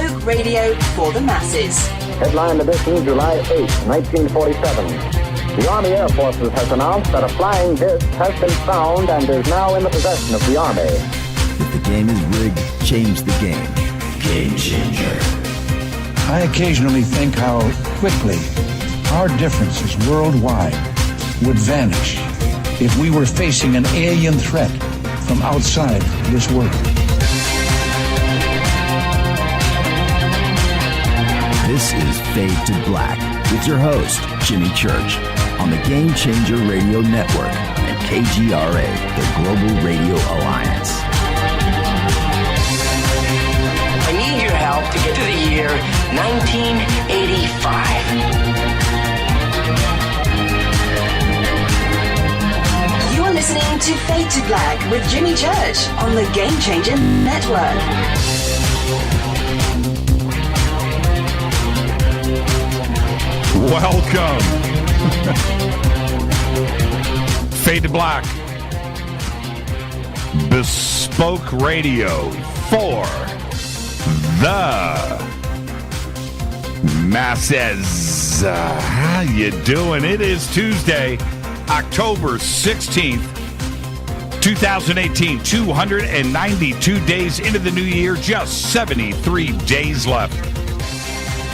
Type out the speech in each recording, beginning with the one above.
bespoke radio for the masses. Headline edition, July 8, 1947. The Army Air Forces has announced that a flying disc has been found and is now in the possession of the Army. If the game is rigged, change the game. Game changer. I occasionally think how quickly our differences worldwide would vanish if we were facing an alien threat from outside this world. This is Fade to Black with your host, Jimmy Church, on the Game Changer Radio Network and KGRA, the Global Radio Alliance. I need your help to get to the year 1985. You are listening to Fade to Black with Jimmy Church on the Game Changer Network. Welcome. Fade to Black. Bespoke radio for the masses. How you doing? It is Tuesday, October 16th, 2018. 292 days into the new year, just 73 days left.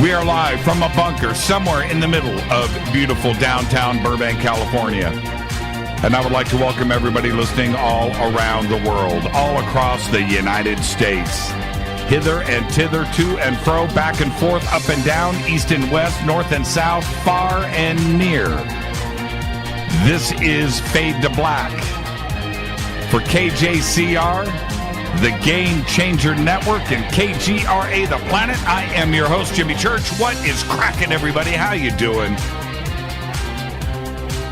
We are live from a bunker somewhere in the middle of beautiful downtown Burbank, California. And I would like to welcome everybody listening all around the world, all across the United States. Hither and thither, to and fro, back and forth, up and down, east and west, north and south, far and near. This is Fade to Black. For KJCR, the Game Changer Network, and KGRA, the planet, I am your host, Jimmy Church. What is cracking, everybody? How you doing?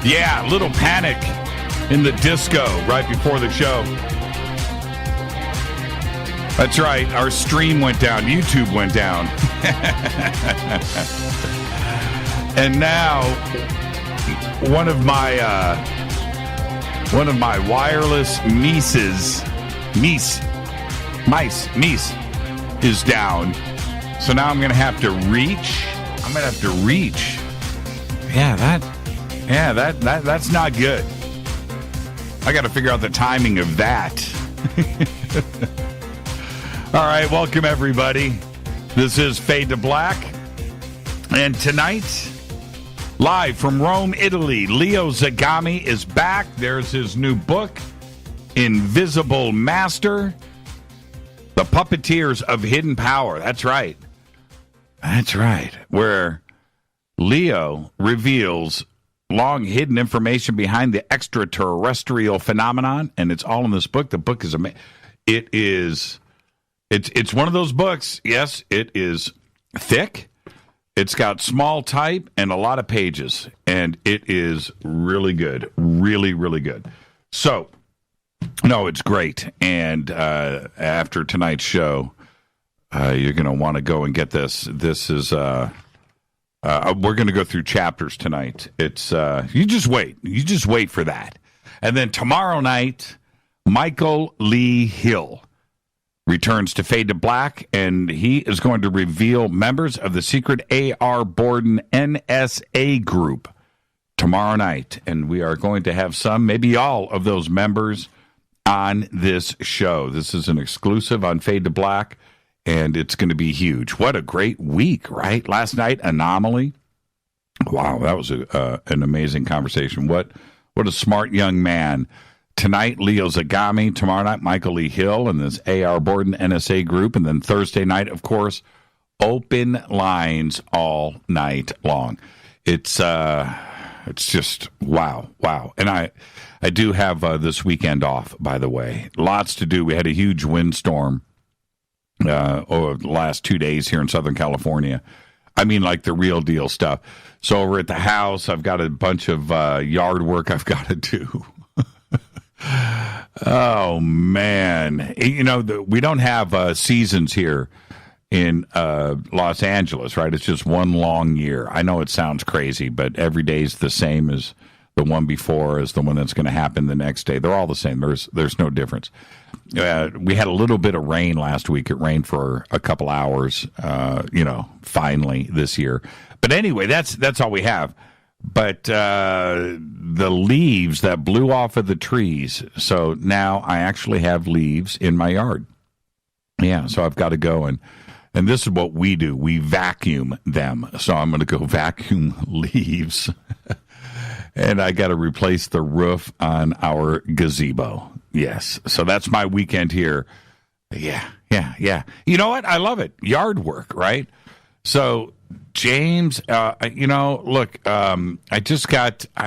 Yeah, a little panic in the disco right before the show. That's right, our stream went down. YouTube went down. And now, one of my wireless mice is down. So now I'm going to have to reach. Yeah, that's not good. I got to figure out the timing of that. All right, welcome everybody. This is Fade to Black. And tonight, live from Rome, Italy, Leo Zagami is back. There's his new book, Invisible Master, The Puppeteers of Hidden Power. That's right. Where Leo reveals long hidden information behind the extraterrestrial phenomenon, and it's all in this book. The book is amazing. It's one of those books. Yes, it is thick. It's got small type and a lot of pages, and it is really good. Really, really good. So, no, it's great. And after tonight's show, you're going to want to go and get this. This is, we're going to go through chapters tonight. It's, you just wait for that. And then tomorrow night, Michael Lee Hill returns to Fade to Black, and he is going to reveal members of the secret A.R. Borden NSA group tomorrow night. And we are going to have some, maybe all of those members on this show. This is an exclusive on Fade to Black, and it's going to be huge. What a great week, right? Last night, Anomaly. Wow, that was an amazing conversation. What a smart young man. Tonight, Leo Zagami. Tomorrow night, Michael Lee Hill and this A.R. Borden NSA group. And then Thursday night, of course, open lines all night long. It's just wow. And I do have this weekend off, by the way. Lots to do. We had a huge windstorm over the last 2 days here in Southern California. I mean, like the real deal stuff. So over at the house, I've got a bunch of yard work I've got to do. Oh, man. You know, we don't have seasons here in Los Angeles, right? It's just one long year. I know it sounds crazy, but every day is the same as the one before as the one that's going to happen the next day. They're all the same. There's no difference. We had a little bit of rain last week. It rained for a couple hours, finally this year. But anyway, that's all we have. But the leaves that blew off of the trees, so now I actually have leaves in my yard. Yeah, so I've got to go and this is what we do. We vacuum them. So I'm going to go vacuum leaves. And I got to replace the roof on our gazebo. Yes. So that's my weekend here. Yeah. You know what? I love it. Yard work, right? So, James, look, I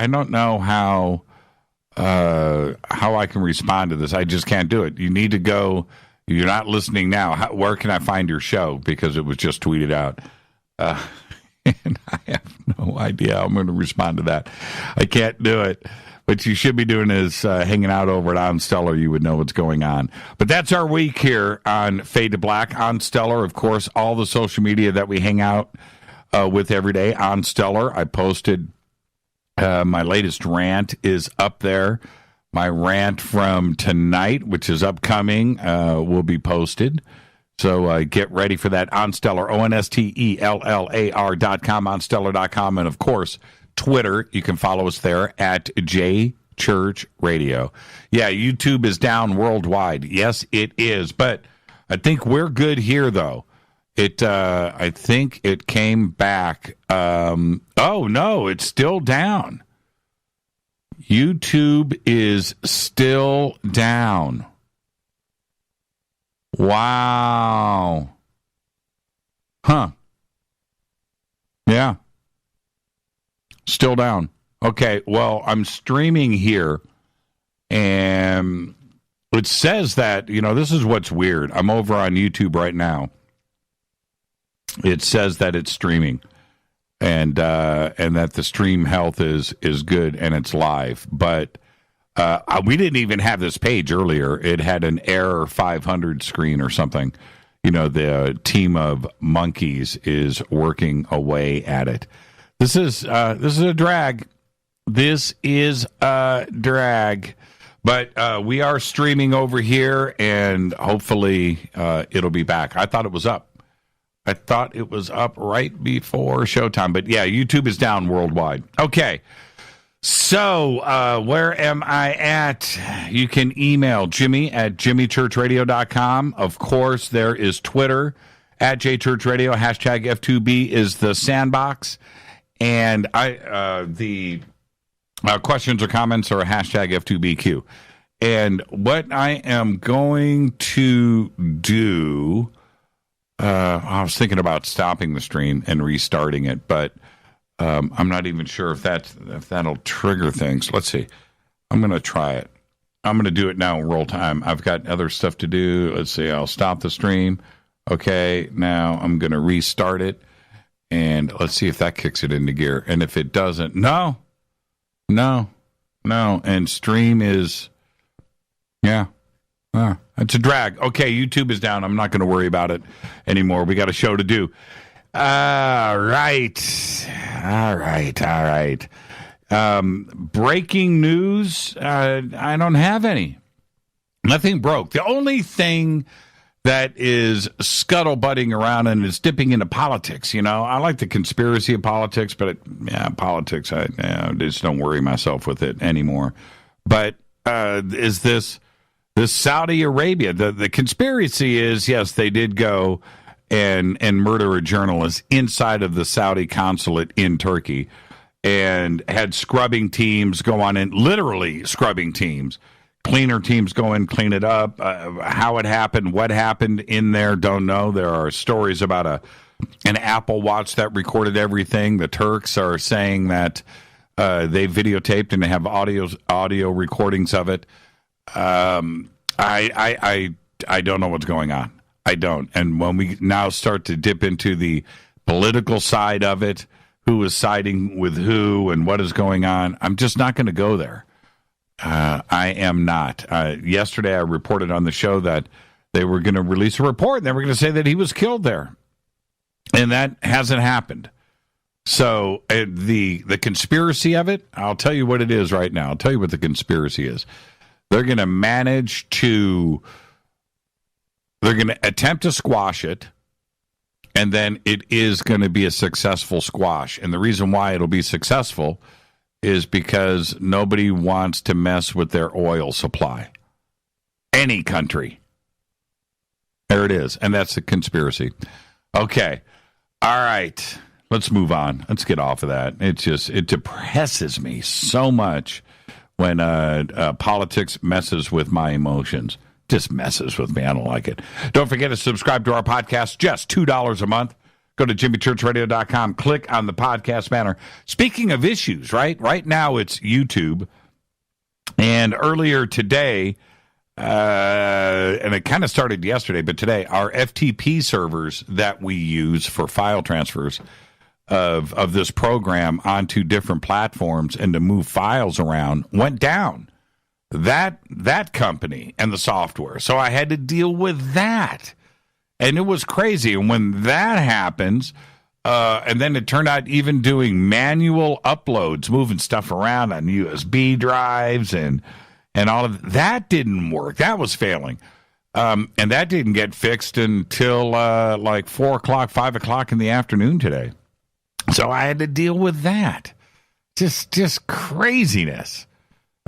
don't know how I can respond to this. I just can't do it. You need to go. You're not listening now. Where can I find your show? Because it was just tweeted out. And I have no idea how I'm going to respond to that. I can't do it. What you should be doing is hanging out over at On Stellar. You would know what's going on. But that's our week here on Fade to Black. On Stellar, of course, all the social media that we hang out with every day. On Stellar, I posted my latest rant is up there. My rant from tonight, which is upcoming, will be posted. So get ready for that. OnStellar, OnStellar.com, OnStellar.com, and of course, Twitter. You can follow us there at JChurchRadio. Yeah, YouTube is down worldwide. Yes, it is. But I think we're good here, though. I think it came back. Oh, no, it's still down. YouTube is still down. Wow. Huh. Yeah. Still down. Okay, well, I'm streaming here, and it says that, this is what's weird. I'm over on YouTube right now. It says that it's streaming, and that the stream health is good, and it's live. But we didn't even have this page earlier. It had an error 500 screen or something. The team of monkeys is working away at it. This is a drag. This is a drag. But we are streaming over here, and hopefully it'll be back. I thought it was up. Right before showtime. But yeah, YouTube is down worldwide. Okay. So, where am I at? You can email Jimmy at jimmychurchradio.com. Of course, there is Twitter at jchurchradio. Hashtag F2B is the sandbox. And the questions or comments are hashtag F2BQ. And what I am going to do, I was thinking about stopping the stream and restarting it, but I'm not even sure if that'll trigger things. Let's see. I'm going to try it. I'm going to do it now in real time. I've got other stuff to do. Let's see. I'll stop the stream. Okay. Now I'm going to restart it, and let's see if that kicks it into gear. And if it doesn't, no. And stream is, yeah. It's a drag. Okay. YouTube is down. I'm not going to worry about it anymore. We got a show to do. All right. Breaking news. I don't have any. Nothing broke. The only thing that is scuttlebutting around and is dipping into politics. I like the conspiracy of politics, but politics, I just don't worry myself with it anymore. But is this Saudi Arabia? The conspiracy is, yes, they did go and murder a journalist inside of the Saudi consulate in Turkey, and had scrubbing teams go on in, literally scrubbing teams, cleaner teams go in, clean it up. How it happened, what happened in there, don't know. There are stories about an Apple Watch that recorded everything. The Turks are saying that they videotaped and they have audio recordings of it. I don't know what's going on. I don't. And when we now start to dip into the political side of it, who is siding with who and what is going on, I'm just not going to go there. I am not. Yesterday I reported on the show that they were going to release a report and they were going to say that he was killed there. And that hasn't happened. So the conspiracy of it, I'll tell you what it is right now. I'll tell you what the conspiracy is. They're going to attempt to squash it, and then it is going to be a successful squash. And the reason why it'll be successful is because nobody wants to mess with their oil supply. Any country. There it is. And that's the conspiracy. Okay. All right. Let's move on. Let's get off of that. It depresses me so much when politics messes with my emotions. Just messes with me. I don't like it. Don't forget to subscribe to our podcast. Just $2 a month. Go to jimmychurchradio.com. Click on the podcast banner. Speaking of issues, right now it's YouTube. And earlier today, and it kind of started yesterday, but today, our FTP servers that we use for file transfers of this program onto different platforms and to move files around went down. That company and the software. So I had to deal with that. And it was crazy. And when that happens, and then it turned out even doing manual uploads, moving stuff around on USB drives and all of that didn't work. That was failing. And that didn't get fixed until like 4 o'clock, 5 o'clock in the afternoon today. So I had to deal with that. Just craziness.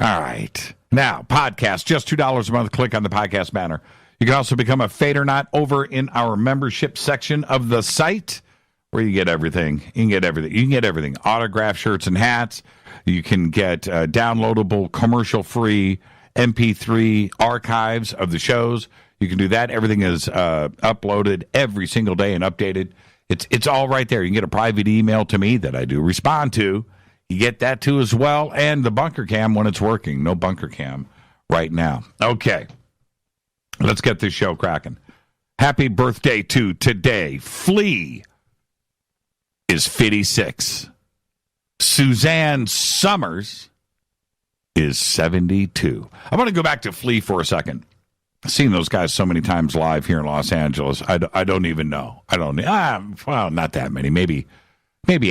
All right. Now, podcast, just $2 a month. Click on the podcast banner. You can also become a Fadernaut over in our membership section of the site where you get everything. You can get everything. You can get everything. Autograph shirts and hats. You can get downloadable, commercial-free MP3 archives of the shows. You can do that. Everything is uploaded every single day and updated. It's all right there. You can get a private email to me that I do respond to. You get that too as well. And the bunker cam when it's working. No bunker cam right now. Okay. Let's get this show cracking. Happy birthday to today. Flea is 56. Suzanne Summers is 72. I want to go back to Flea for a second. I've seen those guys so many times live here in Los Angeles. I don't even know. Well, not that many. Maybe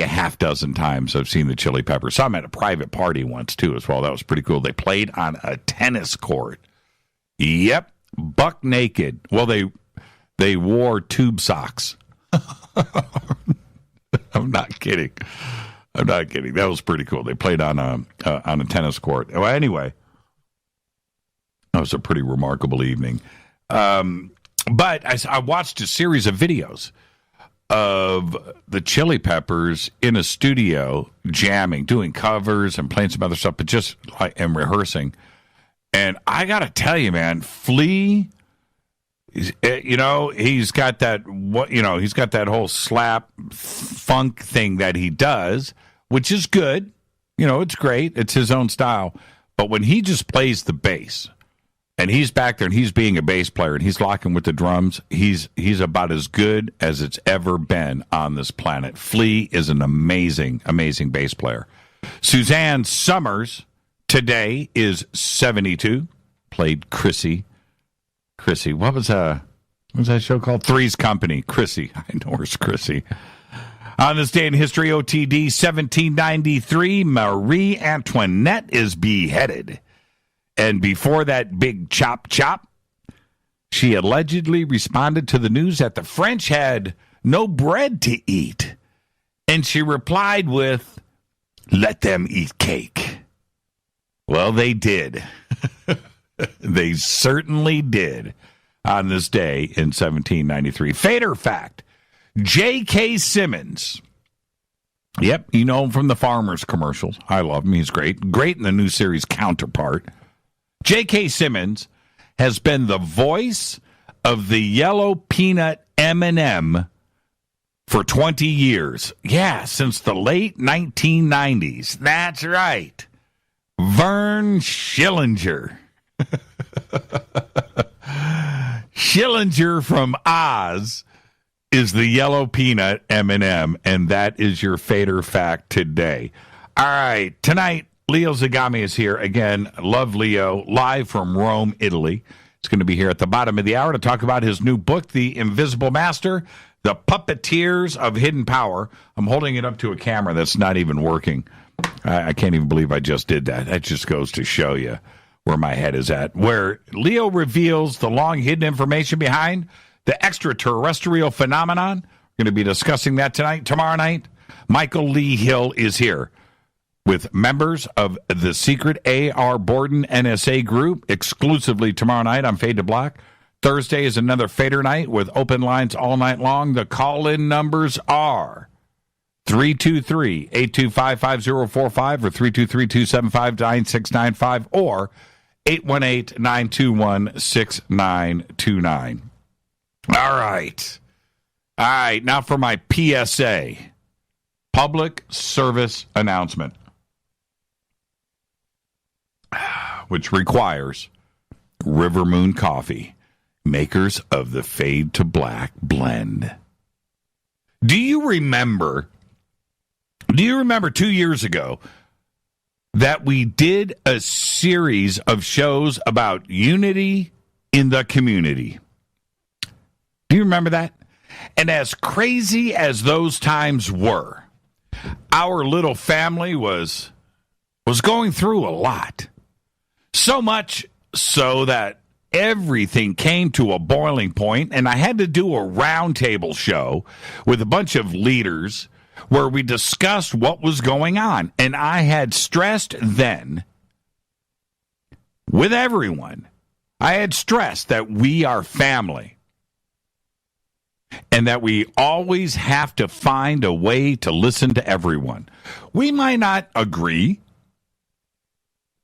a half dozen times I've seen the Chili Peppers. Saw them at a private party once, too, as well. That was pretty cool. They played on a tennis court. Yep. Buck naked. Well, they wore tube socks. I'm not kidding. That was pretty cool. They played on a tennis court. Well, anyway, that was a pretty remarkable evening. But I watched a series of videos of the Chili Peppers in a studio jamming, doing covers and playing some other stuff, but just like and rehearsing. And I got to tell you, man, Flea, he's got that whole slap funk thing that he does, which is good. It's great. It's his own style. But when he just plays the bass and he's back there and he's being a bass player and he's locking with the drums, he's about as good as it's ever been on this planet. Flea is an amazing, amazing bass player. Suzanne Summers today is 72. Played Chrissy. What was that show called? Three's Company. Chrissy. I know where's Chrissy. On this day in history, OTD 1793, Marie Antoinette is beheaded. And before that big chop, she allegedly responded to the news that the French had no bread to eat. And she replied with, "Let them eat cake." Well, they did. They certainly did on this day in 1793. Fader fact, J.K. Simmons. Yep, you know him from the Farmers commercials. I love him. He's great. Great in the new series Counterpart. J.K. Simmons has been the voice of the yellow peanut M&M for 20 years. Yeah, since the late 1990s. That's right. Vern Schillinger. Schillinger from Oz is the yellow peanut M&M, and that is your Fader fact today. All right, tonight, Leo Zagami is here again. Love Leo, live from Rome, Italy. He's going to be here at the bottom of the hour to talk about his new book, The Invisible Master, The Puppeteers of Hidden Power. I'm holding it up to a camera that's not even working. I can't even believe I just did that. That just goes to show you where my head is at. Where Leo reveals the long hidden information behind the extraterrestrial phenomenon. We're going to be discussing that tonight. Tomorrow night, Michael Lee Hill is here with members of the secret A.R. Borden NSA group exclusively tomorrow night on Fade to Black. Thursday is another Fader night with open lines all night long. The call-in numbers are 323-825-5045 or 323-275-9695 or 818-921-6929. All right. Now for my PSA, public service announcement, which requires River Moon Coffee, makers of the Fade to Black blend. Do you remember 2 years ago that we did a series of shows about unity in the community? Do you remember that? And as crazy as those times were, our little family was going through a lot. So much so that everything came to a boiling point, and I had to do a roundtable show with a bunch of leaders where we discussed what was going on. And I had stressed then with everyone, I had stressed that we are family and that we always have to find a way to listen to everyone. We might not agree,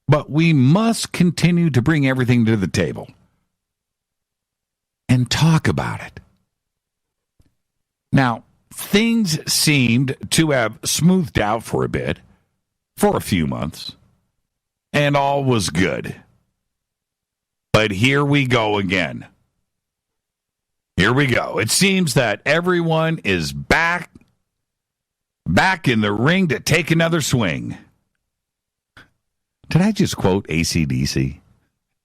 but we must continue to bring everything to the table and talk about it. Now, things seemed to have smoothed out for a bit, for a few months, and all was good. But here we go again. Here we go. It seems that everyone is back in the ring to take another swing. Did I just quote AC/DC?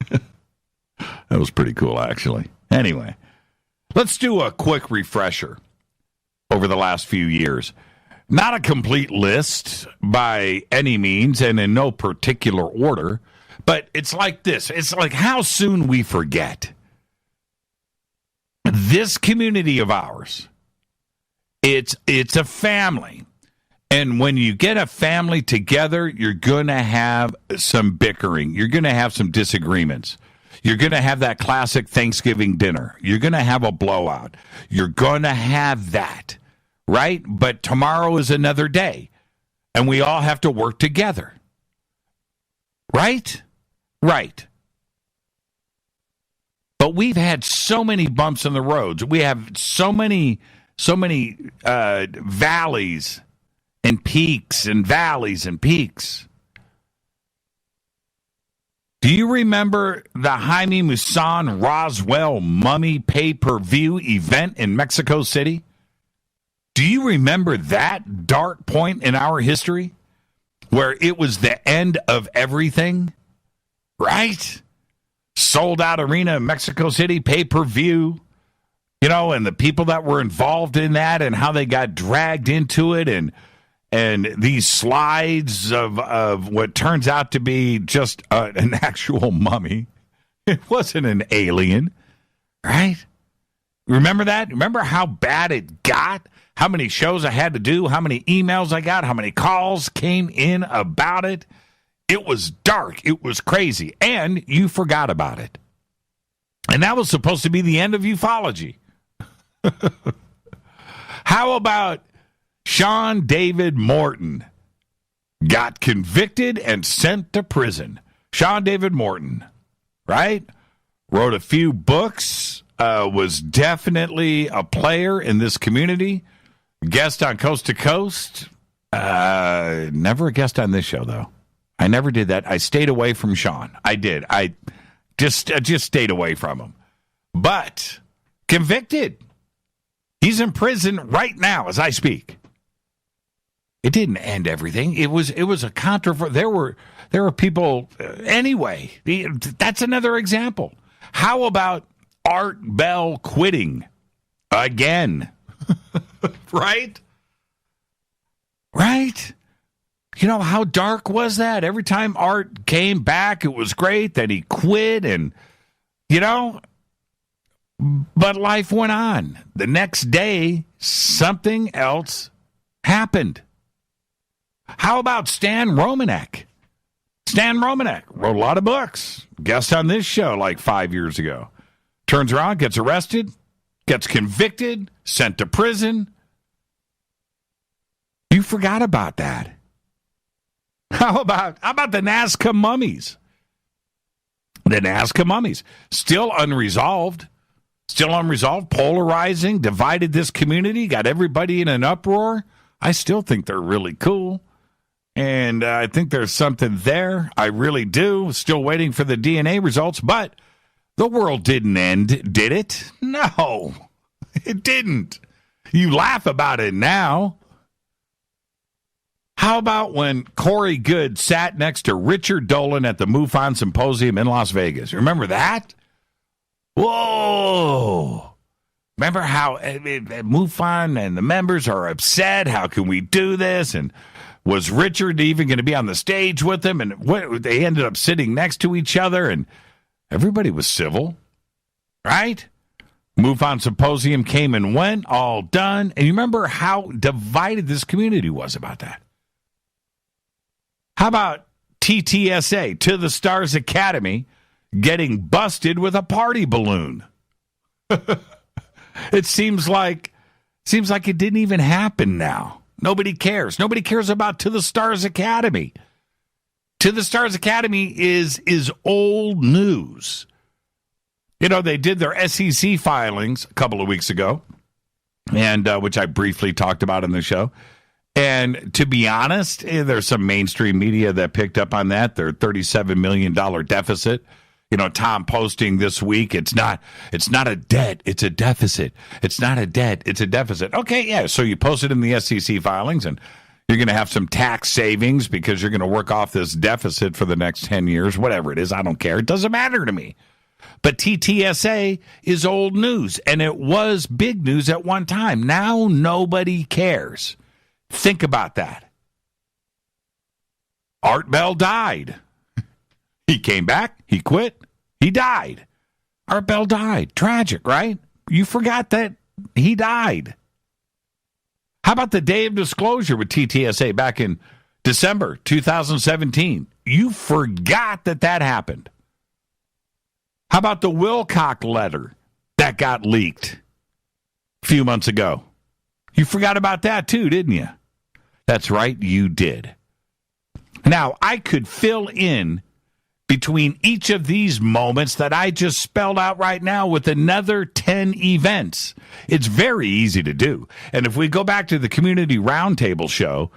That was pretty cool, actually. Anyway, let's do a quick refresher over the last few years. Not a complete list by any means and in no particular order, but it's like this. It's like how soon we forget. This community of ours, it's a family. And when you get a family together, you're going to have some bickering. You're going to have some disagreements. You're going to have that classic Thanksgiving dinner. You're going to have a blowout. You're going to have that, right? But tomorrow is another day, and we all have to work together, right? Right. But we've had so many bumps in the roads. We have so many valleys and peaks and valleys and peaks. Do you remember the Jaime Maussan Roswell mummy pay-per-view event in Mexico City? Do you remember that dark point in our history where it was the end of everything? Right? Sold out arena in Mexico City, pay-per-view, and the people that were involved in that and how they got dragged into it and these slides of what turns out to be just an actual mummy. It wasn't an alien, right? Remember that? Remember how bad it got? How many shows I had to do? How many emails I got? How many calls came in about it? It was dark. It was crazy. And you forgot about it. And that was supposed to be the end of ufology. How about Sean David Morton got convicted and sent to prison? Sean David Morton, right? Wrote a few books, was definitely a player in this community. Guest on Coast to Coast. Never a guest on this show, though. I never did that. I stayed away from Sean. I did. I just stayed away from him. But convicted. He's in prison right now as I speak. It didn't end everything. It was a controversy. There were people anyway. That's another example. How about Art Bell quitting again? Right? Right? You know, how dark was that? Every time Art came back, it was great. Then he quit and, you know, but life went on. The next day, something else happened. How about Stan Romanek? Stan Romanek wrote a lot of books. Guest on this show like 5 years ago. Turns around, gets arrested, gets convicted, sent to prison. You forgot about that. How about the Nazca mummies? The Nazca mummies. Still unresolved. Polarizing, divided this community, got everybody in an uproar. I still think they're really cool. And I think there's something there. I really do. Still waiting for the DNA results. But the world didn't end, did it? No, it didn't. You laugh about it now. How about when Corey Goode sat next to Richard Dolan at the MUFON Symposium in Las Vegas? Remember that? Whoa. Remember how MUFON and the members are upset? How can we do this? And was Richard even going to be on the stage with them? And they ended up sitting next to each other, and everybody was civil, right? MUFON Symposium came and went, all done. And you remember how divided this community was about that? How about TTSA, To the Stars Academy, getting busted with a party balloon? It seems like it didn't even happen now. Nobody cares. Nobody cares about To the Stars Academy. To the Stars Academy is old news. You know, they did their SEC filings a couple of weeks ago, and which I briefly talked about in the show. And to be honest, there's some mainstream media that picked up on that. Their $37 million deficit. You know, Tom posting this week, it's not a debt, it's a deficit. It's not a debt, it's a deficit. Okay, yeah, so you post it in the SEC filings, and you're going to have some tax savings because you're going to work off this deficit for the next 10 years, whatever it is. I don't care. It doesn't matter to me. But TTSA is old news, and it was big news at one time. Now nobody cares. Think about that. Art Bell died. He came back, he quit, he died. Art Bell died. Tragic, right? You forgot that he died. How about the day of disclosure with TTSA back in December 2017? You forgot that happened. How about the Wilcock letter that got leaked a few months ago? You forgot about that too, didn't you? That's right, you did. Now, I could fill in between each of these moments that I just spelled out right now with another 10 events. It's very easy to do. And if we go back to the Community Roundtable show,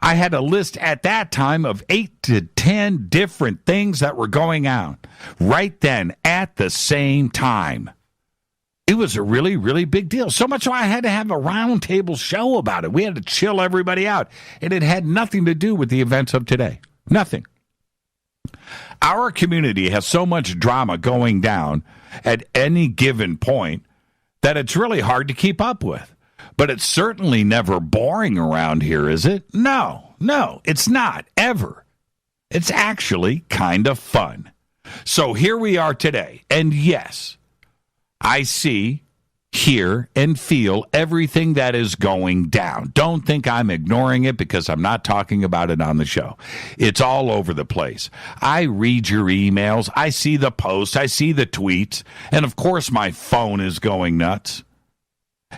I had a list at that time of 8 to 10 different things that were going on right then at the same time. It was a really, really big deal. So much so I had to have a roundtable show about it. We had to chill everybody out. And it had nothing to do with the events of today. Nothing. Our community has so much drama going down at any given point that it's really hard to keep up with. But it's certainly never boring around here, is it? No, it's not, ever. It's actually kind of fun. So here we are today. And yes, I see, hear, and feel everything that is going down. Don't think I'm ignoring it because I'm not talking about it on the show. It's all over the place. I read your emails. I see the posts. I see the tweets. And of course, my phone is going nuts.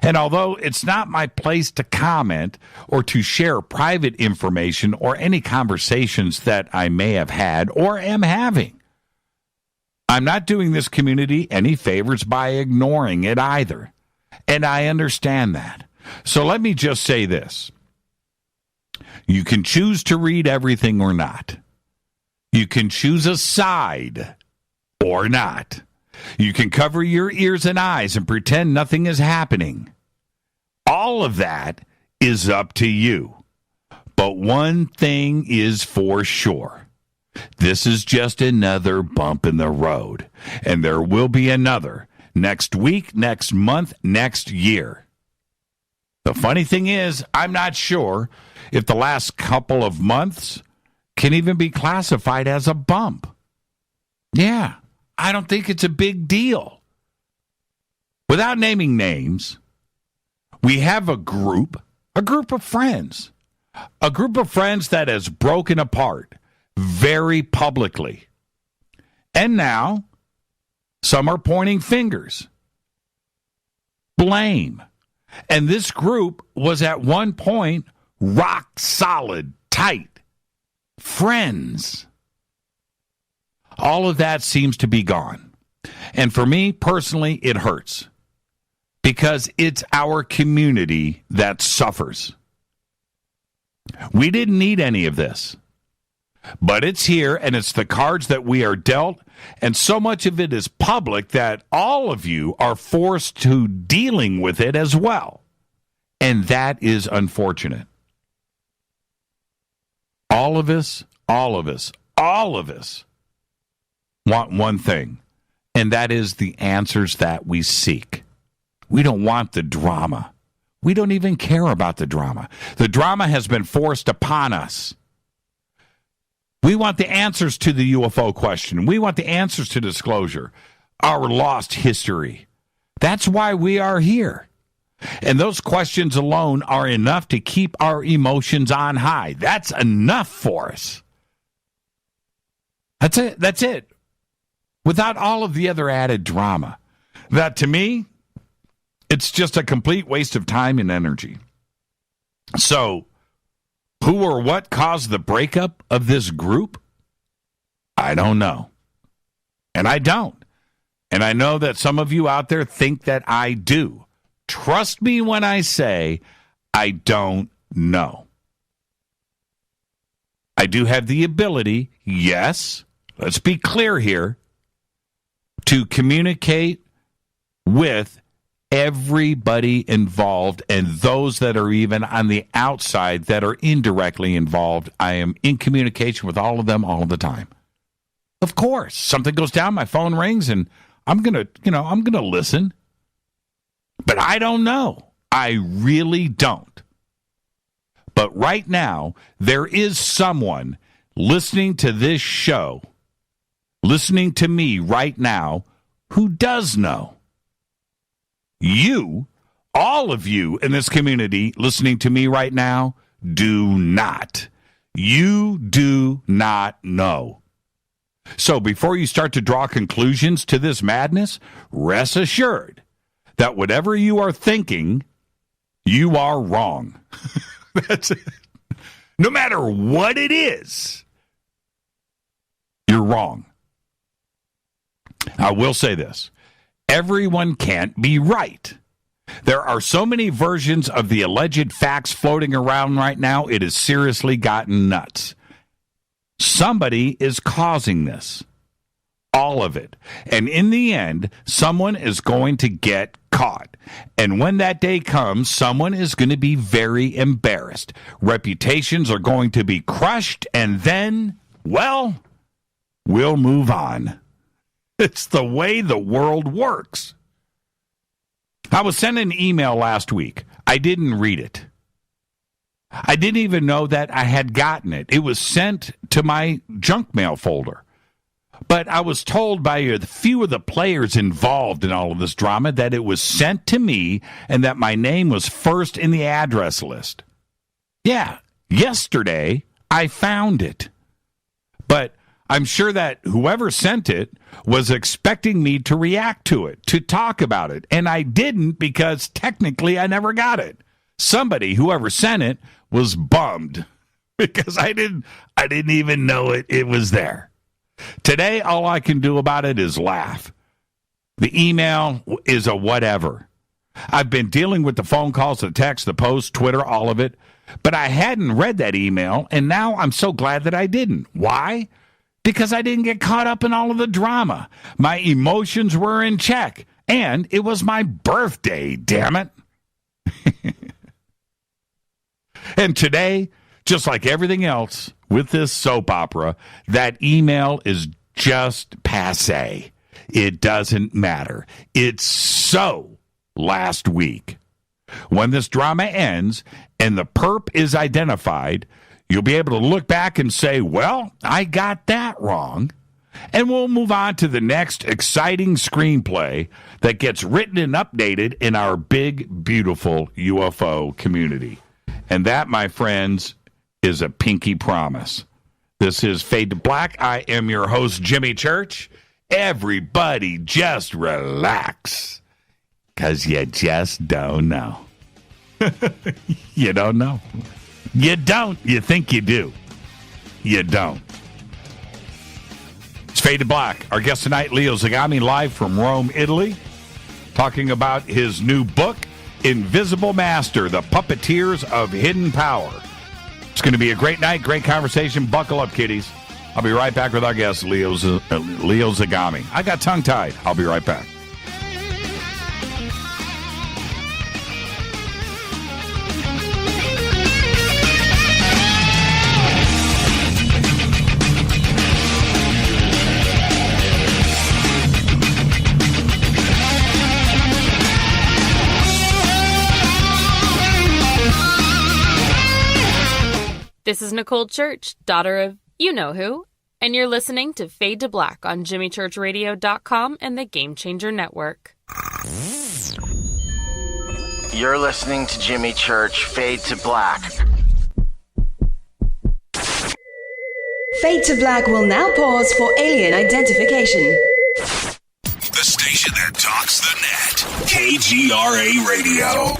And although it's not my place to comment or to share private information or any conversations that I may have had or am having, I'm not doing this community any favors by ignoring it either. And I understand that. So let me just say this. You can choose to read everything or not. You can choose a side or not. You can cover your ears and eyes and pretend nothing is happening. All of that is up to you. But one thing is for sure. This is just another bump in the road, and there will be another next week, next month, next year. The funny thing is, I'm not sure if the last couple of months can even be classified as a bump. Yeah, I don't think it's a big deal. Without naming names, we have a group of friends. A group of friends that has broken apart very publicly. And now, some are pointing fingers. Blame. And this group was at one point rock solid, tight friends. All of that seems to be gone. And for me, personally, it hurts. Because it's our community that suffers. We didn't need any of this. But it's here, and it's the cards that we are dealt, and so much of it is public that all of you are forced to dealing with it as well. And that is unfortunate. All of us want one thing, and that is the answers that we seek. We don't want the drama. We don't even care about the drama. The drama has been forced upon us. We want the answers to the UFO question. We want the answers to disclosure, our lost history. That's why we are here. And those questions alone are enough to keep our emotions on high. That's enough for us. That's it. That's it. Without all of the other added drama. That, to me, it's just a complete waste of time and energy. So, who or what caused the breakup of this group? I don't know. And I don't. And I know that some of you out there think that I do. Trust me when I say I don't know. I do have the ability, yes, let's be clear here, to communicate with everybody involved and those that are even on the outside that are indirectly involved. I am in communication with all of them all the time. Of course, something goes down, my phone rings, and I'm going to listen. But I don't know. I really don't. But right now, there is someone listening to this show, listening to me right now, who does know. You, all of you in this community listening to me right now, do not. You do not know. So before you start to draw conclusions to this madness, rest assured that whatever you are thinking, you are wrong. That's it. No matter what it is, you're wrong. I will say this. Everyone can't be right. There are so many versions of the alleged facts floating around right now, it has seriously gotten nuts. Somebody is causing this. All of it. And in the end, someone is going to get caught. And when that day comes, someone is going to be very embarrassed. Reputations are going to be crushed, and then, well, we'll move on. It's the way the world works. I was sent an email last week. I didn't read it. I didn't even know that I had gotten it. It was sent to my junk mail folder. But I was told by a few of the players involved in all of this drama that it was sent to me and that my name was first in the address list. Yeah, yesterday I found it. But I'm sure that whoever sent it was expecting me to react to it, to talk about it. And I didn't because technically I never got it. Somebody, whoever sent it, was bummed because I didn't even know it was there. Today, all I can do about it is laugh. The email is a whatever. I've been dealing with the phone calls, the text, the post, Twitter, all of it. But I hadn't read that email, and now I'm so glad that I didn't. Why? Because I didn't get caught up in all of the drama. My emotions were in check, and it was my birthday, damn it. And today, just like everything else with this soap opera, that email is just passé. It doesn't matter. It's so last week. when this drama ends and the perp is identified, you'll be able to look back and say, well, I got that wrong. And we'll move on to the next exciting screenplay that gets written and updated in our big, beautiful UFO community. And that, my friends, is a pinky promise. This is Fade to Black. I am your host, Jimmy Church. Everybody just relax, because you just don't know. You don't know. You don't. You think you do. You don't. It's Fade to Black. Our guest tonight, Leo Zagami, live from Rome, Italy, talking about his new book, Invisible Master, The Puppeteers of Hidden Power. It's going to be a great night, great conversation. Buckle up, kiddies. I'll be right back with our guest, Leo Zagami. I got tongue-tied. I'll be right back. This is Nicole Church, daughter of you-know-who, and you're listening to Fade to Black on JimmyChurchRadio.com and the Game Changer Network. You're listening to Jimmy Church, Fade to Black. Fade to Black will now pause for alien identification. The station that talks the net. KGRA Radio.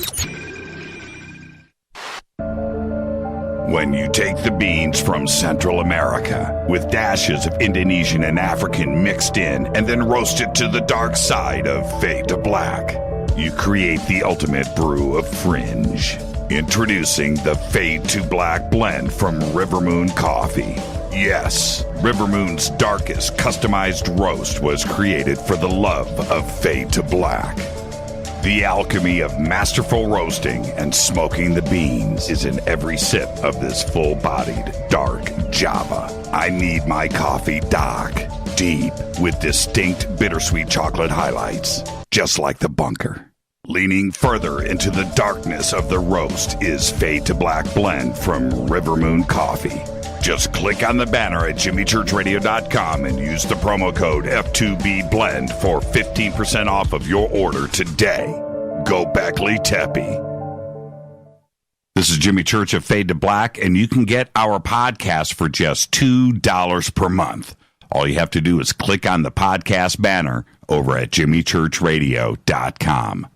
When you take the beans from Central America with dashes of Indonesian and African mixed in and then roast it to the dark side of Fade to Black, you create the ultimate brew of fringe. Introducing the Fade to Black blend from Rivermoon Coffee. Yes, Rivermoon's darkest customized roast was created for the love of Fade to Black. The alchemy of masterful roasting and smoking the beans is in every sip of this full-bodied, dark Java. I need my coffee dark, deep, with distinct bittersweet chocolate highlights, just like the bunker. Leaning further into the darkness of the roast is Fade to Black blend from Rivermoon Coffee. Just click on the banner at JimmyChurchRadio.com and use the promo code F2BBLEND for 15% off of your order today. Go Beckley Teppy. This is Jimmy Church of Fade to Black, and you can get our podcast for just $2 per month. All you have to do is click on the podcast banner over at JimmyChurchRadio.com.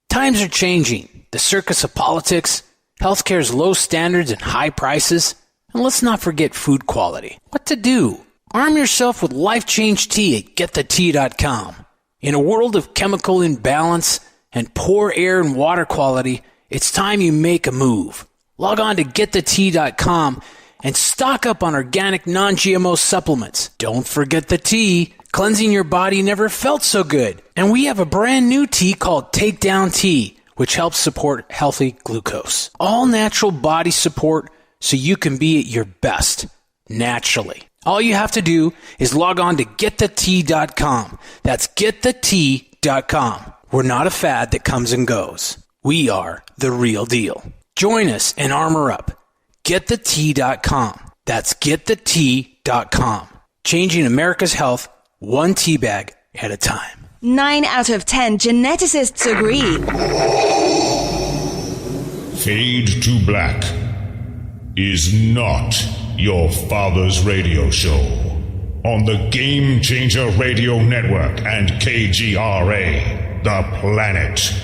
Times are changing. The circus of politics, healthcare's low standards and high prices, and let's not forget food quality. What to do? Arm yourself with Life Change Tea at GetTheTea.com. In a world of chemical imbalance and poor air and water quality, it's time you make a move. Log on to GetTheTea.com and stock up on organic non-GMO supplements. Don't forget the tea. Cleansing your body never felt so good. And we have a brand new tea called Takedown Tea, which helps support healthy glucose. All natural body support so you can be at your best, naturally. All you have to do is log on to GetTheTea.com. That's GetTheTea.com. We're not a fad that comes and goes. We are the real deal. Join us and armor up. GetTheTea.com. That's GetTheTea.com. Changing America's health one tea bag at a time. 9 out of 10 geneticists agree. Fade to Black is not your father's radio show on the Game Changer Radio Network and KGRA, the planet.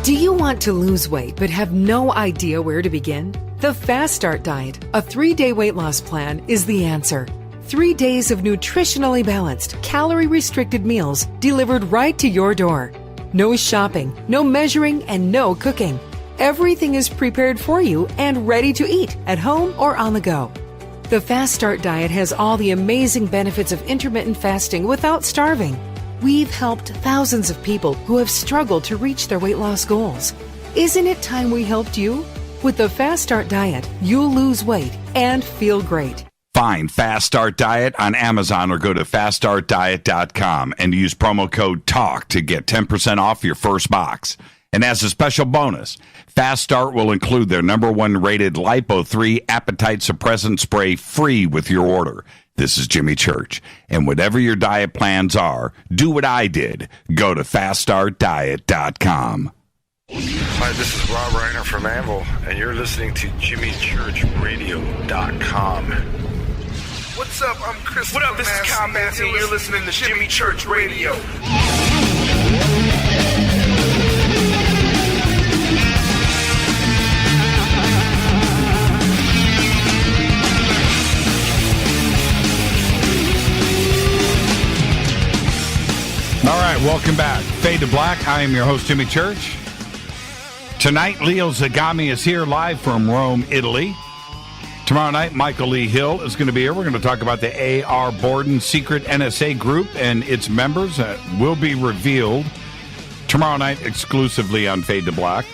Do you want to lose weight but have no idea where to begin? The Fast Start Diet, a 3-day weight loss plan, is the answer. 3 days of nutritionally balanced, calorie-restricted meals delivered right to your door. No shopping, no measuring, and no cooking. Everything is prepared for you and ready to eat at home or on the go. The Fast Start Diet has all the amazing benefits of intermittent fasting without starving. We've helped thousands of people who have struggled to reach their weight loss goals. Isn't it time we helped you? With the Fast Start Diet, you'll lose weight and feel great. Find Fast Start Diet on Amazon or go to faststartdiet.com and use promo code TALK to get 10% off your first box. And as a special bonus, Fast Start will include their #1 rated Lipo3 appetite suppressant spray free with your order. This is Jimmy Church. And whatever your diet plans are, do what I did. Go to faststartdiet.com. Hi, this is Rob Reiner from Anvil, and you're listening to JimmyChurchRadio.com. What's up? I'm Chris. What up? This is Kyle Matthew, and you're listening to Jimmy Church Radio. All right, welcome back. Fade to Black. I am your host, Jimmy Church. Tonight, Leo Zagami is here live from Rome, Italy. Tomorrow night, Michael Lee Hill is going to be here. We're going to talk about the A.R. Borden secret NSA group and its members that will be revealed tomorrow night exclusively on Fade to Black.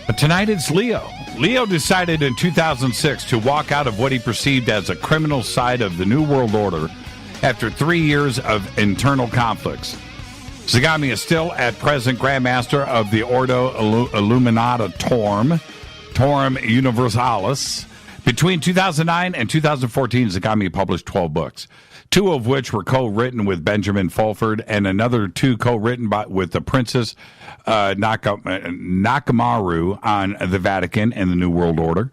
But tonight it's Leo. Leo decided in 2006 to walk out of what he perceived as a criminal side of the New World Order after 3 years of internal conflicts. Zagami is still at present Grand Master of the Ordo Illuminatorum Universalis. Between 2009 and 2014, Zagami published 12 books, 2 of which were co-written with Benjamin Fulford and another 2 co-written with the Princess Nakamaru on the Vatican and the New World Order.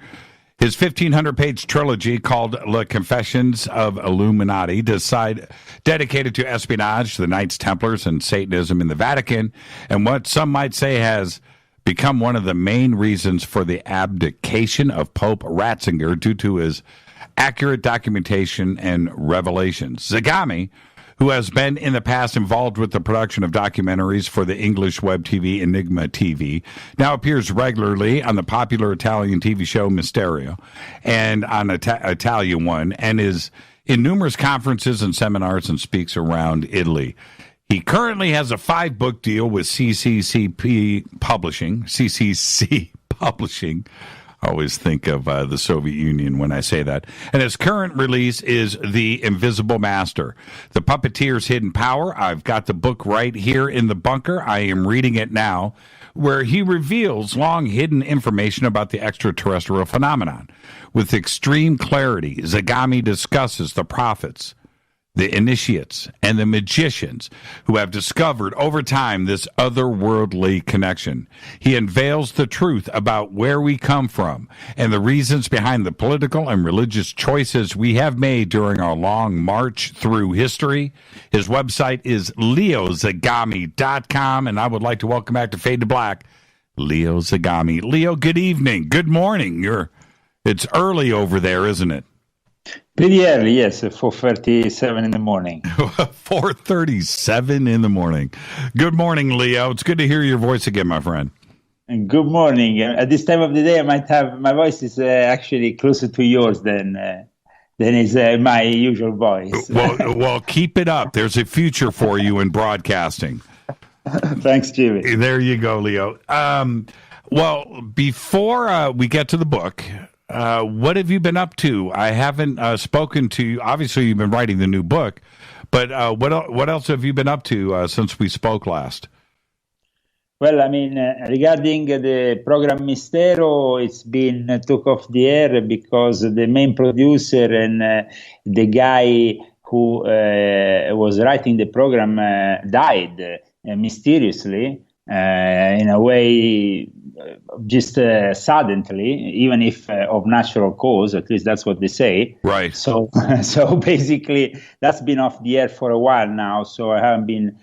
His 1,500-page trilogy called Le Confessions of Illuminati, dedicated to espionage, the Knights Templars, and Satanism in the Vatican, and what some might say has become one of the main reasons for the abdication of Pope Ratzinger due to his accurate documentation and revelations. Zagami, who has been in the past involved with the production of documentaries for the English web TV Enigma TV, now appears regularly on the popular Italian TV show Mysterio and on Italian One, and is in numerous conferences and seminars and speaks around Italy. He currently has a 5-book deal with CCC Publishing. I always think of the Soviet Union when I say that. And his current release is The Invisible Master, The Puppeteers Hidden Power. I've got the book right here in the bunker. I am reading it now, where he reveals long-hidden information about the extraterrestrial phenomenon. With extreme clarity, Zagami discusses the prophets, the initiates, and the magicians who have discovered over time this otherworldly connection. He unveils the truth about where we come from and the reasons behind the political and religious choices we have made during our long march through history. His website is leozagami.com, and I would like to welcome back to Fade to Black, Leo Zagami. Leo, good evening. Good morning. It's early over there, isn't it? Pretty early, yes, 4:37 in the morning. 4:37 in the morning. Good morning, Leo. It's good to hear your voice again, my friend. And good morning. At this time of the day, I might have my voice is actually closer to yours than is my usual voice. well, keep it up. There's a future for you in broadcasting. Thanks, Jimmy. There you go, Leo. Well, before we get to the book, what have you been up to? I haven't spoken to you. Obviously, you've been writing the new book, but what else have you been up to since we spoke last? Well, I mean, regarding the program Mistero, it's been took off the air because the main producer and the guy who was writing the program died mysteriously. In a way, just suddenly, even if of natural cause, at least that's what they say. Right. So basically, that's been off the air for a while now. So I haven't been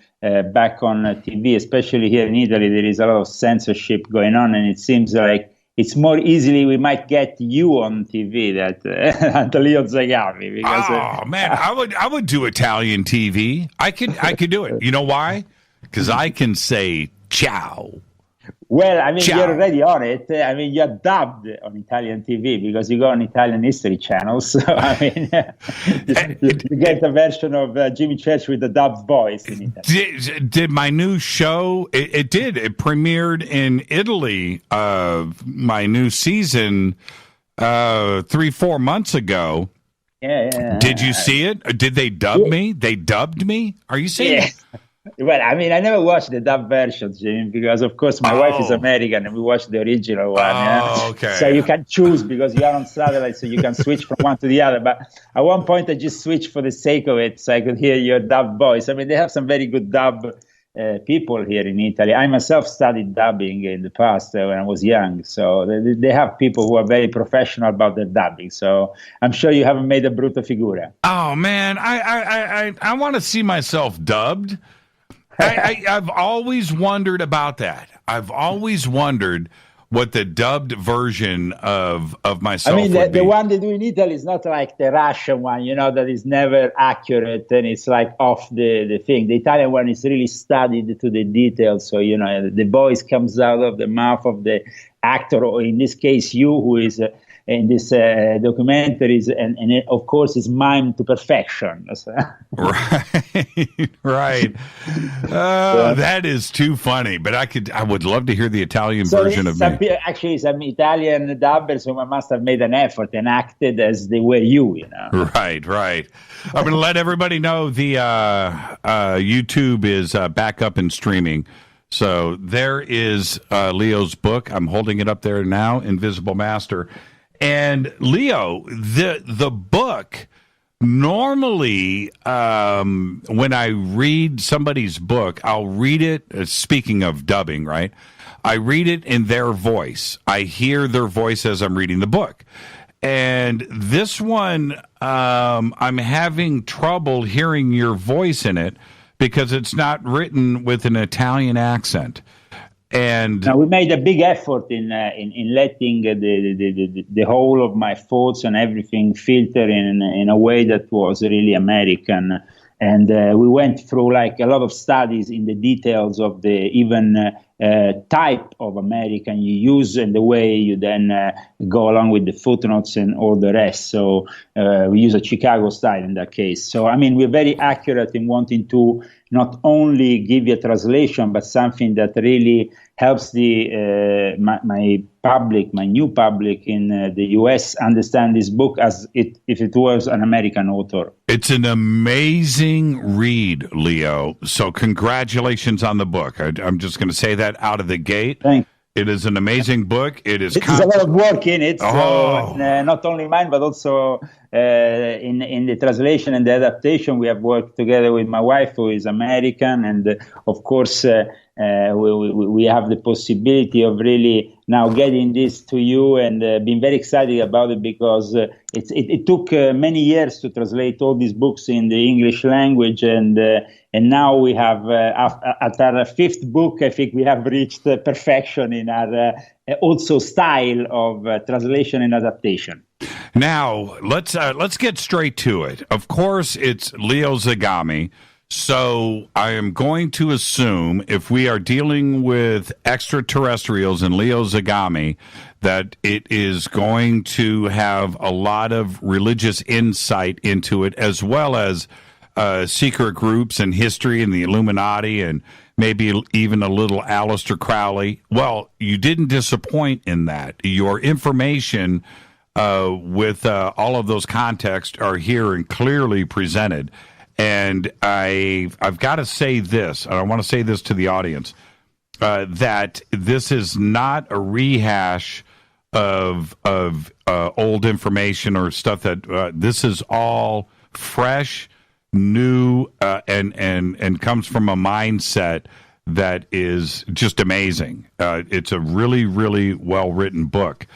back on TV, especially here in Italy. There is a lot of censorship going on, and it seems like it's more easily we might get you on TV than Leo Zagami. Because, man, I would do Italian TV. I could do it. You know why? Because I can say ciao. Well, I mean, ciao. You're already on it. I mean, you're dubbed on Italian TV because you go on Italian History Channel. So, I mean, you get a version of Jimmy Church with the dubbed voice in Italy. Did my new show, it did. It premiered in Italy, my new season, 3-4 months ago. Yeah. Did you see it? Did they dub me? They dubbed me? Are you serious? Yeah. Well, I mean, I never watched the dub version, Jim, because, of course, my wife is American and we watched the original one. Okay. So you can choose because you are on satellite, so you can switch from one to the other. But at one point, I just switched for the sake of it so I could hear your dub voice. I mean, they have some very good dub people here in Italy. I myself studied dubbing in the past when I was young. So they have people who are very professional about their dubbing. So I'm sure you haven't made a brutta figura. Oh, man. I want to see myself dubbed. I've always wondered about that. I've always wondered what the dubbed version of myself would be. The one they do in Italy is not like the Russian one, that is never accurate and it's like off the thing. The Italian one is really studied to the details. So, the voice comes out of the mouth of the actor, or in this case, you, who is in this documentary, and it, of course, is mimed to perfection. Right. That is too funny. But I would love to hear the Italian version of me. Actually, some Italian dubbers who must have made an effort and acted as they were you. Right. I'm going to let everybody know the YouTube is back up and streaming. So there is Leo's book. I'm holding it up there now, Invisible Master. And Leo, the book, normally when I read somebody's book, I'll read it, speaking of dubbing, right? I read it in their voice. I hear their voice as I'm reading the book. And this one, I'm having trouble hearing your voice in it because it's not written with an Italian accent. And now we made a big effort in letting the whole of my thoughts and everything filter in a way that was really American. And we went through like a lot of studies in the details of the even type of American you use and the way you then go along with the footnotes and all the rest. So we use a Chicago style in that case. So, I mean, we're very accurate in wanting to not only give you a translation, but something that really helps my new public in the U.S. understand this book as if it was an American author. It's an amazing read, Leo. So congratulations on the book. I'm just going to say that out of the gate. Thanks. It is an amazing book. There's a lot of work in it. So, not only mine, but also in the translation and the adaptation. We have worked together with my wife, who is American. And of course, we have the possibility of really now getting this to you and being very excited about it because it took many years to translate all these books in the English language. And now we have, at our fifth book, I think we have reached perfection in our also style of translation and adaptation. Now, let's get straight to it. Of course, it's Leo Zagami. So I am going to assume if we are dealing with extraterrestrials and Leo Zagami, that it is going to have a lot of religious insight into it, as well as secret groups and history and the Illuminati and maybe even a little Aleister Crowley. Well, you didn't disappoint in that. Your information with all of those contexts are here and clearly presented. And I've got to say this, and I want to say this to the audience, that this is not a rehash of old information or stuff that this is all fresh, new, and comes from a mindset that is just amazing. It's a really, really well-written book.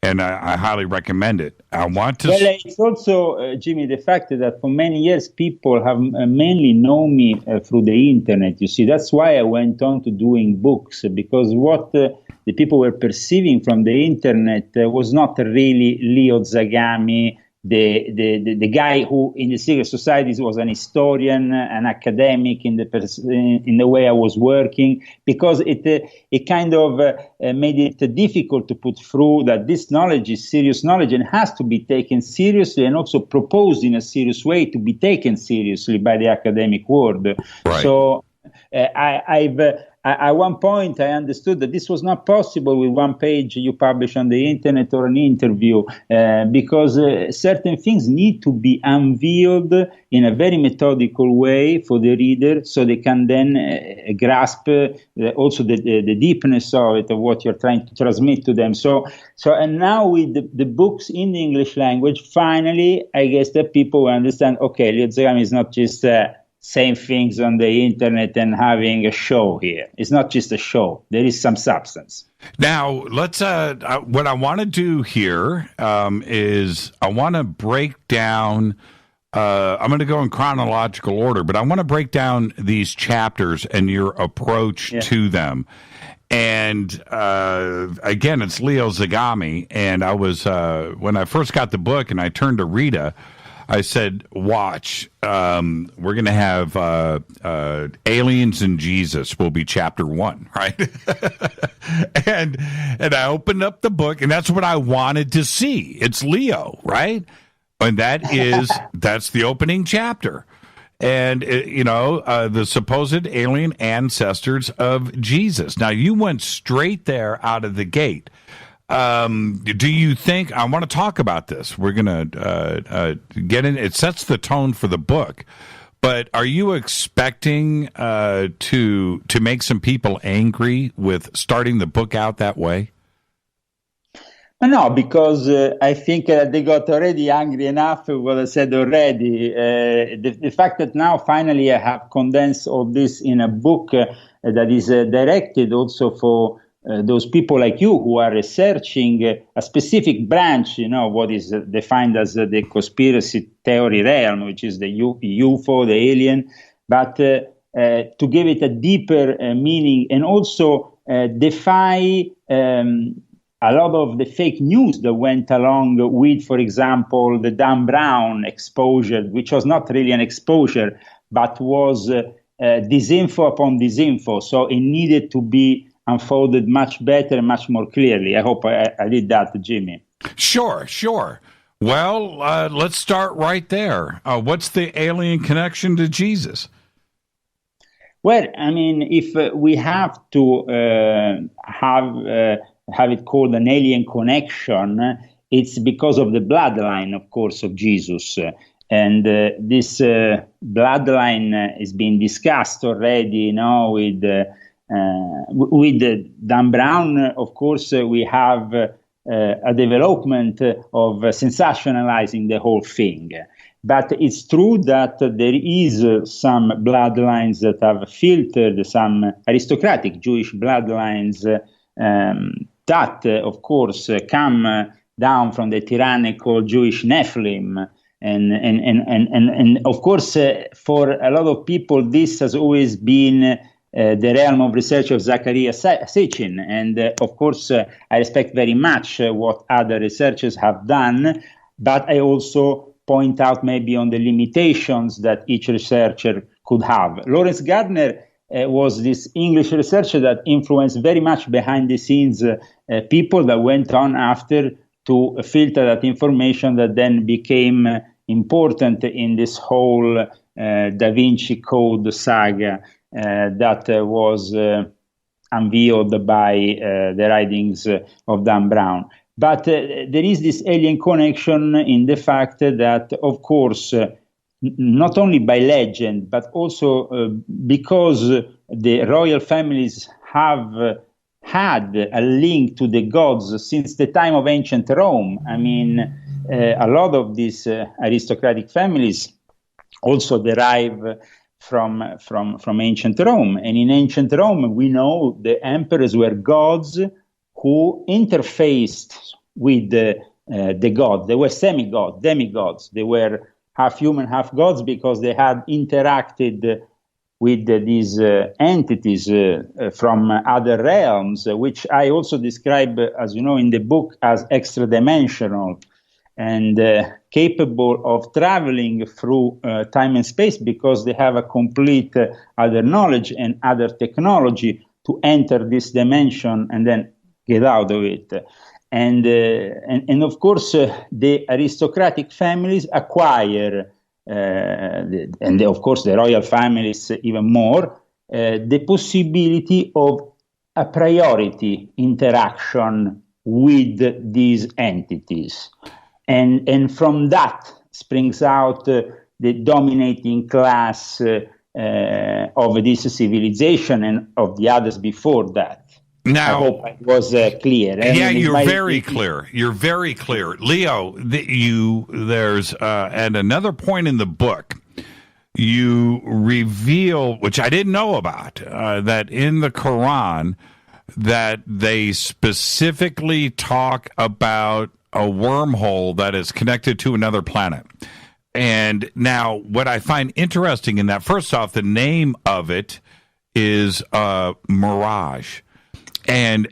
And I highly recommend it. I want to. Well, it's also, Jimmy, the fact that for many years people have mainly known me through the internet. You see, that's why I went on to doing books, because what the people were perceiving from the internet was not really Leo Zagami, the guy who in the secret societies was an historian, an academic in the way I was working, because it kind of made it difficult to put through that this knowledge is serious knowledge and has to be taken seriously and also proposed in a serious way to be taken seriously by the academic world. Right. So I've at one point, I understood that this was not possible with one page you publish on the internet or an interview, because certain things need to be unveiled in a very methodical way for the reader, so they can then grasp also the deepness of it, of what you're trying to transmit to them. So and now with the books in the English language, finally, I guess that people will understand, okay, Leo Zagami is not just saying things on the internet and having a show here. It's not just a show. There is some substance. Now, let's. What I want to do here is I want to break down. I'm going to go in chronological order, but I want to break down these chapters and your approach to them. And again, it's Leo Zagami. And I was when I first got the book and I turned to Rita, I said, watch, we're going to have Aliens and Jesus will be chapter 1, right? and I opened up the book, and that's what I wanted to see. It's Leo, right? And that's the opening chapter. And, the supposed alien ancestors of Jesus. Now, you went straight there out of the gate. Do you think, I want to talk about this, we're going to get in, it sets the tone for the book, but are you expecting to make some people angry with starting the book out that way? No, because I think they got already angry enough with what I said already. The fact that now finally I have condensed all this in a book that is directed also for those people like you who are researching a specific branch, what is defined as the conspiracy theory realm, which is the UFO, the alien, but to give it a deeper meaning and also defy a lot of the fake news that went along with, for example, the Dan Brown exposure, which was not really an exposure, but was disinfo upon disinfo. So it needed to be unfolded much better and much more clearly. I hope I did that, Jimmy. Sure. Well, let's start right there. What's the alien connection to Jesus? Well, I mean, if we have to have it called an alien connection, it's because of the bloodline, of course, of Jesus. And this bloodline is being discussed already, with Dan Brown. Of course, we have a development of sensationalizing the whole thing. But it's true that there is some bloodlines that have filtered, some aristocratic Jewish bloodlines that, of course, come down from the tyrannical Jewish Nephilim. And of course, for a lot of people, this has always been the realm of research of Zecharia Sitchin. And of course, I respect very much what other researchers have done, but I also point out maybe on the limitations that each researcher could have. Lawrence Gardner was this English researcher that influenced very much behind the scenes people that went on after to filter that information that then became important in this whole Da Vinci Code saga that was unveiled by the writings of Dan Brown. But there is this alien connection in the fact that, of course, not only by legend, but also because the royal families have had a link to the gods since the time of ancient Rome. I mean, a lot of these aristocratic families also derive from ancient Rome. And in ancient Rome, we know the emperors were gods who interfaced with the gods. They were demigods. They were half human, half gods because they had interacted with these entities from other realms, which I also describe, as you know, in the book as extra-dimensional and capable of traveling through time and space because they have a complete other knowledge and other technology to enter this dimension and then get out of it. And of course, the aristocratic families acquire, and of course the royal families even more, the possibility of a priority interaction with these entities. And from that springs out the dominating class of this civilization and of the others before that. Now, I hope I was clear. Yeah, you're very clear. You're very clear. Leo, there's at another point in the book, you reveal, which I didn't know about, that in the Quran, that they specifically talk about a wormhole that is connected to another planet. And now what I find interesting in that, first off, the name of it is Mirage. And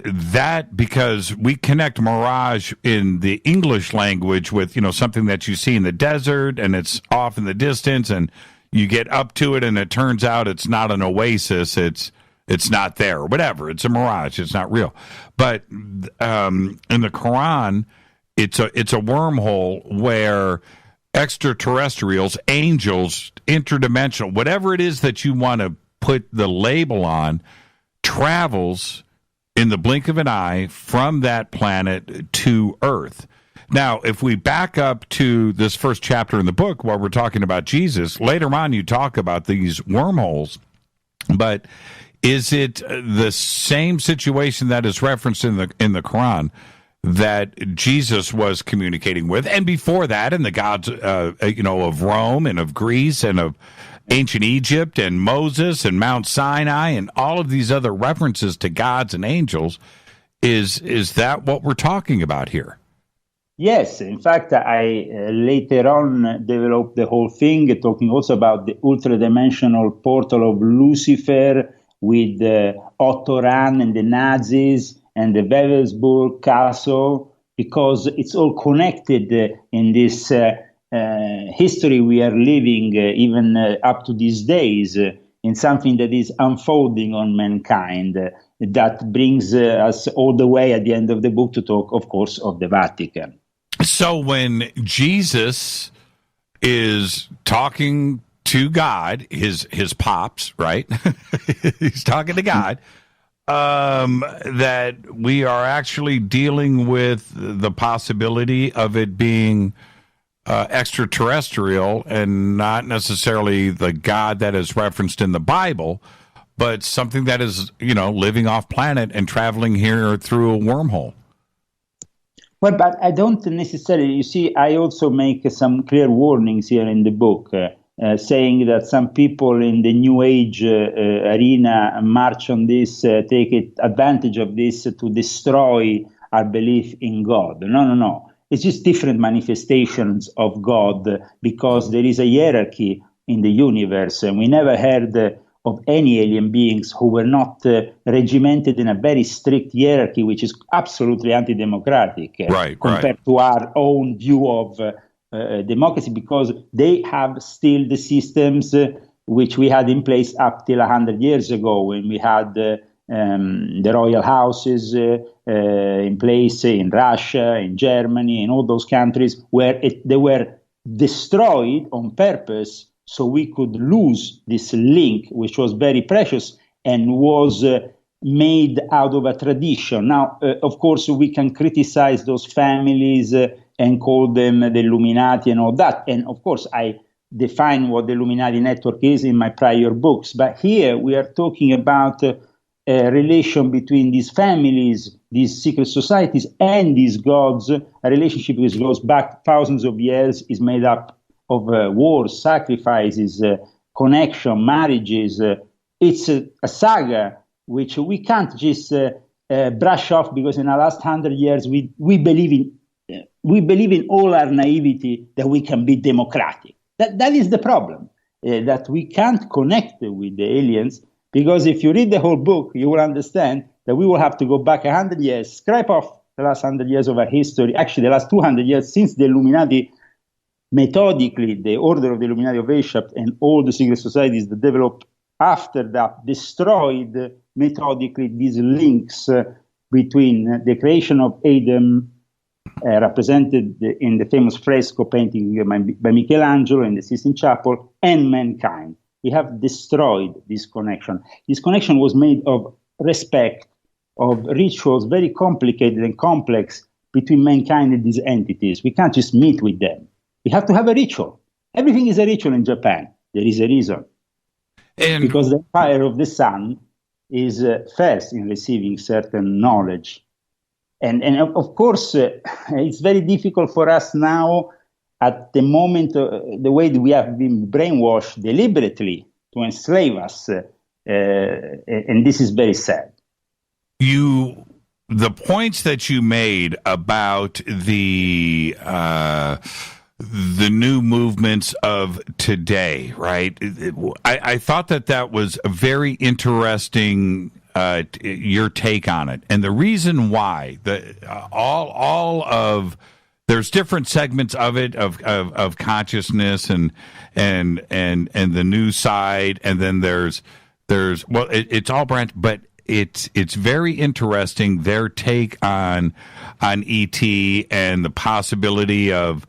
that, because we connect mirage in the English language with, something that you see in the desert and it's off in the distance and you get up to it and it turns out it's not an oasis, it's not there, whatever. It's a mirage. It's not real. But in the Quran, it's a wormhole where extraterrestrials, angels, interdimensional, whatever it is that you want to put the label on, travels in the blink of an eye from that planet to Earth. Now, if we back up to this first chapter in the book where we're talking about Jesus, later on you talk about these wormholes, but is it the same situation that is referenced in the Quran that Jesus was communicating with, and before that in the gods of Rome and of Greece and of ancient Egypt and Moses and Mount Sinai and all of these other references to gods and angels? Is that what we're talking about here? Yes. In fact, I later on developed the whole thing, talking also about the ultra-dimensional portal of Lucifer with Otto Rahn and the Nazis and the Wewelsburg Castle, because it's all connected in this history we are living, even up to these days, in something that is unfolding on mankind, that brings us all the way at the end of the book to talk, of course, of the Vatican. So when Jesus is talking to God, his pops, right? He's talking to God, that we are actually dealing with the possibility of it being extraterrestrial and not necessarily the God that is referenced in the Bible, but something that is, living off planet and traveling here through a wormhole. Well, but I don't necessarily, you see, I also make some clear warnings here in the book, saying that some people in the New Age arena march on this, take advantage of this to destroy our belief in God. No. It's just different manifestations of God, because there is a hierarchy in the universe, and we never heard of any alien beings who were not regimented in a very strict hierarchy, which is absolutely anti-democratic compared to our own view of democracy, because they have still the systems which we had in place up till 100 years ago, when we had the royal houses in place in Russia, in Germany, in all those countries, where they were destroyed on purpose so we could lose this link, which was very precious and was made out of a tradition. Now, of course, we can criticize those families and call them the Illuminati and all that. And of course, I define what the Illuminati network is in my prior books. But here we are talking about a relation between these families, these secret societies, and these gods. A relationship which goes back thousands of years, is made up of wars, sacrifices, connection, marriages. It's a saga which we can't just brush off, because in the last 100 years we believe in all our naivety that we can be democratic. That is the problem, that we can't connect with the aliens, because if you read the whole book, you will understand that we will have to go back 100 years, scrape off the last 100 years of our history, actually the last 200 years, since the Illuminati methodically, the Order of the Illuminati of Asia and all the secret societies that developed after that destroyed methodically these links between the creation of Adam, represented in the famous fresco painting by Michelangelo in the Sistine Chapel, and mankind. We have destroyed this connection. This connection was made of respect, of rituals, very complicated and complex between mankind and these entities. We can't just meet with them. We have to have a ritual. Everything is a ritual in Japan. There is a reason. Because the Empire of the Sun is first in receiving certain knowledge. And of course, it's very difficult for us now, at the moment, the way that we have been brainwashed deliberately to enslave us, and this is very sad. The points that you made about the new movements of today, right? I thought that was a very interesting, your take on it. And the reason why, there's different segments of it, of consciousness and the new side. And then there's it's all branched, but it's very interesting, their take on ET and the possibility of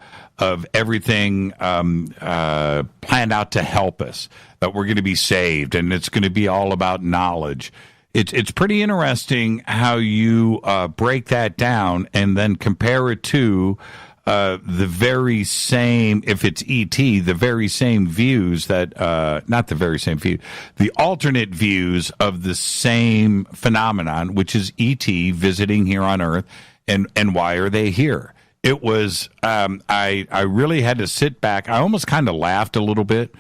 everything planned out to help us, that we're going to be saved, and it's going to be all about knowledge. It's pretty interesting how you break that down and then compare it to the very same, if it's ET, the very same views that, not the very same view, the alternate views of the same phenomenon, which is ET visiting here on Earth, and why are they here? It was, I really had to sit back. I almost kind of laughed a little bit,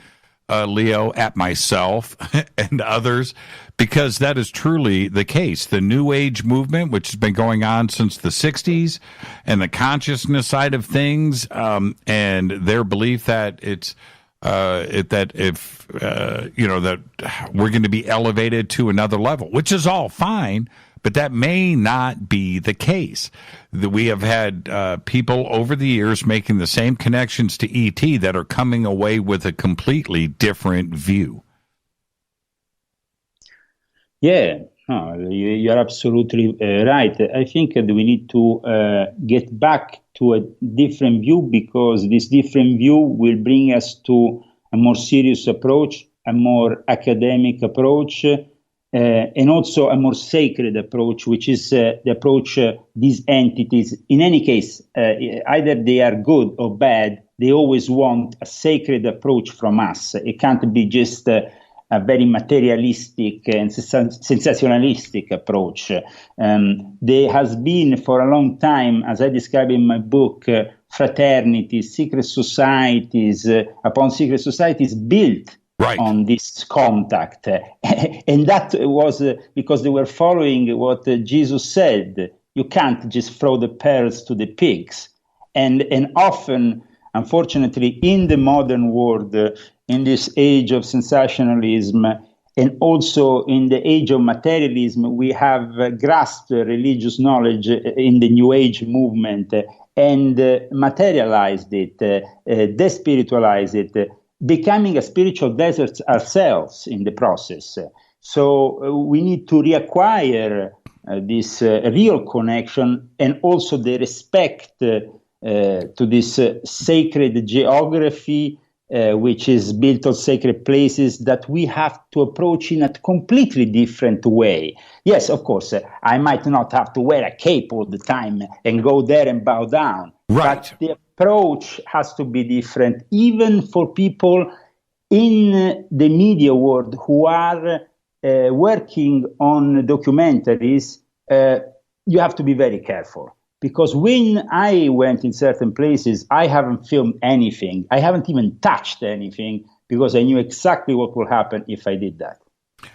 Leo, at myself and others, because that is truly the case. The New Age movement, which has been going on since the 60s, and the consciousness side of things, and their belief that that we're going to be elevated to another level, which is all fine, but that may not be the case. We have had people over the years making the same connections to ET that are coming away with a completely different view. Yeah, no, you're absolutely right. I think that we need to get back to a different view, because this different view will bring us to a more serious approach, a more academic approach, and also a more sacred approach, which is the approach these entities, in any case, either they are good or bad, they always want a sacred approach from us. It can't be just a very materialistic and sensationalistic approach. There has been for a long time, as I describe in my book, fraternities, secret societies upon secret societies built on this contact. And that was because they were following what Jesus said. You can't just throw the pearls to the pigs. And often, unfortunately, in the modern world, in this age of sensationalism, and also in the age of materialism, we have grasped religious knowledge in the New Age movement and materialized it, despiritualized it, becoming a spiritual desert ourselves in the process. So we need to reacquire this real connection, and also the respect to this sacred geography, which is built on sacred places, that we have to approach in a completely different way. Yes, of course, I might not have to wear a cape all the time and go there and bow down. But the approach has to be different, even for people in the media world who are working on documentaries. You have to be very careful. Because when I went in certain places, I haven't filmed anything. I haven't even touched anything, because I knew exactly what will happen if I did that.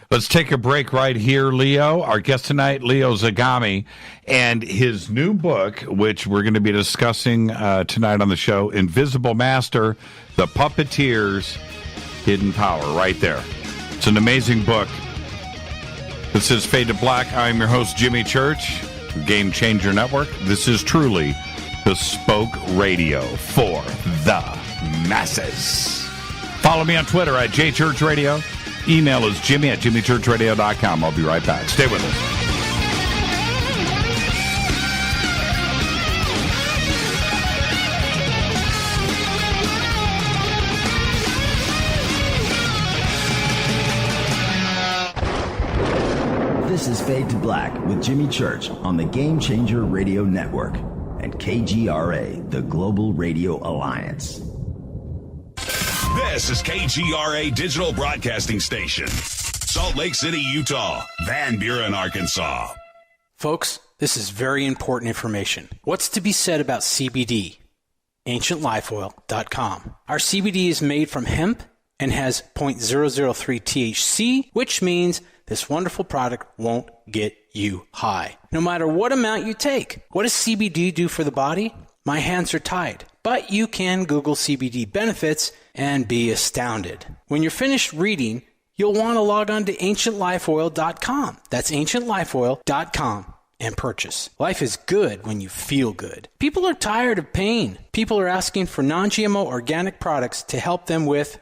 Let's take a break right here, Leo. Our guest tonight, Leo Zagami, and his new book, which we're going to be discussing tonight on the show, Invisible Master, The Puppeteers Hidden Power, right there. It's an amazing book. This is Fade to Black. I'm your host, Jimmy Church. Game Changer Network. This is truly bespoke radio for the masses. Follow me on Twitter at JChurchRadio. Email is jimmy@jimmychurchradio.com. I'll be right back. Stay with us. Fade to Black with Jimmy Church on the Game Changer Radio Network and KGRA, the Global Radio Alliance. This is KGRA Digital Broadcasting Station, Salt Lake City, Utah, Van Buren, Arkansas. Folks, this is very important information. What's to be said about CBD? AncientLifeOil.com. Our CBD is made from hemp and has 0.003 THC, which means this wonderful product won't get you high, no matter what amount you take. What does CBD do for the body? My hands are tied. But you can Google CBD benefits and be astounded. When you're finished reading, you'll want to log on to AncientLifeOil.com. That's AncientLifeOil.com and purchase. Life is good when you feel good. People are tired of pain. People are asking for non-GMO organic products to help them with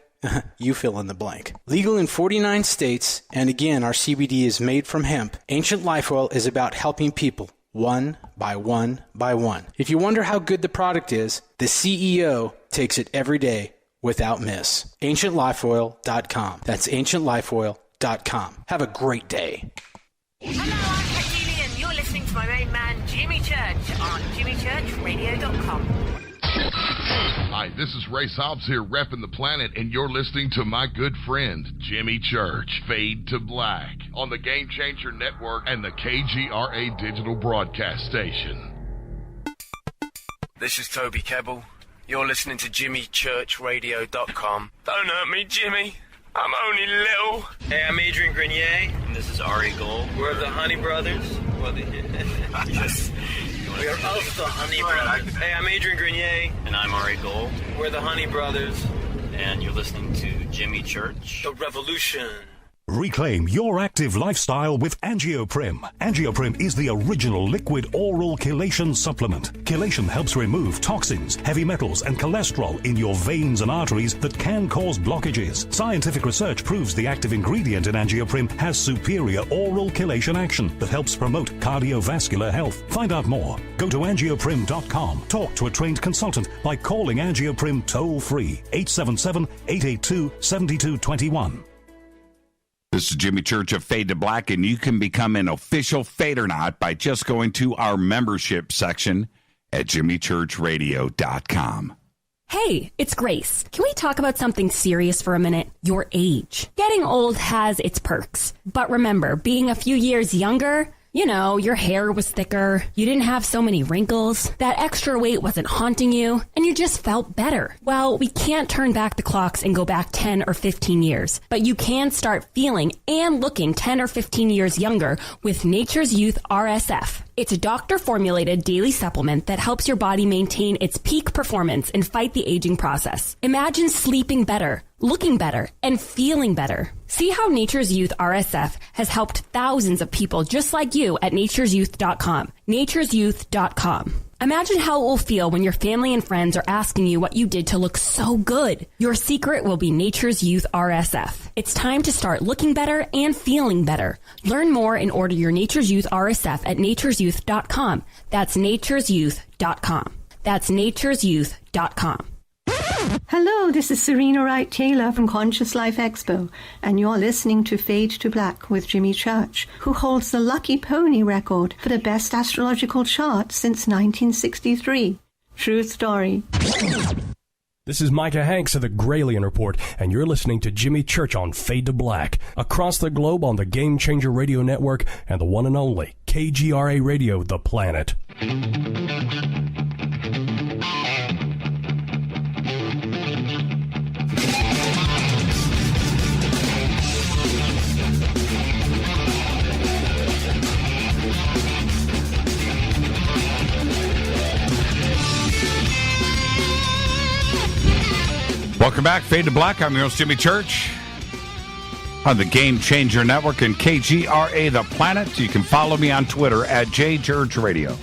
you fill in the blank. Legal in 49 states, and again, our CBD is made from hemp. Ancient Life Oil is about helping people one by one by one. If you wonder how good the product is, the CEO takes it every day without miss. AncientLifeOil.com. That's AncientLifeOil.com. Have a great day. Hello, I'm Katie, and you're listening to my main man, Jimmy Church, on JimmyChurchRadio.com. Hi, this is Ray Hobbs here, repping the planet, and you're listening to my good friend, Jimmy Church, Fade to Black, on the Game Changer Network and the KGRA Digital Broadcast Station. This is Toby Kebbell. You're listening to JimmyChurchRadio.com. Don't hurt me, Jimmy. I'm only little. Hey, I'm Adrian Grenier. And this is Ari Gold. We're the Honey Brothers. Yes. We are of the Honey Brothers. Hey, I'm Adrian Grenier. And I'm Ari Gold. We're the Honey Brothers. And you're listening to Jimmy Church. The Revolution. Reclaim your active lifestyle with Angioprim. Angioprim is the original liquid oral chelation supplement. Chelation helps remove toxins, heavy metals, and cholesterol in your veins and arteries that can cause blockages. Scientific research proves the active ingredient in Angioprim has superior oral chelation action that helps promote cardiovascular health. Find out more. Go to angioprim.com. Talk to a trained consultant by calling Angioprim toll-free 877-882-7221. This is Jimmy Church of Fade to Black, and you can become an official Fadernaut by just going to our membership section at jimmychurchradio.com. Hey, it's Grace. Can we talk about something serious for a minute? Your age. Getting old has its perks. But remember, being a few years younger, you know, your hair was thicker, you didn't have so many wrinkles, that extra weight wasn't haunting you, and you just felt better. Well, we can't turn back the clocks and go back 10 or 15 years, but you can start feeling and looking 10 or 15 years younger with Nature's Youth RSF. It's a doctor-formulated daily supplement that helps your body maintain its peak performance and fight the aging process. Imagine sleeping better, looking better, and feeling better. See how Nature's Youth RSF has helped thousands of people just like you at nature'syouth.com. nature'syouth.com. Imagine how it will feel when your family and friends are asking you what you did to look so good. Your secret will be Nature's Youth RSF. It's time to start looking better and feeling better. Learn more and order your Nature's Youth RSF at nature'syouth.com. That's nature'syouth.com. That's nature'syouth.com. Hello, this is Serena Wright-Taylor from Conscious Life Expo, and you're listening to Fade to Black with Jimmy Church, who holds the Lucky Pony record for the best astrological chart since 1963. True story. This is Micah Hanks of the Gralien Report, and you're listening to Jimmy Church on Fade to Black, across the globe on the Game Changer Radio Network and the one and only KGRA Radio, The Planet. Welcome back, Fade to Black. I'm your host, Jimmy Church, on the Game Changer Network and KGRA The Planet. You can follow me on Twitter at JChurchRadio.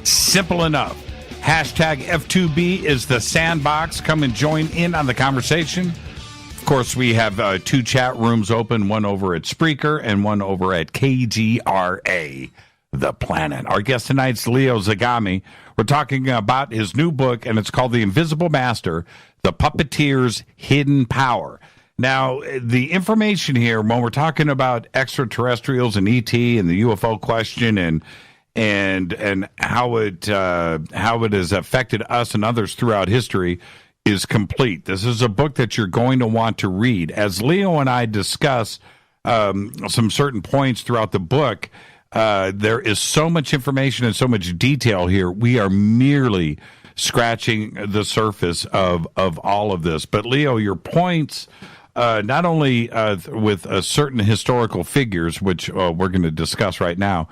Simple enough. Hashtag F2B is the sandbox. Come and join in on the conversation. Of course, we have two chat rooms open, one over at Spreaker and one over at KGRA The Planet. Our guest tonight's Leo Zagami. We're talking about his new book, and it's called The Invisible Master, The Puppeteers Hidden Power. Now, the information here, when we're talking about extraterrestrials and ET and the UFO question and how it has affected us and others throughout history, is complete. This is a book that you're going to want to read. As Leo and I discuss some certain points throughout the book, there is so much information and so much detail here. We are merely scratching the surface of all of this. But Leo, your points, not only with certain historical figures, which we're going to discuss right now,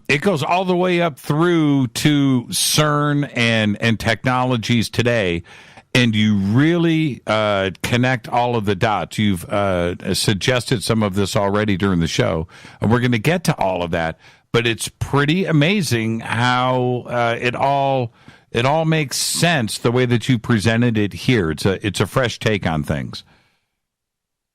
it goes all the way up through to CERN and technologies today. And you really connect all of the dots. You've suggested some of this already during the show, and we're going to get to all of that. But it's pretty amazing how it all makes sense the way that you presented it here. It's a fresh take on things.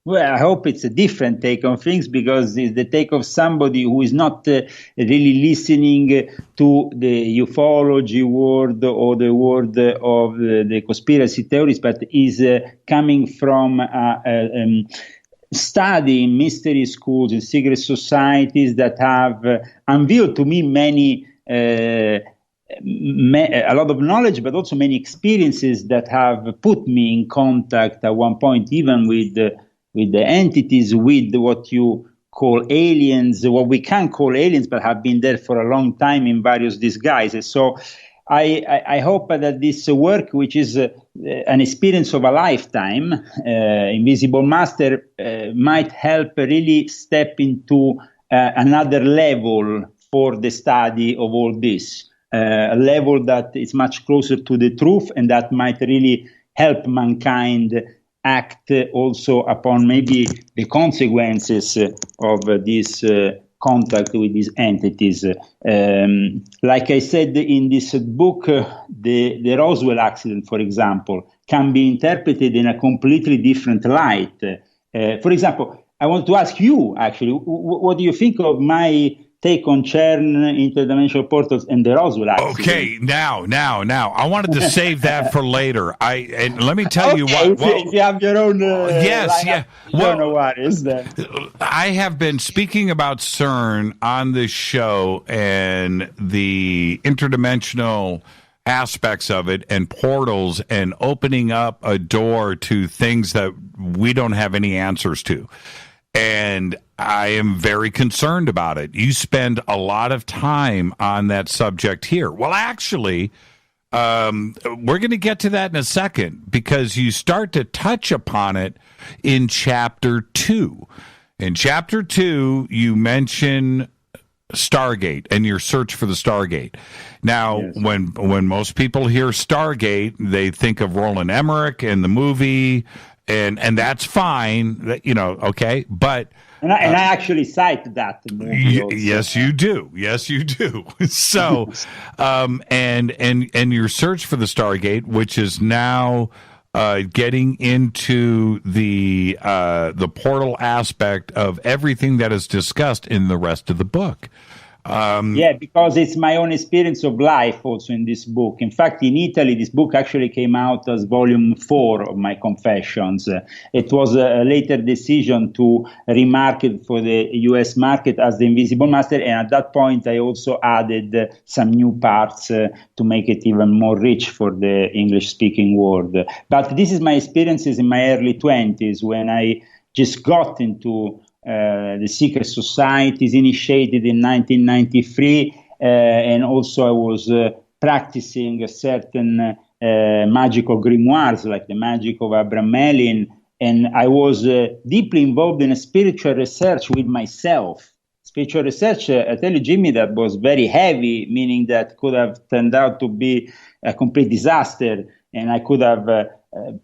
Well, I hope it's a different take on things, because it's the take of somebody who is not really listening to the ufology world or the world of the conspiracy theories, but is coming from studying mystery schools and secret societies that have unveiled to me a lot of knowledge, but also many experiences that have put me in contact at one point, even with the entities, with what you call aliens, what we can call aliens, but have been there for a long time in various disguises. So I hope that this work, which is an experience of a lifetime, Invisible Master, might help really step into another level for the study of all this, a level that is much closer to the truth, and that might really help mankind act also upon maybe the consequences of this contact with these entities. Like I said in this book, the Roswell accident, for example, can be interpreted in a completely different light. For example, I want to ask you, actually, what do you think of my take on CERN, interdimensional portals, and the Roswell accident? Okay, now, I wanted to save that for later. And let me tell you what. Well, if you have your own. Yes, yeah. Well, no worries then. I have been speaking about CERN on this show and the interdimensional aspects of it and portals and opening up a door to things that we don't have any answers to. And I am very concerned about it. You spend a lot of time on that subject here. Well, actually, we're going to get to that in a second, because you start to touch upon it in Chapter 2. In Chapter 2, you mention Stargate and your search for the Stargate. Now, yes. when most people hear Stargate, they think of Roland Emmerich and the movie, and that's fine, okay, but and I actually cite that movie also. Yes, you do. So, and your search for the Stargate, which is now getting into the portal aspect of everything that is discussed in the rest of the book. Because it's my own experience of life also in this book. In fact, in Italy, this book actually came out as volume 4 of my Confessions. It was a later decision to remarket for the US market as the Invisible Master, and at that point I also added some new parts to make it even more rich for the English-speaking world. But this is my experiences in my early 20s, when I just got into the secret societies, initiated in 1993, and also I was practicing certain magical grimoires, like the magic of Abraham Melin, and I was deeply involved in a spiritual research with myself. Spiritual research, I tell you, Jimmy, that was very heavy, meaning that could have turned out to be a complete disaster, and I could have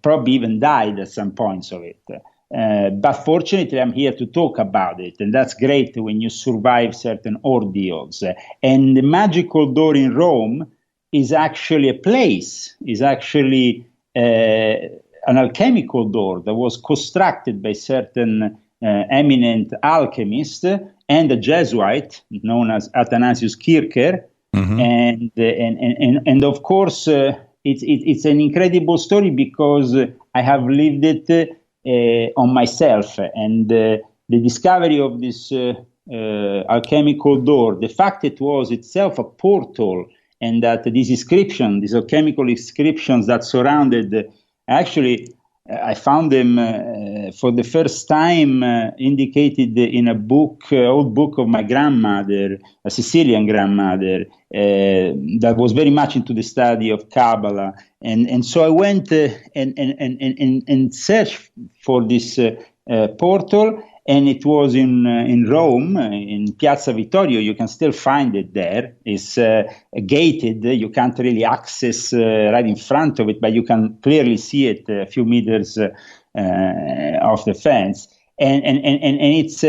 probably even died at some points of it. But fortunately, I'm here to talk about it, and that's great when you survive certain ordeals. And the magical door in Rome is actually a place, is actually an alchemical door that was constructed by certain eminent alchemist and a Jesuit known as Athanasius Kircher. Mm-hmm. And of course, it's an incredible story, because I have lived it on myself. And the discovery of this alchemical door, the fact it was itself a portal, and that these inscriptions, these alchemical inscriptions that surrounded, actually, I found them for the first time indicated in a book, old book of my grandmother, a Sicilian grandmother, that was very much into the study of Kabbalah. And so I went and searched for this portal, and it was in Rome, in Piazza Vittorio. You can still find it there. It's gated. You can't really access right in front of it, but you can clearly see it a few meters off the fence. And it's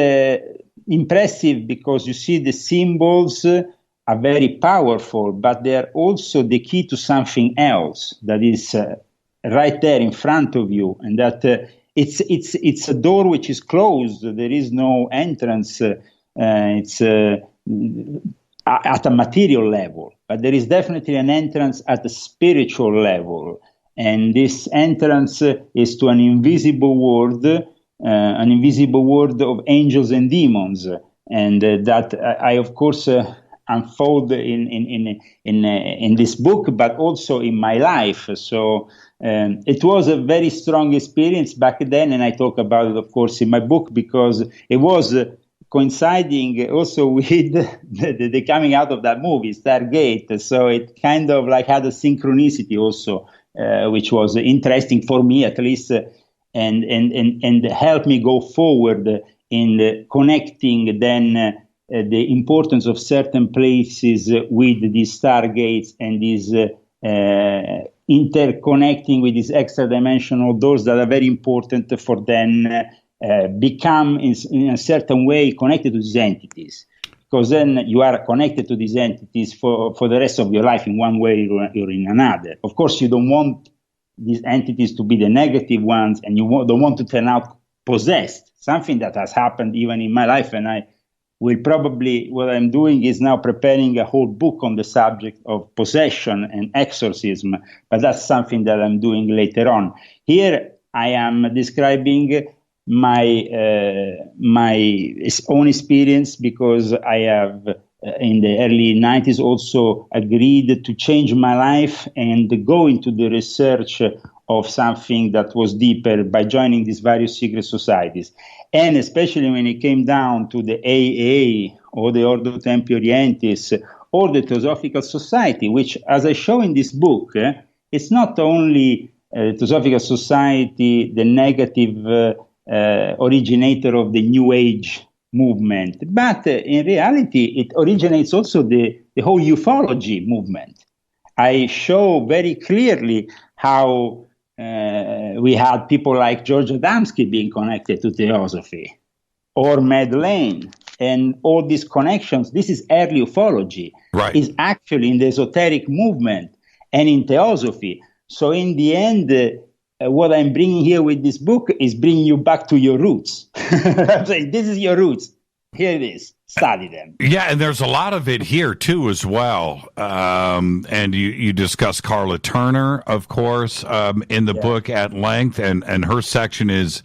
impressive because you see the symbols are very powerful, but they're also the key to something else that is right there in front of you, and that it's a door which is closed. There is no entrance. It's at a material level, but there is definitely an entrance at the spiritual level, and this entrance is to an invisible world of angels and demons, and that I of course unfold in this book, but also in my life. So it was a very strong experience back then, and I talk about it, of course, in my book, because it was coinciding also with the coming out of that movie, Stargate. So it kind of like had a synchronicity also, which was interesting for me at least, and helped me go forward in connecting then the importance of certain places with these stargates and these interconnecting with these extra-dimensional doors that are very important for then become in a certain way connected to these entities, because then you are connected to these entities for the rest of your life in one way or in another. Of course, you don't want these entities to be the negative ones, and you don't want to turn out possessed, something that has happened even in my life, and I will probably, what I'm doing is now preparing a whole book on the subject of possession and exorcism, but that's something that I'm doing later on. Here I am describing my own experience, because I have in the early 90s also agreed to change my life and go into the research of something that was deeper by joining these various secret societies. And especially when it came down to the AA, or the Ordo Templi Orientis, or the Theosophical Society, which, as I show in this book, it's not only Theosophical Society, the negative originator of the New Age movement, but in reality, it originates also the whole ufology movement. I show very clearly how we had people like George Adamski being connected to Theosophy, or Madeleine, and all these connections. This is early ufology. Right. Is actually in the esoteric movement and in Theosophy. So in the end, what I'm bringing here with this book is bringing you back to your roots. I'm saying, this is your roots. Here it is. Study them. Yeah, and there's a lot of it here too as well. And you discuss Carla Turner, of course, in the book at length, and her section is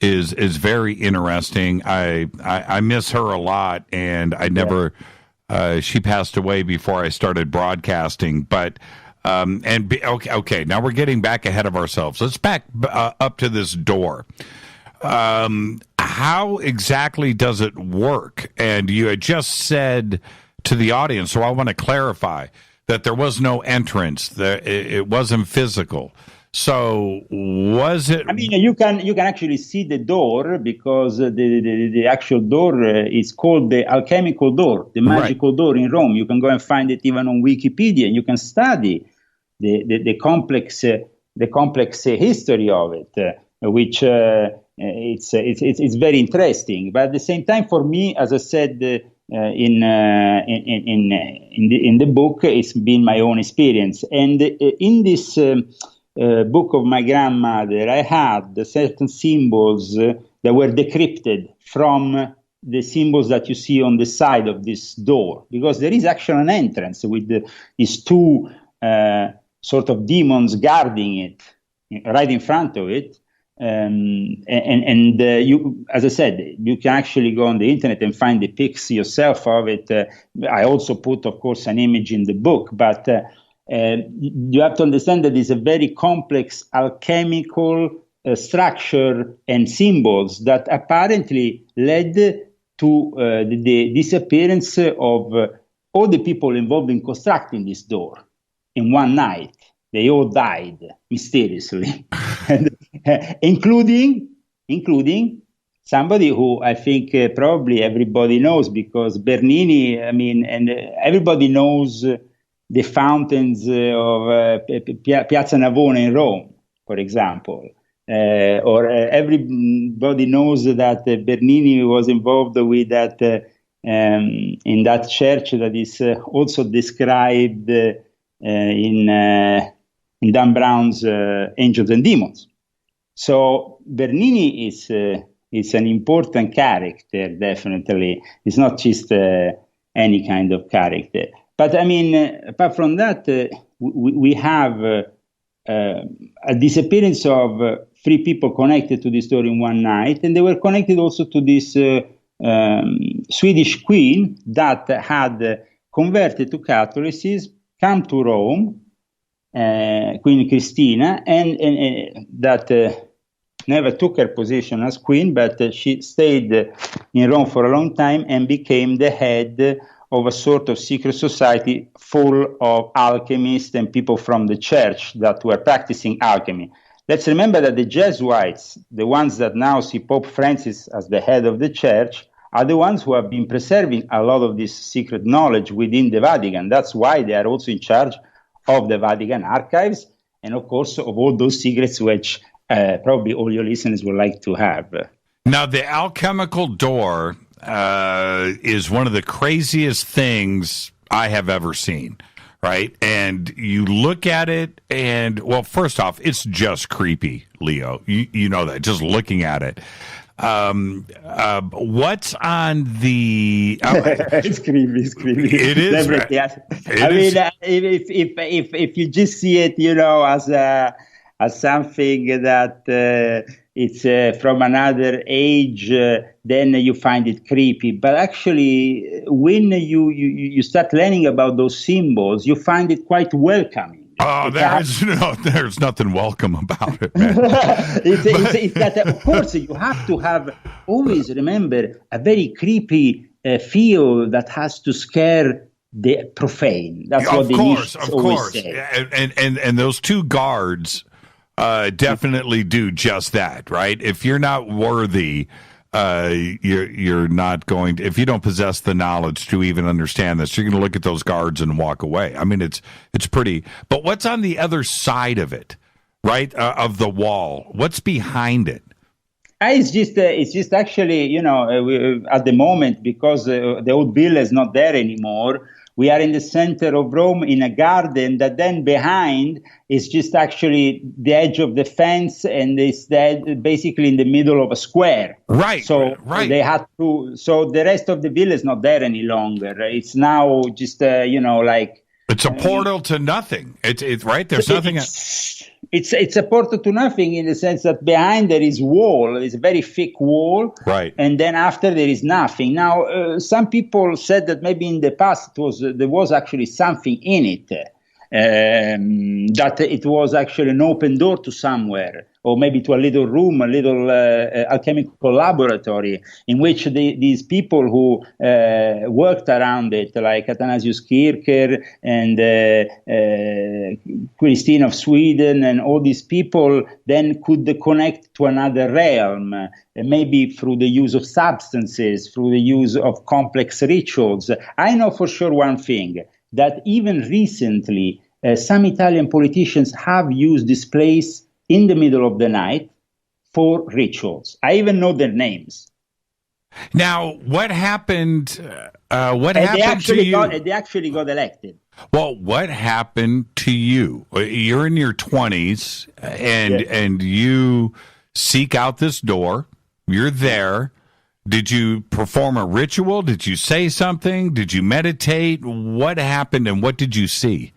very interesting. I miss her a lot, and I never. She passed away before I started broadcasting, but. Okay. Now we're getting back ahead of ourselves. Let's back up to this door. How exactly does it work? And you had just said to the audience, so I want to clarify that there was no entrance. It wasn't physical. So was it? I mean, you can actually see the door, because the actual door is called the alchemical door, the magical door in Rome. You can go and find it even on Wikipedia, and you can study the complex history of it, which it's very interesting. But at the same time, for me, as I said in the book, it's been my own experience. And in this book of my grandmother, I had certain symbols that were decrypted from the symbols that you see on the side of this door, because there is actually an entrance with these two sort of demons guarding it right in front of it. you, as I said, you can actually go on the internet and find the pics yourself of it. I also put, of course, an image in the book, but you have to understand that it's a very complex alchemical structure and symbols that apparently led to the disappearance of all the people involved in constructing this door in one night. They all died mysteriously, including somebody who I think probably everybody knows, because Bernini, and everybody knows the fountains of Piazza Navona in Rome, for example. Or everybody knows that Bernini was involved with that in that church that is also described in Dan Brown's Angels and Demons. So Bernini is an important character, definitely. It's not just any kind of character. But apart from that, we have a disappearance of 3 people connected to this story in one night, and they were connected also to this Swedish queen that had converted to Catholicism, come to Rome, Queen Christina, and that never took her position as queen, but she stayed in Rome for a long time and became the head of a sort of secret society full of alchemists and people from the church that were practicing alchemy. Let's remember that the Jesuits, the ones that now see Pope Francis as the head of the church, are the ones who have been preserving a lot of this secret knowledge within the Vatican. That's why they are also in charge of the Vatican archives and, of course, of all those secrets which probably all your listeners would like to have. Now, the alchemical door is one of the craziest things I have ever seen, right? And you look at it and, well, first off, it's just creepy, Leo. You know that, just looking at it. What's on the... It's creepy. It is. Yes. If you just see it, as something that it's from another age, then you find it creepy. But actually, when you start learning about those symbols, you find it quite welcoming. Oh, there's nothing welcome about it, man. It's that, of course, you have to always remember a very creepy feel that has to scare the profane. That's what the Nietzsche always say. And those 2 guards definitely do just that, right? If you're not worthy, you're not going to, if you don't possess the knowledge to even understand this, you're going to look at those guards and walk away. I mean, it's pretty, but what's on the other side of it, right? Of the wall, what's behind it? It's just actually, at the moment, because the old villa is not there anymore, we are in the center of Rome in a garden that then behind is just actually the edge of the fence, and it's basically in the middle of a square. Right. So they had to. So the rest of the villa is not there any longer. It's now just it's a portal to nothing. It's right. There's nothing. It's a portal to nothing in the sense that behind there is wall. It's a very thick wall. Right. And then after there is nothing. Now, some people said that maybe in the past there was actually something in it. That it was actually an open door to somewhere, or maybe to a little room, a little alchemical laboratory in which these people who worked around it, like Athanasius Kircher and Christine of Sweden and all these people, then could connect to another realm, maybe through the use of substances, through the use of complex rituals. I know for sure one thing, that even recently, some Italian politicians have used this place in the middle of the night for rituals. I even know their names. Now, what happened? They actually got elected. Well, what happened to you? You're in your 20s, and you seek out this door. You're there. Did you perform a ritual? Did you say something? Did you meditate? What happened, and what did you see?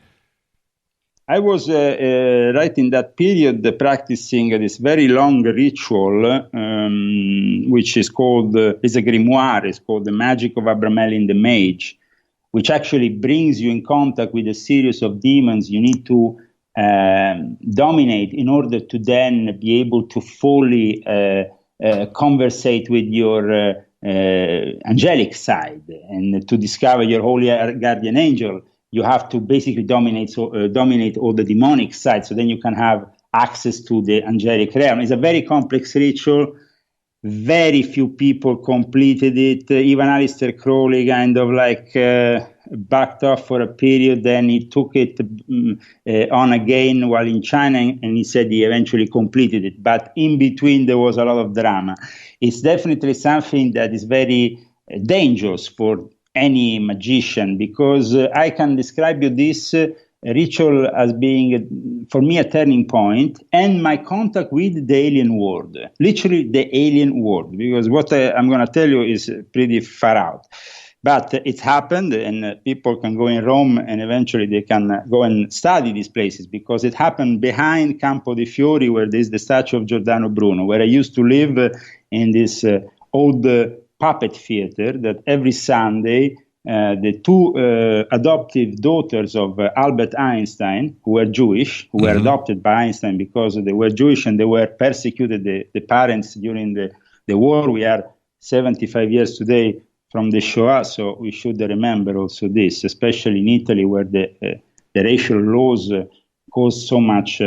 I was right in that period practicing this very long ritual, which is called, is a grimoire, it's called The Magic of Abramelin the Mage, which actually brings you in contact with a series of demons you need to dominate in order to then be able to fully conversate with your angelic side and to discover your holy guardian angel. You have to basically dominate all the demonic side, so then you can have access to the angelic realm. It's a very complex ritual. Very few people completed it. Even Aleister Crowley kind of like backed off for a period. Then he took it on again while in China, and he said he eventually completed it. But in between, there was a lot of drama. It's definitely something that is very dangerous for any magician, because I can describe you this ritual as being, for me, a turning point, and my contact with the alien world, literally the alien world, because what I'm going to tell you is pretty far out. But it happened, and people can go in Rome, and eventually they can go and study these places, because it happened behind Campo dei Fiori, where there's the statue of Giordano Bruno, where I used to live in this old puppet theater that every Sunday the two adoptive daughters of Albert Einstein, who were Jewish, who were adopted by Einstein because they were Jewish and they were persecuted, the parents, during the war. We are 75 years today from the Shoah, so we should remember also this, especially in Italy, where the racial laws caused so much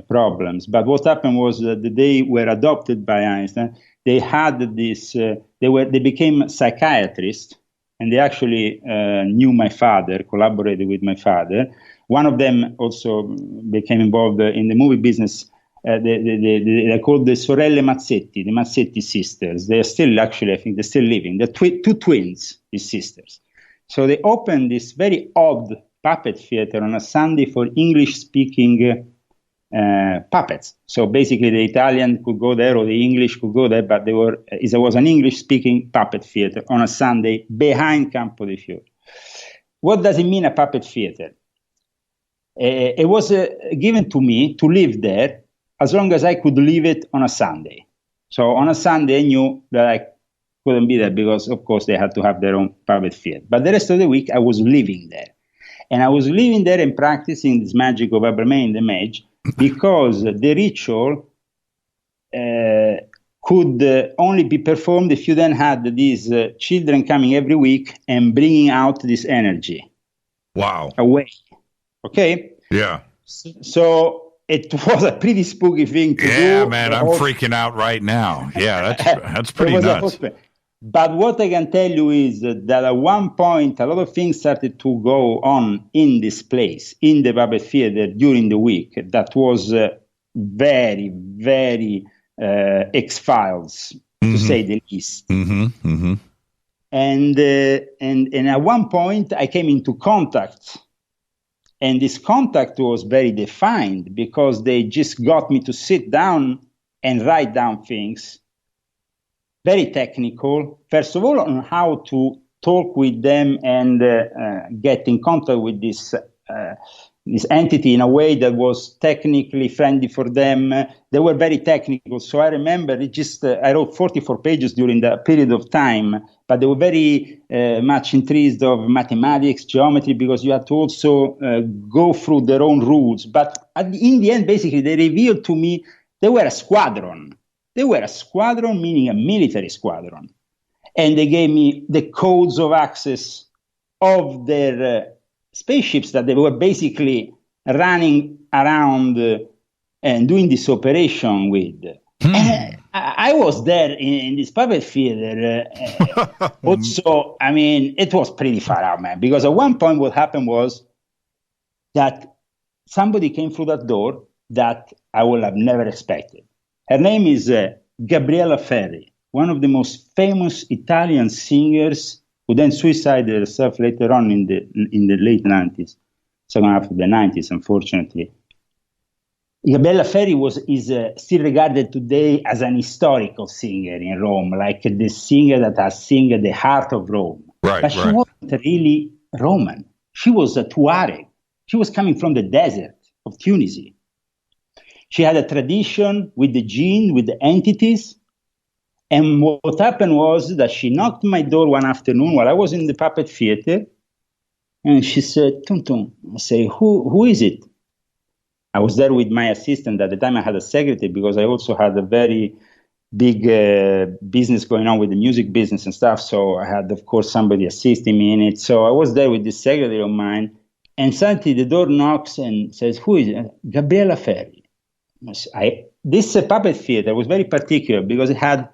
problems. But what happened was that they were adopted by Einstein. They had this. They became psychiatrists, and they actually knew my father, collaborated with my father. One of them also became involved in the movie business. They're called the Sorelle Mazzetti, the Mazzetti sisters. They are still, actually, I think they're still living. They're two twins, these sisters. So they opened this very odd puppet theater on a Sunday for English-speaking puppets. So basically the Italian could go there or the English could go there, but there was an English-speaking puppet theater on a Sunday behind Campo dei Fiori. What does it mean, a puppet theater? It was given to me to live there as long as I could leave it on a Sunday. So on a Sunday, I knew that I couldn't be there because, of course, they had to have their own puppet theater. But the rest of the week, I was living there. And I was living there and practicing this magic of Abramelin the Mage, because the ritual could only be performed if you then had these children coming every week and bringing out this energy. Wow. Away. Okay? Yeah. So it was a pretty spooky thing to do. Yeah, man, I'm freaking out right now. Yeah, that's pretty nuts. But what I can tell you is that at one point, a lot of things started to go on in this place, in the puppet theater during the week. That was very, very X-Files, to say the least. And at one point, I came into contact. And this contact was very defined because they just got me to sit down and write down things. Very technical, first of all, on how to talk with them and get in contact with this entity in a way that was technically friendly for them. They were very technical. So I remember I wrote 44 pages during that period of time, but they were very much intrigued of mathematics, geometry, because you had to also go through their own rules. But in the end, basically, they revealed to me they were a squadron. They were a squadron, meaning a military squadron. And they gave me the codes of access of their spaceships that they were basically running around and doing this operation with. And I was there in this puppet theater. Also, I mean, it was pretty far out, man, because at one point what happened was that somebody came through that door that I would have never expected. Her name is Gabriella Ferri, one of the most famous Italian singers, who then suicided herself later on in the late 90s, second half of the 90s, unfortunately. Gabriella Ferri is still regarded today as an historical singer in Rome, like the singer that has sung the heart of Rome. But she wasn't really Roman. She was a Tuareg. She was coming from the desert. of Tunisia. She had a tradition with the jinn, with the entities. And what happened was that she knocked on my door one afternoon while I was in the puppet theater. And she said, Tum. I say, who is it? I was there with my assistant. At the time I had a secretary because I also had a very big business going on with the music business and stuff. So I had, of course, somebody assisting me in it. So I was there with this secretary of mine. And suddenly the door knocks and says, who is it? Gabriella Ferri. This puppet theater was very particular because it had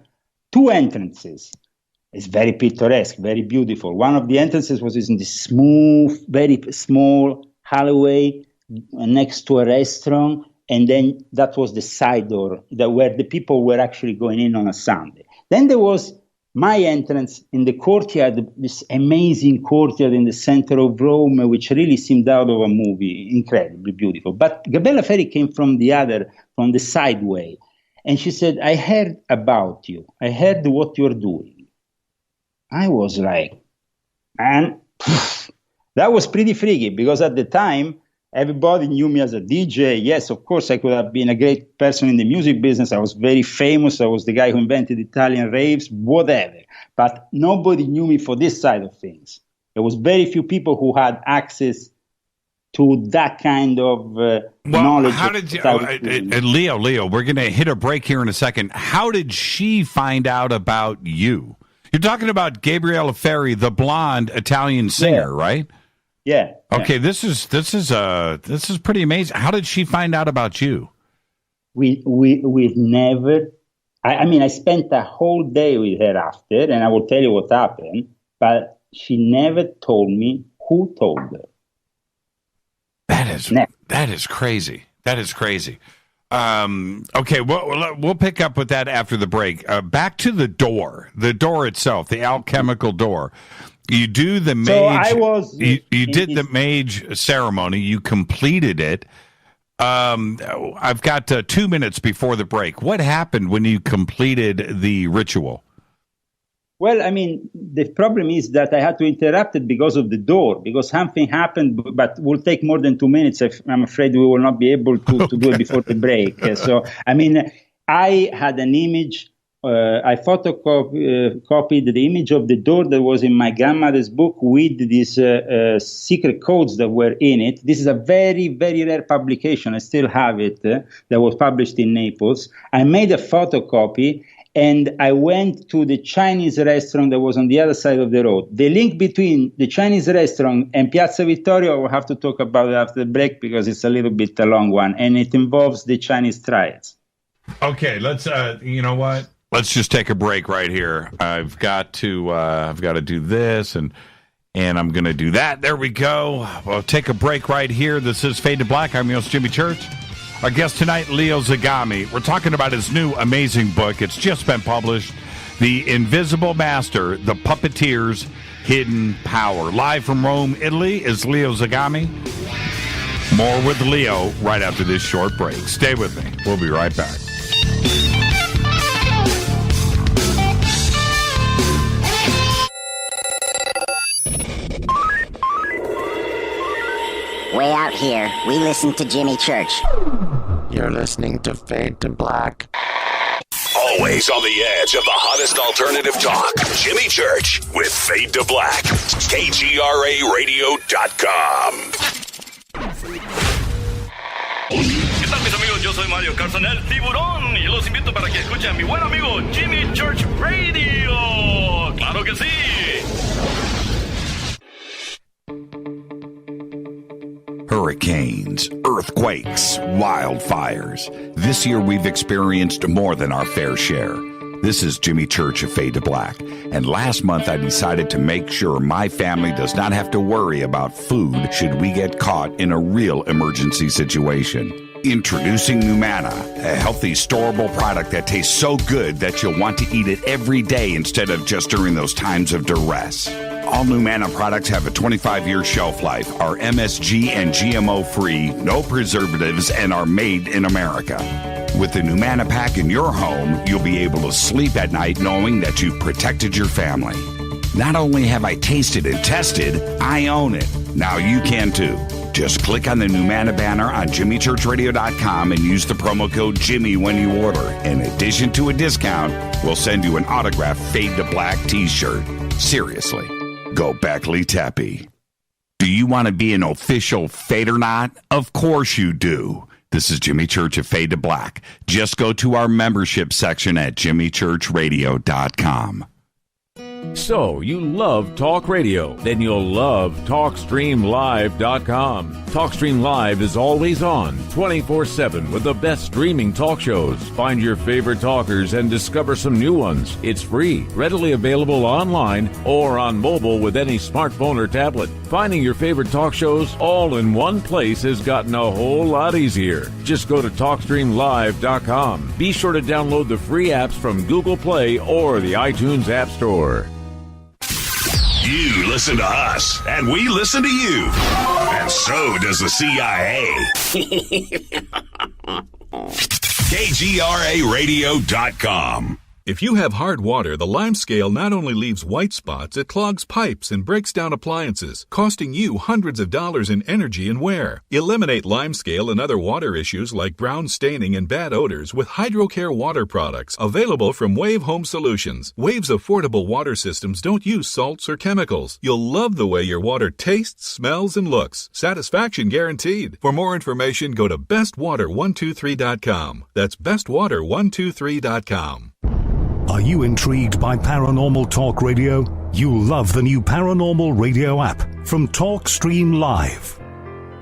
two entrances. It's very picturesque, very beautiful. One of the entrances was in this smooth, very small hallway next to a restaurant. And then that was the side door where the people were actually going in on a Sunday. Then there was my entrance in the courtyard, this amazing courtyard in the center of Rome, which really seemed out of a movie, incredibly beautiful. But Gabriella Ferri came from the side way. And she said, I heard about you. I heard what you're doing. I was like, and that was pretty freaky because at the time, everybody knew me as a DJ. Yes, of course, I could have been a great person in the music business. I was very famous. I was the guy who invented Italian raves, whatever. But nobody knew me for this side of things. There was very few people who had access to that kind of knowledge. How did you, Leo, we're going to hit a break here in a second. How did she find out about you? You're talking about Gabriella Ferri, the blonde Italian singer, right? Yeah. Okay, this is pretty amazing. How did she find out about you? We've never. I spent a whole day with her after, and I will tell you what happened. But she never told me who told her. That is crazy. That is crazy. Okay, we'll pick up with that after the break. Back to the door itself, the alchemical door. You do the mage. So you did the mage ceremony. You completed it. I've got 2 minutes before the break. What happened when you completed the ritual? Well, I mean, the problem is that I had to interrupt it because of the door, because something happened, but will take more than 2 minutes. I'm afraid we will not be able to do it before the break. So, I mean, I had an image. I photocopied the image of the door that was in my grandmother's book with these secret codes that were in it. This is a very, very rare publication. I still have it. That was published in Naples. I made a photocopy. And I went to the Chinese restaurant that was on the other side of the road. The link between the Chinese restaurant and Piazza Vittorio, we'll have to talk about it after the break because it's a little bit a long one, and it involves the Chinese triads. Okay, let's. You know what? Let's just take a break right here. I've got to do this, and I'm going to do that. There we go. We'll take a break right here. This is Fade to Black. I'm your host, Jimmy Church. Our guest tonight, Leo Zagami. We're talking about his new amazing book. It's just been published, The Invisible Master, The Puppeteers Hidden Power. Live from Rome, Italy, is Leo Zagami. More with Leo right after this short break. Stay with me. We'll be right back. Way out here, we listen to Jimmy Church. You're listening to Fade to Black. Always on the edge of the hottest alternative talk. Jimmy Church with Fade to Black. KGRARadio.com. ¿Qué tal, mis amigos? Yo soy Mario Carson, el tiburón, y los invito para que escuchen a mi buen amigo Jimmy Church Radio. ¡Claro que sí! Hurricanes, earthquakes, wildfires. This year we've experienced more than our fair share. This is Jimmy Church of Fade to Black. And last month I decided to make sure my family does not have to worry about food should we get caught in a real emergency situation. Introducing Numana, a healthy, storable product that tastes so good that you'll want to eat it every day instead of just during those times of duress. All Numana products have a 25-year shelf life, are MSG and GMO-free, no preservatives, and are made in America. With the Numana pack in your home, you'll be able to sleep at night knowing that you've protected your family. Not only have I tasted and tested, I own it. Now you can too. Just click on the Numana banner on jimmychurchradio.com and use the promo code Jimmy when you order. In addition to a discount, we'll send you an autographed Fade to Black t-shirt. Seriously, go Beckley Tappy. Do you want to be an official Fadernaut? Of course you do. This is Jimmy Church of Fade to Black. Just go to our membership section at jimmychurchradio.com. So, you love talk radio? Then you'll love TalkStreamLive.com. TalkStream Live is always on, 24/7, with the best streaming talk shows. Find your favorite talkers and discover some new ones. It's free, readily available online or on mobile with any smartphone or tablet. Finding your favorite talk shows all in one place has gotten a whole lot easier. Just go to TalkStreamLive.com. Be sure to download the free apps from Google Play or the iTunes App Store. You listen to us, and we listen to you. And so does the CIA. KGRAradio.com. If you have hard water, the lime scale not only leaves white spots, it clogs pipes and breaks down appliances, costing you hundreds of dollars in energy and wear. Eliminate lime scale and other water issues like brown staining and bad odors with HydroCare water products, available from Wave Home Solutions. Wave's affordable water systems don't use salts or chemicals. You'll love the way your water tastes, smells, and looks. Satisfaction guaranteed. For more information, go to bestwater123.com. That's bestwater123.com. Are you intrigued by paranormal talk radio? You'll love the new paranormal radio app from TalkStream Live.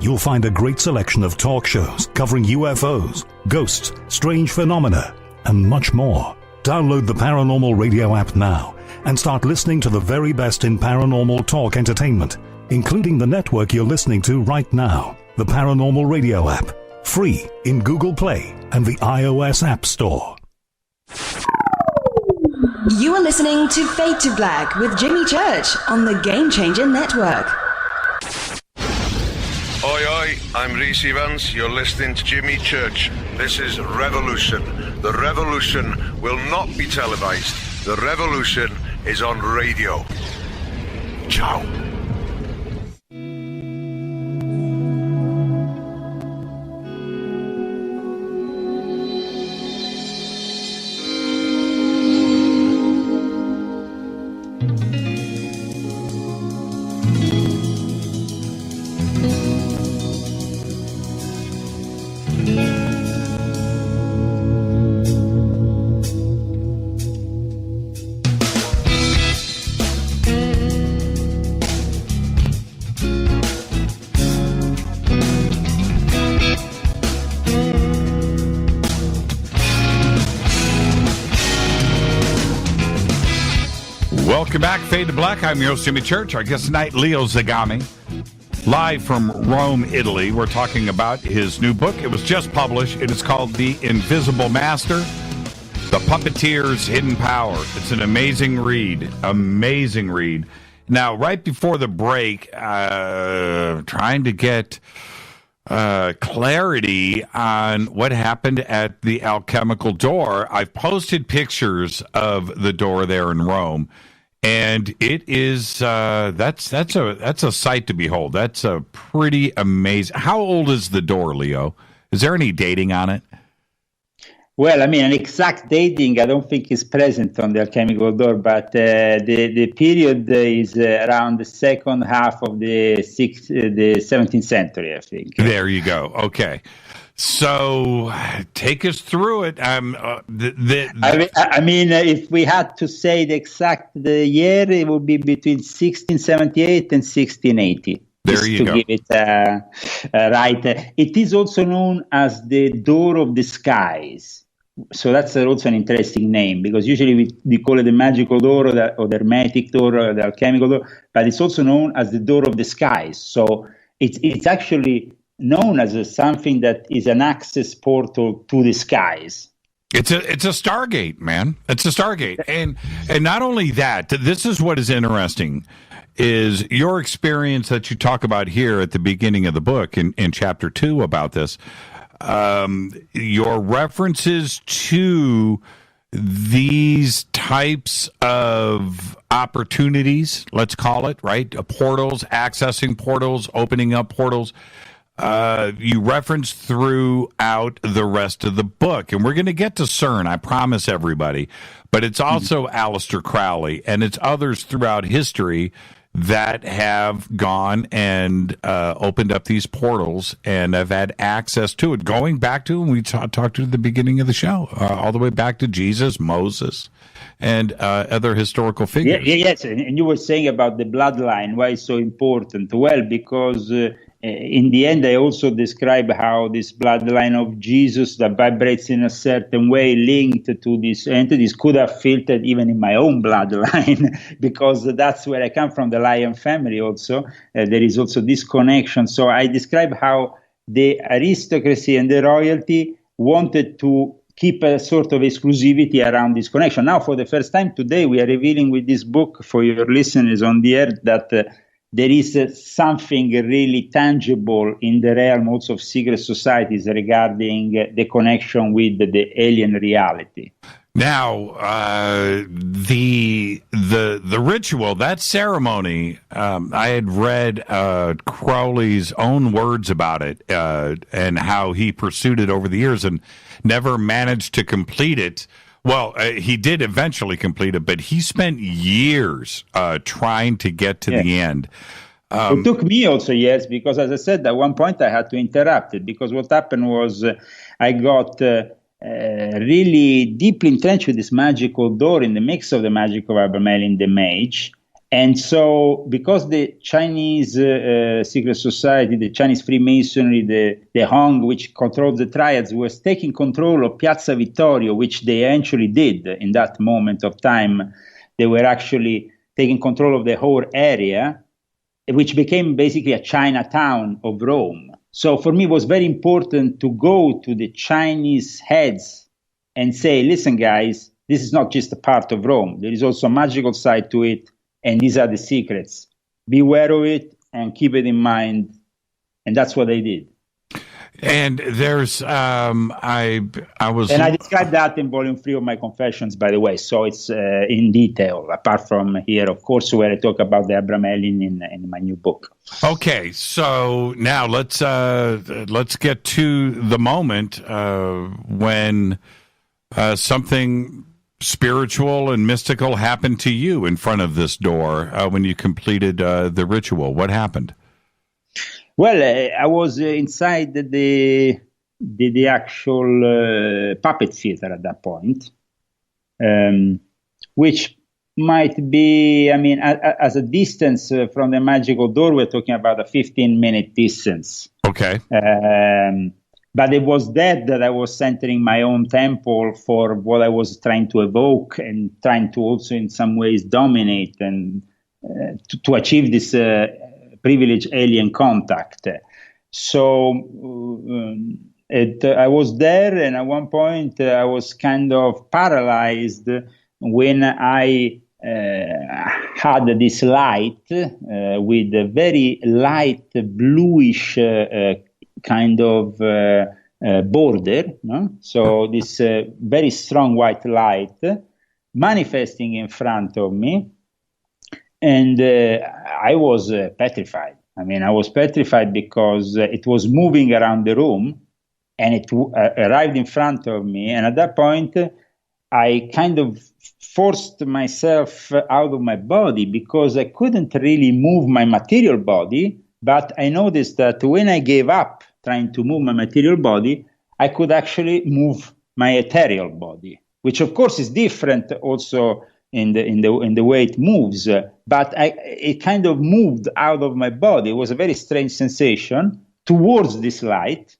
You'll find a great selection of talk shows covering UFOs, ghosts, strange phenomena, and much more. Download the paranormal radio app now and start listening to the very best in paranormal talk entertainment, including the network you're listening to right now, the paranormal radio app, free in Google Play and the iOS App Store. You are listening to Fade to Black with Jimmy Church on the Game Changer Network. Oi, oi, I'm Reese Evans. You're listening to Jimmy Church. This is Revolution. The revolution will not be televised. The revolution is on radio. Ciao. Welcome back, Fade to Black. I'm your host, Jimmy Church. Our guest tonight, Leo Zagami, live from Rome, Italy. We're talking about his new book. It was just published. It is called The Invisible Master, The Puppeteers Hidden Power. It's an amazing read. Amazing read. Now, right before the break, trying to get clarity on what happened at the alchemical door. I've posted pictures of the door there in Rome, and it is that's a sight to behold. That's a pretty amazing. How old is the door, Leo? Is there any dating on it? Well, I mean, an exact dating I don't think is present on the alchemical door, but the period is around the second half of the 17th century, I think. There you go. Okay. So take us through it. I mean, if we had to say the exact year, it would be between 1678 and 1680. There you go. To give it right. It is also known as the Door of the Skies. So that's also an interesting name, because usually we call it the magical door or the hermetic door or the alchemical door, but it's also known as the Door of the Skies. So it's actually known as something that is an access portal to the skies. It's a Stargate, man. It's a Stargate. And not only that, this is what is interesting, is your experience that you talk about here at the beginning of the book in chapter 2 about this. Your references to these types of opportunities, let's call it, right? Portals, accessing portals, opening up portals, you reference throughout the rest of the book. And we're going to get to CERN, I promise everybody. But it's also Aleister Crowley, and it's others throughout history that have gone and opened up these portals and have had access to it. Going back to, when we talked to the beginning of the show, all the way back to Jesus, Moses, and other historical figures. Yes, and you were saying about the bloodline, why it's so important. Well, because in the end, I also describe how this bloodline of Jesus that vibrates in a certain way linked to these entities could have filtered even in my own bloodline, because that's where I come from, the Lion family also. There is also this connection. So I describe how the aristocracy and the royalty wanted to keep a sort of exclusivity around this connection. Now, for the first time today, we are revealing with this book for your listeners on the air that there is something really tangible in the realm also of secret societies regarding the connection with the alien reality. Now, the ritual, that ceremony, I had read Crowley's own words about it and how he pursued it over the years and never managed to complete it. Well, he did eventually complete it, but he spent years trying to get to the end. It took me also years because, as I said, at one point I had to interrupt it because what happened was I got really deeply entrenched with this magical door in the mix of the magic of Abramelin the Mage. And so, because the Chinese secret society, the Chinese Freemasonry, the Hong, which controlled the triads, was taking control of Piazza Vittorio, which they eventually did in that moment of time. They were actually taking control of the whole area, which became basically a Chinatown of Rome. So for me, it was very important to go to the Chinese heads and say, listen, guys, this is not just a part of Rome. There is also a magical side to it. And these are the secrets. Beware of it and keep it in mind. And that's what I did. And there's, I described that in volume 3 of my Confessions, by the way. So it's in detail, apart from here, of course, where I talk about the Abramelin in my new book. Okay, so now let's get to the moment when something spiritual and mystical happened to you in front of this door when you completed the ritual. What happened? Well, I was inside the actual puppet theater at that point, which might be, I mean, as a distance from the magical door, we're talking about a 15-minute distance. Okay. But it was that I was centering my own temple for what I was trying to evoke and trying to also in some ways dominate and to achieve this privileged alien contact. So I was there, and at one point I was kind of paralyzed when I had this light with a very light bluish kind of border, no? So this very strong white light manifesting in front of me, and I was petrified. I mean, I was petrified because it was moving around the room, and it arrived in front of me, and at that point, I kind of forced myself out of my body because I couldn't really move my material body, but I noticed that when I gave up trying to move my material body, I could actually move my ethereal body, which of course is different also in the way it moves. But it kind of moved out of my body. It was a very strange sensation towards this light,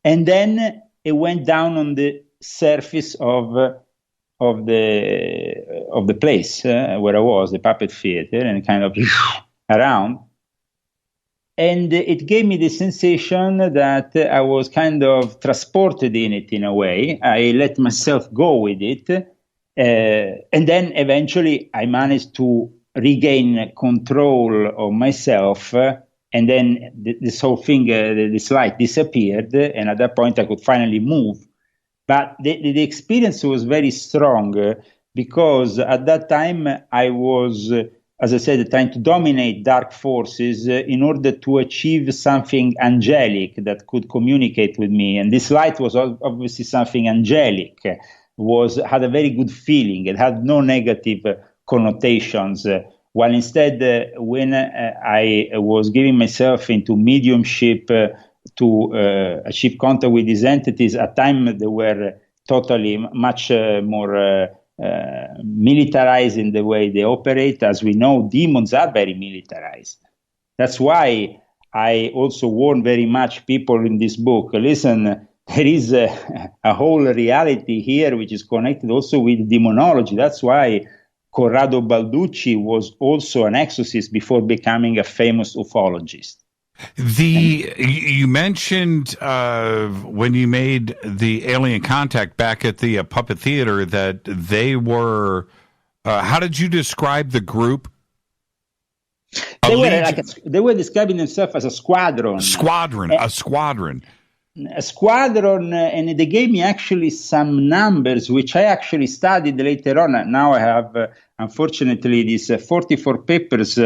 and then it went down on the surface of the place where I was, the puppet theater, and kind of around. And it gave me the sensation that I was kind of transported in it in a way. I let myself go with it. And then eventually I managed to regain control of myself. And then this whole thing, this light disappeared. And at that point I could finally move. But the experience was very strong because at that time I was, as I said, trying to dominate dark forces in order to achieve something angelic that could communicate with me. And this light was obviously something angelic, had a very good feeling. It had no negative connotations. While instead, when I was giving myself into mediumship to achieve contact with these entities, at times they were totally much more militarized in the way they operate. As we know, demons are very militarized. That's why I also warn very much people in this book, listen, there is a whole reality here which is connected also with demonology. That's why Corrado Balducci was also an exorcist before becoming a famous ufologist. You mentioned when you made the alien contact back at the Puppet Theater that they were, how did you describe the group? They were describing themselves as a squadron. A squadron, and they gave me actually some numbers, which I actually studied later on. Now I have, unfortunately, these 44 papers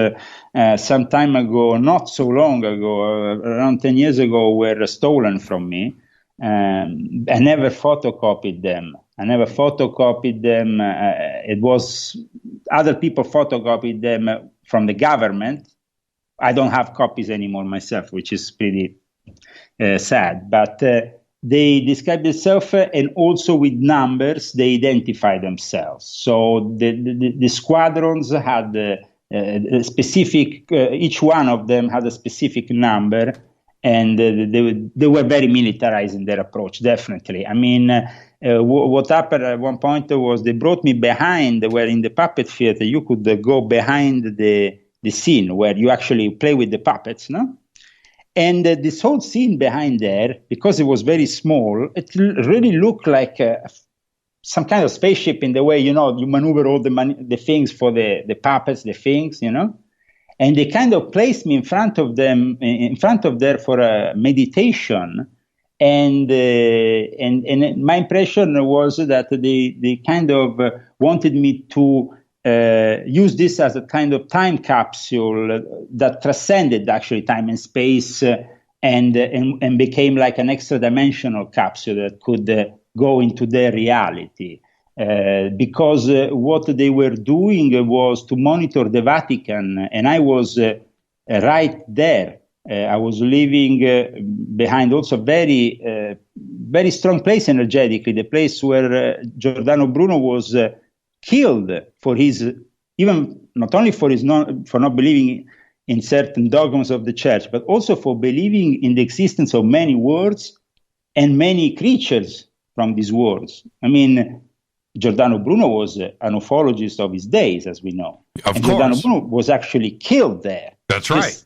some time ago, not so long ago, around 10 years ago, were stolen from me. I never photocopied them. It was other people photocopied them from the government. I don't have copies anymore myself, which is pretty sad, but they describe themselves and also with numbers they identify themselves. So the squadrons had a specific, each one of them had a specific number, and they were very militarized in their approach, definitely. I mean, what happened at one point was they brought me behind, where in the puppet theater you could go behind the scene where you actually play with the puppets, no? And this whole scene behind there, because it was very small, it really looked like some kind of spaceship in the way, you maneuver all the things for the puppets, the things, And they kind of placed me in front of there for a meditation. And my impression was that they kind of wanted me to use this as a kind of time capsule that transcended actually time and space and became like an extra dimensional capsule that could go into their reality. Because what they were doing was to monitor the Vatican, and I was right there. I was living behind also very strong place energetically, the place where Giordano Bruno was killed for his, even not only for not believing in certain dogmas of the church, but also for believing in the existence of many worlds and many creatures from these worlds. I mean, Giordano Bruno was an ufologist of his days, as we know. Of course. Giordano Bruno was actually killed there. That's right.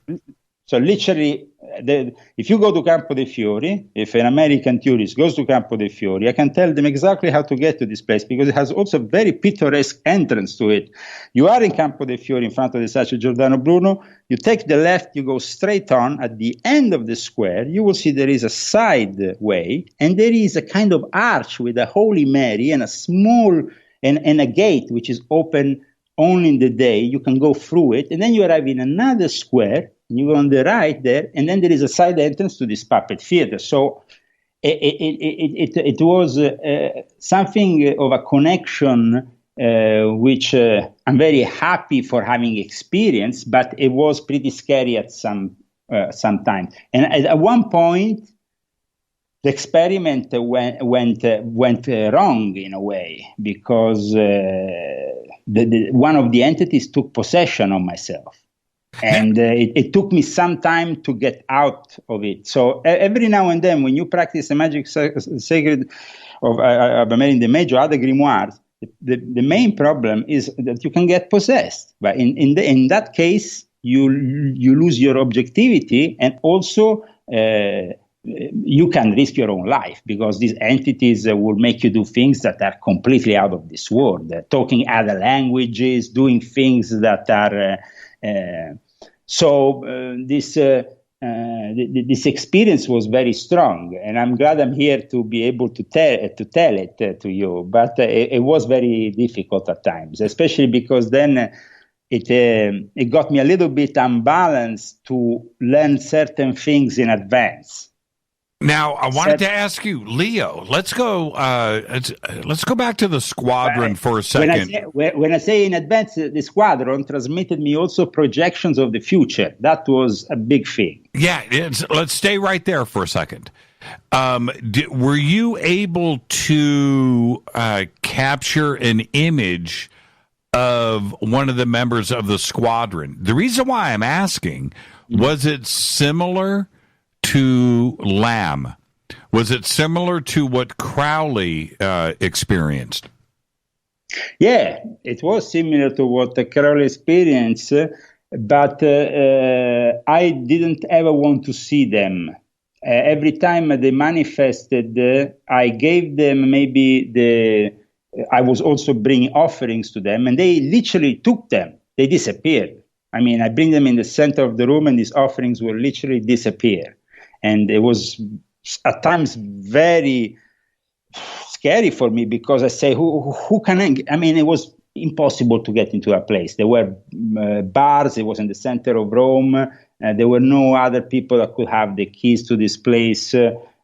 So literally, if you go to Campo dei Fiori, if an American tourist goes to Campo dei Fiori, I can tell them exactly how to get to this place because it has also a very picturesque entrance to it. You are in Campo dei Fiori in front of the statue of Giordano Bruno. You take the left, you go straight on. At the end of the square, you will see there is a side way, and there is a kind of arch with a Holy Mary and a small and a gate which is open only in the day. You can go through it, and then you arrive in another square. You go on the right there, and then there is a side entrance to this puppet theater. So it was something of a connection which I'm very happy for having experienced, but it was pretty scary at some time. And at one point, the experiment went wrong in a way because one of the entities took possession of myself. And it took me some time to get out of it. So every now and then, when you practice the magic sacred of Amerlin the Major, other grimoires, the main problem is that you can get possessed. But in that case, you lose your objectivity, and also you can risk your own life because these entities will make you do things that are completely out of this world, talking other languages, doing things that are. So this this experience was very strong, and I'm glad I'm here to be able to tell it to you. But it was very difficult at times, especially because then it got me a little bit unbalanced to learn certain things in advance. Now, I wanted to ask you, Leo. Let's go back to the squadron for a second. When I say in advance, the squadron transmitted me also projections of the future. That was a big thing. Yeah, let's stay right there for a second. Were you able to capture an image of one of the members of the squadron? The reason why I'm asking, was it similar to Lamb? Was it similar to what Crowley experienced? Yeah, it was similar to what Crowley experienced, but I didn't ever want to see them. Every time they manifested, I gave them I was also bringing offerings to them, and they literally took them. They disappeared. I mean, I bring them in the center of the room, and these offerings will literally disappear. And it was at times very scary for me, because I say, who can I mean, it was impossible to get into a place. There were bars. It was in the center of Rome. There were no other people that could have the keys to this place.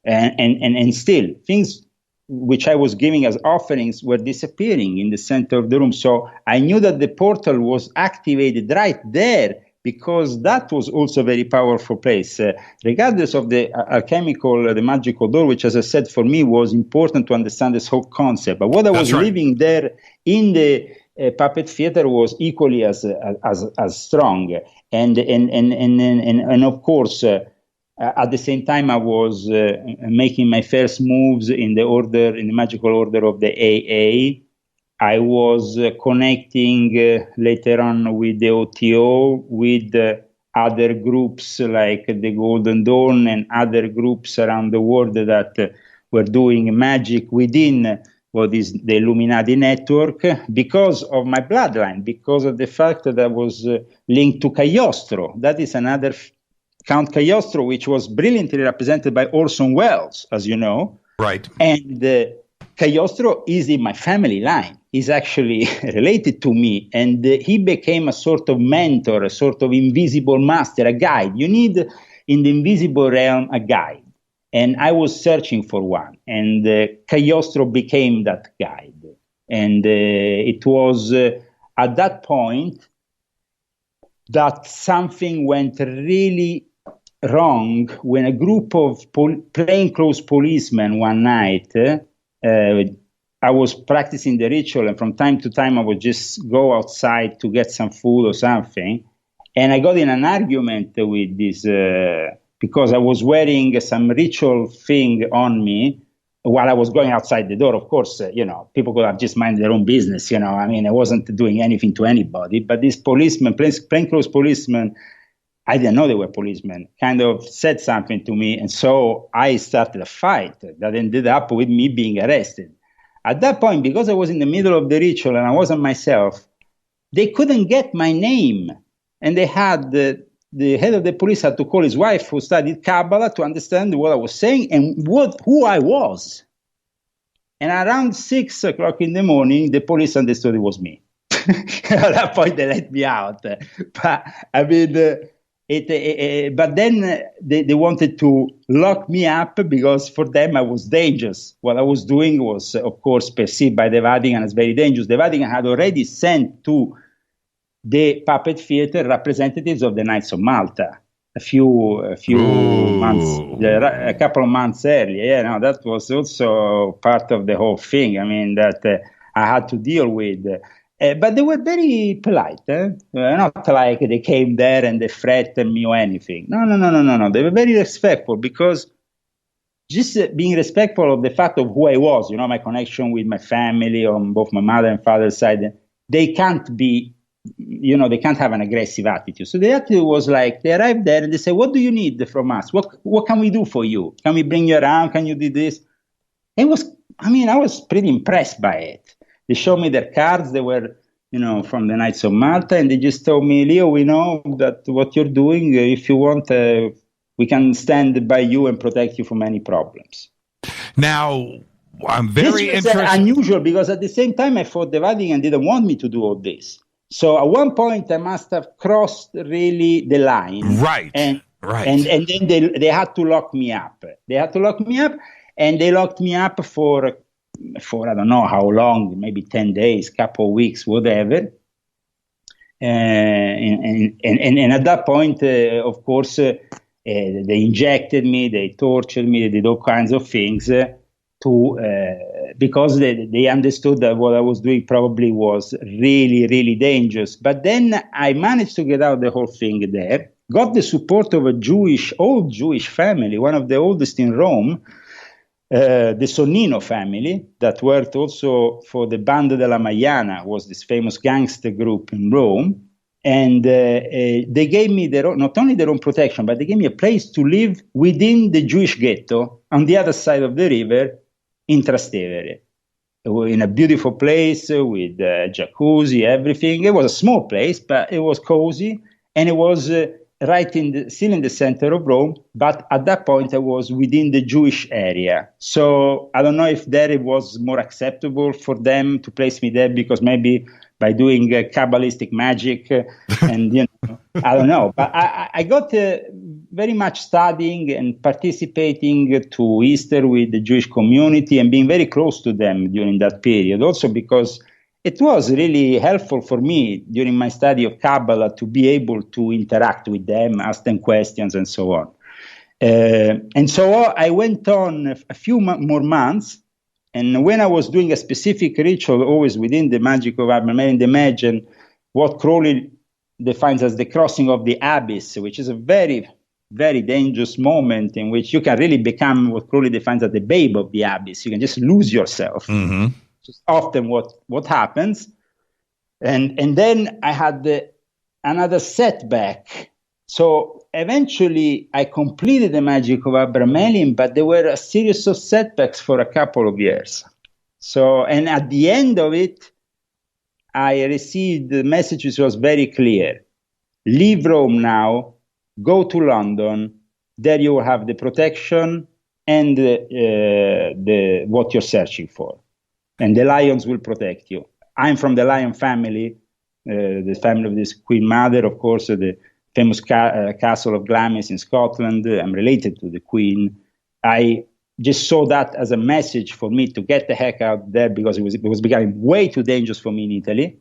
And still, things which I was giving as offerings were disappearing in the center of the room. So I knew that the portal was activated right there, because that was also a very powerful place. Regardless of the alchemical, the magical door, which, as I said, for me was important to understand this whole concept. But what I was living there in the puppet theater was equally as strong. And of course, at the same time, I was making my first moves in the magical order of the AA. I was connecting later on with the OTO, with other groups like the Golden Dawn and other groups around the world that were doing magic within what is the Illuminati network, because of my bloodline, because of the fact that I was linked to Cagliostro. That is another Count Cagliostro, which was brilliantly represented by Orson Welles, as you know. Right. And Cagliostro is in my family line. He's actually related to me, and he became a sort of mentor, a sort of invisible master, a guide. You need in the invisible realm a guide, and I was searching for one, and Cagliostro became that guide. And it was at that point that something went really wrong when a group of plainclothes policemen one night, I was practicing the ritual, and from time to time I would just go outside to get some food or something. And I got in an argument with this, because I was wearing some ritual thing on me while I was going outside the door. Of course, people could have just minded their own business, I mean, I wasn't doing anything to anybody. But this policeman, plainclothes policeman, I didn't know they were policemen, kind of said something to me. And so I started a fight that ended up with me being arrested. At that point, because I was in the middle of the ritual and I wasn't myself, they couldn't get my name. And they had the head of the police had to call his wife, who studied Kabbalah, to understand what I was saying and who I was. And around 6 o'clock in the morning, the police understood it was me. At that point, they let me out. But I mean, but then they wanted to lock me up, because for them I was dangerous. What I was doing was, of course, perceived by the Vatican as very dangerous. The Vatican had already sent to the puppet theater representatives of the Knights of Malta a couple of months earlier. Yeah, no, that was also part of the whole thing. I mean, that I had to deal with. But they were very polite. Not like they came there and they threatened me or anything. No. They were very respectful, because just being respectful of the fact of who I was, my connection with my family on both my mother and father's side, they can't be, they can't have an aggressive attitude. So the attitude was like, they arrived there and they said, what do you need from us? What can we do for you? Can we bring you around? Can you do this? I was pretty impressed by it. They showed me their cards. They were, from the Knights of Malta, and they just told me, Leo, we know that what you're doing. If you want, we can stand by you and protect you from any problems. Now, I'm very interested. This is unusual because at the same time I thought the Vatican didn't want me to do all this. So at one point I must have crossed really the line. Right. And then they had to lock me up. And they locked me up for I don't know how long, maybe 10 days, couple of weeks, whatever. And at that point, of course, they injected me, they tortured me, they did all kinds of things because they understood that what I was doing probably was really, really dangerous. But then I managed to get out the whole thing there, got the support of old Jewish family, one of the oldest in Rome, the Sonnino family, that worked also for the Banda della Maiana, was this famous gangster group in Rome. And they gave me not only their own protection, but they gave me a place to live within the Jewish ghetto on the other side of the river in Trastevere, in a beautiful place with jacuzzi, everything. It was a small place, but it was cozy, and it was still in the center of Rome. But at that point, I was within the Jewish area. So I don't know if there it was more acceptable for them to place me there, because maybe by doing Kabbalistic magic, and I don't know. But I got very much studying and participating to Easter with the Jewish community and being very close to them during that period. Also because it was really helpful for me during my study of Kabbalah to be able to interact with them, ask them questions, and so on. And so I went on a few more months. And when I was doing a specific ritual, always within the magic of Abraham, and imagine what Crowley defines as the crossing of the abyss, which is a very, very dangerous moment in which you can really become what Crowley defines as the babe of the abyss. You can just lose yourself. Mm-hmm. Which is often what happens. And then I had another setback. So eventually I completed the magic of Abramelin, but there were a series of setbacks for a couple of years. So, and at the end of it, I received the message which was very clear. Leave Rome now, go to London, there you will have the protection and the what you're searching for. And the lions will protect you. I'm from the lion family, the family of this Queen Mother, of course, the famous castle of Glamis in Scotland. I'm related to the Queen. I just saw that as a message for me to get the heck out there, because it was becoming way too dangerous for me in Italy.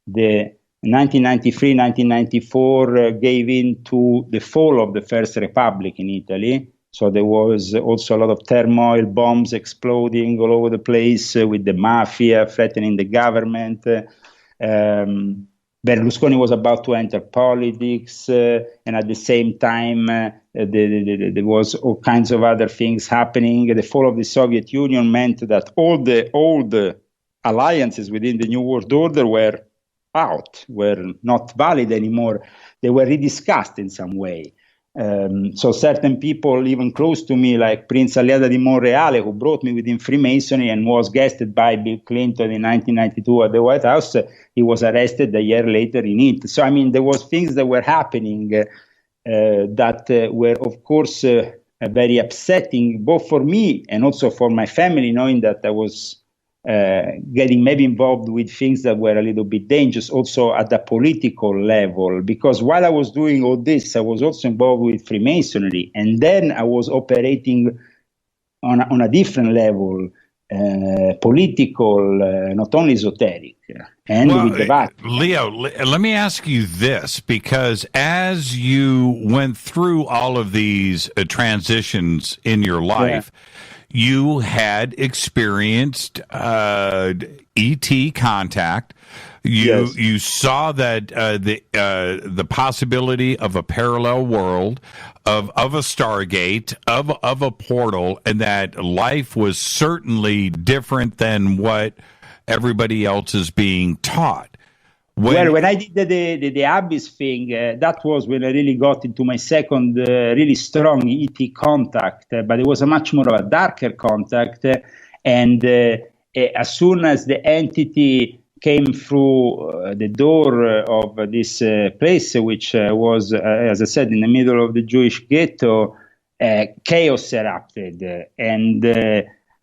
The 1993, 1994 gave in to the fall of the First Republic in Italy. So there was also a lot of turmoil, bombs exploding all over the place with the mafia threatening the government. Berlusconi was about to enter politics, and at the same time, there was all kinds of other things happening. The fall of the Soviet Union meant that all the old alliances within the New World Order were out, were not valid anymore. They were rediscussed in some way. So certain people, even close to me, like Prince Aliada di Monreale, who brought me within Freemasonry and was guested by Bill Clinton in 1992 at the White House, he was arrested a year later in it. So, I mean, there was things that were happening that were, of course, very upsetting, both for me and also for my family, knowing that I was getting maybe involved with things that were a little bit dangerous, also at the political level, because while I was doing all this, I was also involved with Freemasonry, and then I was operating on a different level, political, not only esoteric, and with the Vatican. Leo, let me ask you this, because as you went through all of these transitions in your life, you had experienced ET contact. You saw that the possibility of a parallel world, of a Stargate, of a portal, and that life was certainly different than what everybody else is being taught. When I did the Abyss thing, that was when I really got into my second really strong ET contact, but it was a much more of a darker contact. And as soon as the entity came through the door of this place, which was, as I said, in the middle of the Jewish ghetto. Chaos erupted, and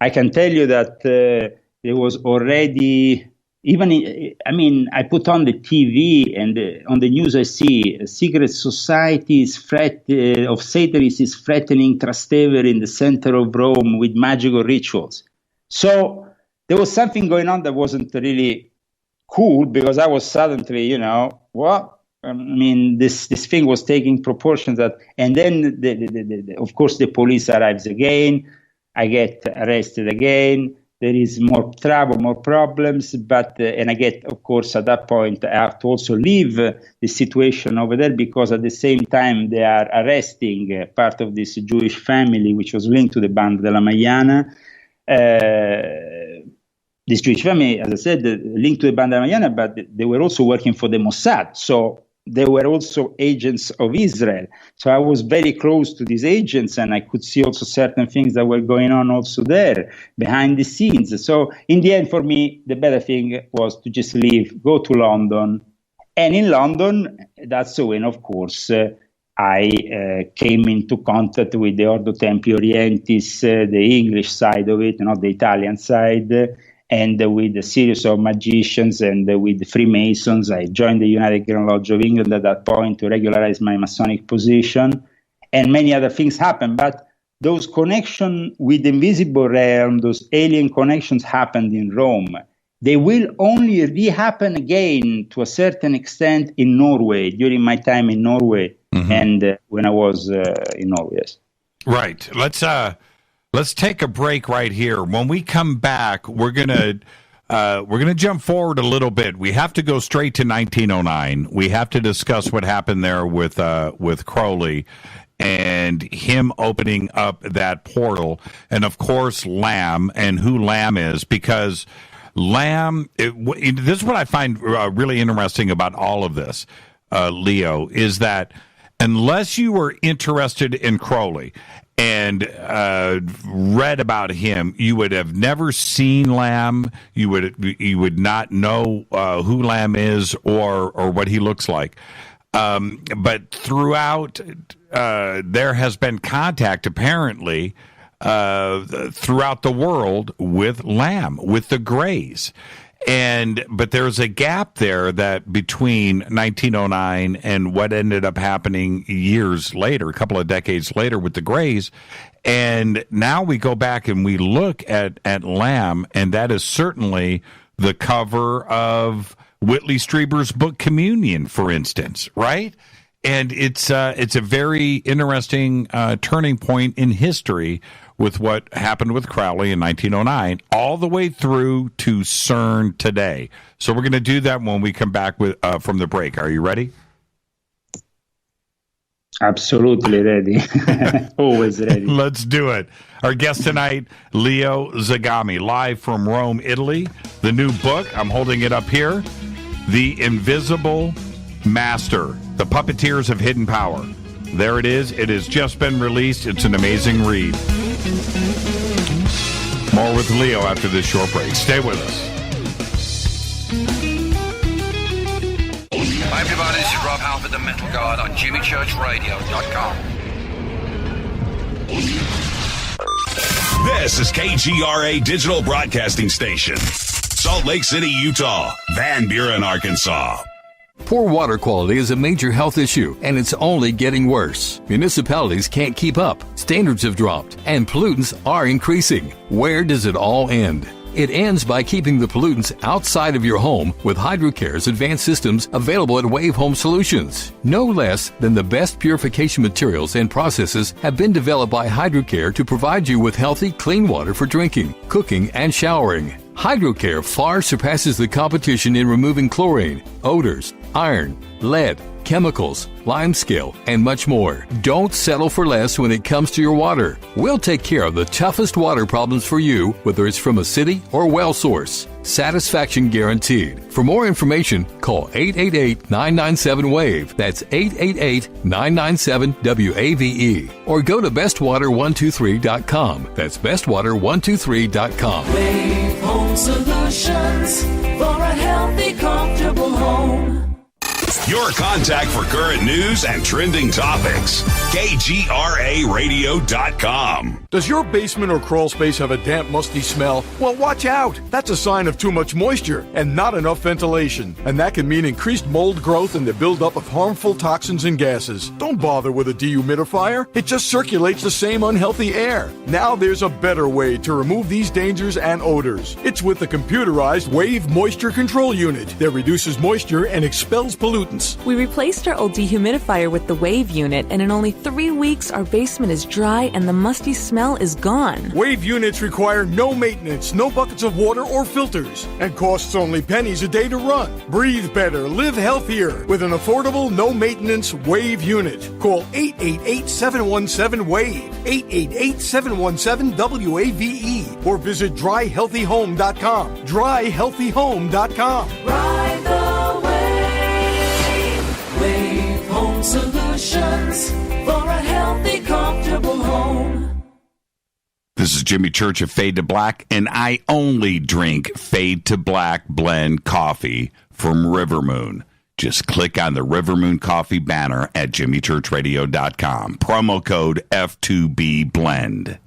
I can tell you that there was already, I put on the TV, and on the news I see a secret societies of Satanists is threatening Trastevere in the center of Rome with magical rituals. So there was something going on that wasn't really cool, because I was suddenly, what? This thing was taking proportions and then of course the police arrives again. I get arrested again. There is more trouble, more problems, and I get, of course, at that point, I have to also leave the situation over there, because at the same time they are arresting part of this Jewish family, which was linked to the Banda della Maiana. This Jewish family, as I said, linked to the Banda della Maiana, but they were also working for the Mossad. So they were also agents of Israel. So I was very close to these agents, and I could see also certain things that were going on also there behind the scenes. So in the end, for me, the better thing was to just leave, go to London. And in London, that's when, of course, I came into contact with the Ordo Templi Orientis, the English side of it, not the Italian side, and with a series of magicians and with Freemasons. I joined the United Grand Lodge of England at that point to regularize my Masonic position, and many other things happened. But those connections with the invisible realm, those alien connections happened in Rome. They will only re-happen again to a certain extent in Norway, during my time in Norway, and when I was in Norway. Yes. Right. Let's take a break right here. When we come back, we're gonna jump forward a little bit. We have to go straight to 1909. We have to discuss what happened there with Crowley and him opening up that portal, and of course Lamb and who Lamb is, because Lamb. This is what I find really interesting about all of this, Leo, is that unless you were interested in Crowley and read about him, you would have never seen Lamb. You would not know who Lamb is or what he looks like. But throughout, there has been contact apparently throughout the world with Lamb, with the Greys. But there's a gap there that between 1909 and what ended up happening years later, a couple of decades later with the Greys. And now we go back and we look at Lamb, and that is certainly the cover of Whitley Strieber's book Communion, for instance, right? And it's a very interesting turning point in history with what happened with Crowley in 1909, all the way through to CERN today. So we're going to do that when we come back from the break. Are you ready? Absolutely ready. Always ready. Let's do it. Our guest tonight, Leo Zagami, live from Rome, Italy. The new book, I'm holding it up here, The Invisible Master, The Puppeteers of Hidden Power. There it is. It has just been released. It's an amazing read. More with Leo after this short break. Stay with us. Hi everybody, this is Rob Halford, the Metal Guard on JimmyChurchRadio.com. This is KGRA Digital Broadcasting Station, Salt Lake City, Utah, Van Buren, Arkansas. Poor water quality is a major health issue, and it's only getting worse. Municipalities can't keep up, standards have dropped, and pollutants are increasing. Where does it all end? It ends by keeping the pollutants outside of your home with HydroCare's advanced systems available at Wave Home Solutions. No less than the best purification materials and processes have been developed by HydroCare to provide you with healthy, clean water for drinking, cooking, and showering. HydroCare far surpasses the competition in removing chlorine, odors, iron, lead, chemicals, limescale, and much more. Don't settle for less when it comes to your water. We'll take care of the toughest water problems for you, whether it's from a city or well source. Satisfaction guaranteed. For more information, call 888-997-WAVE. That's 888-997-WAVE. Or go to bestwater123.com. That's bestwater123.com. Wave Home Solutions for a healthy, comfortable home. Your contact for current news and trending topics. KGRAradio.com. Does your basement or crawl space have a damp, musty smell? Well, watch out. That's a sign of too much moisture and not enough ventilation. And that can mean increased mold growth and the buildup of harmful toxins and gases. Don't bother with a dehumidifier. It just circulates the same unhealthy air. Now there's a better way to remove these dangers and odors. It's with the computerized Wave Moisture Control Unit that reduces moisture and expels pollutants. We replaced our old dehumidifier with the Wave unit, and in only 3 weeks, our basement is dry and the musty smell is gone. Wave units require no maintenance, no buckets of water or filters, and costs only pennies a day to run. Breathe better, live healthier with an affordable, no-maintenance Wave unit. Call 888-717-WAVE, 888-717-WAVE, or visit dryhealthyhome.com, dryhealthyhome.com. Ride the wave. Wave Home Solutions for a healthy, comfortable home. This is Jimmy Church of Fade to Black, and I only drink Fade to Black blend coffee from Rivermoon. Just click on the Rivermoon Coffee banner at jimmychurchradio.com. Promo code F2B Blend.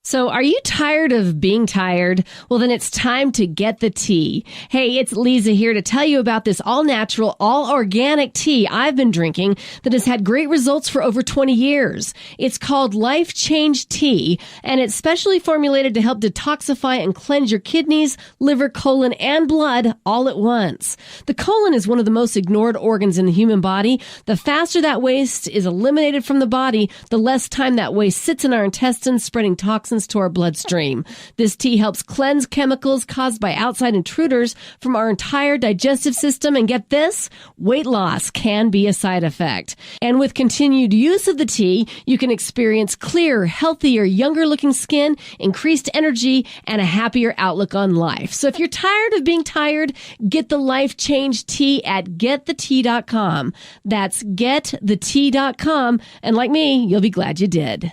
So are you tired of being tired? Well, then it's time to get the tea. Hey, it's Lisa here to tell you about this all-natural, all-organic tea I've been drinking that has had great results for over 20 years. It's called Life Change Tea, and it's specially formulated to help detoxify and cleanse your kidneys, liver, colon, and blood all at once. The colon is one of the most ignored organs in the human body. The faster that waste is eliminated from the body, the less time that waste sits in our intestines, spreading toxins to our bloodstream. This tea helps cleanse chemicals caused by outside intruders from our entire digestive system. And get this, weight loss can be a side effect. And with continued use of the tea, you can experience clearer, healthier, younger looking skin, increased energy, and a happier outlook on life. So if you're tired of being tired, get the Life Change Tea at getthetea.com. That's getthetea.com. And like me, you'll be glad you did.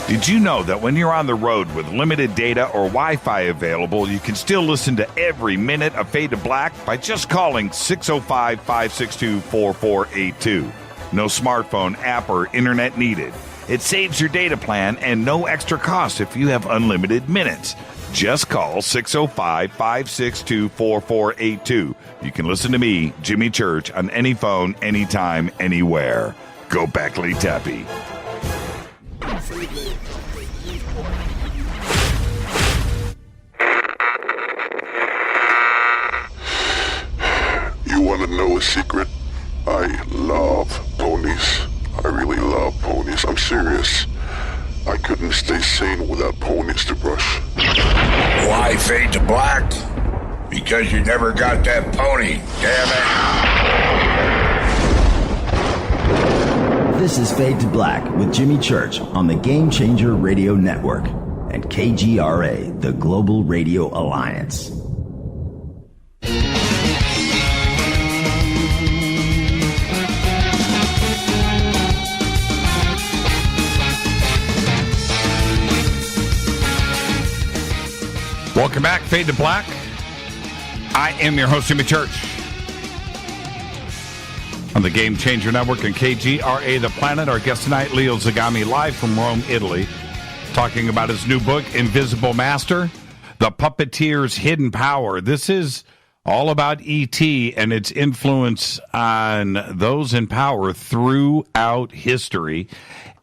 Did you know that when you're on the road with limited data or Wi-Fi available, you can still listen to every minute of Fade to Black by just calling 605-562-4482. No smartphone, app, or internet needed. It saves your data plan and no extra cost if you have unlimited minutes. Just call 605-562-4482. You can listen to me, Jimmy Church, on any phone, anytime, anywhere. Go Beckley Tappy. You want to know a secret? I love ponies. I really love ponies. I'm serious. I couldn't stay sane without ponies to brush. Why Fade to Black? Because you never got that pony, damn it. This is Fade to Black with Jimmy Church on the Game Changer Radio Network and KGRA, the Global Radio Alliance. Welcome back, Fade to Black. I am your host, Jimmy Church, on the Game Changer Network and KGRA, The Planet. Our guest tonight, Leo Zagami, live from Rome, Italy, talking about his new book, Invisible Master, The Puppeteers Hidden Power. This is all about E.T. and its influence on those in power throughout history.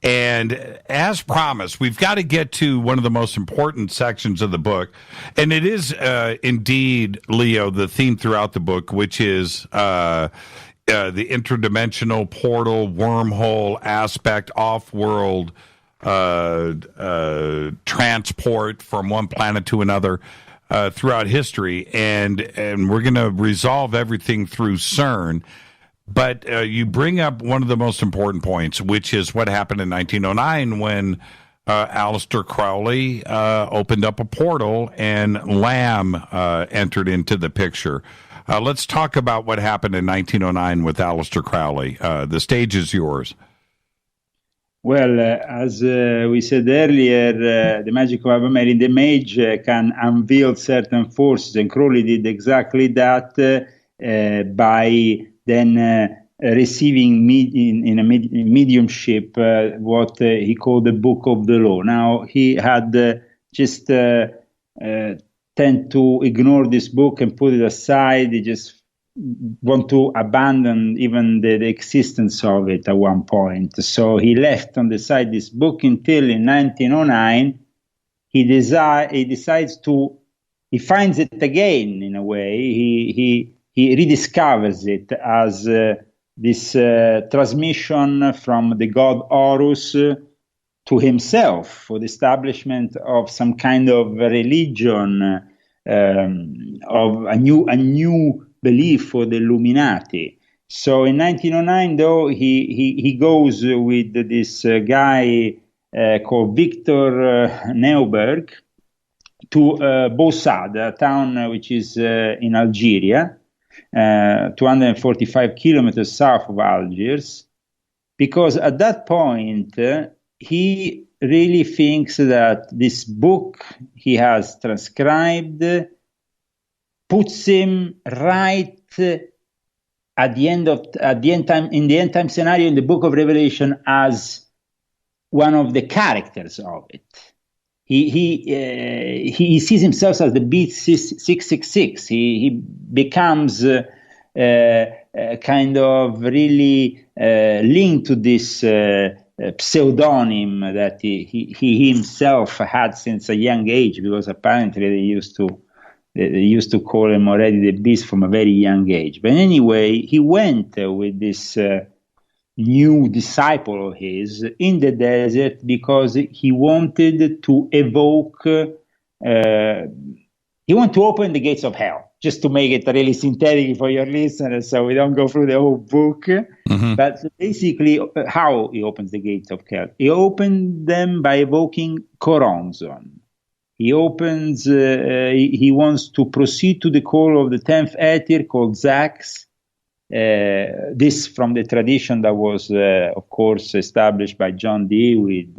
And as promised, we've got to get to one of the most important sections of the book. And it is indeed, Leo, the theme throughout the book, which is the interdimensional portal, wormhole aspect, off-world transport from one planet to another throughout history. And we're going to resolve everything through CERN. But you bring up one of the most important points, which is what happened in 1909 when Aleister Crowley opened up a portal and Lamb entered into the picture. Let's talk about what happened in 1909 with Aleister Crowley. The stage is yours. Well, as we said earlier, the magic of Abramelin, the mage can unveil certain forces, and Crowley did exactly that by then receiving in a mediumship what he called the Book of the Law. Now, he had just tend to ignore this book and put it aside. He just want to abandon even the existence of it at one point. So he left on the side this book until in 1909 he decides to, he finds it again in a way. He rediscovers it as this transmission from the god Horus to himself for the establishment of some kind of religion, of a new belief for the Illuminati. So in 1909, though, he goes with this guy called Victor Neuberg to Boussade, a town which is in Algeria, 245 kilometers south of Algiers, because at that point he really thinks that this book he has transcribed puts him right at the end time scenario in the Book of Revelation as one of the characters of it. He sees himself as the beast 666. He becomes kind of really linked to this pseudonym that he himself had since a young age, because apparently they used to call him already the beast from a very young age. But anyway, he went with this new disciple of his in the desert because he wanted to evoke, he wanted to open the gates of hell, just to make it really synthetic for your listeners so we don't go through the whole book. Mm-hmm. But basically, how he opens the gates of hell? He opened them by evoking Choronzon. He opens, he wants to proceed to the call of the 10th Ether called Zax. This from the tradition that was, of course, established by John Dee with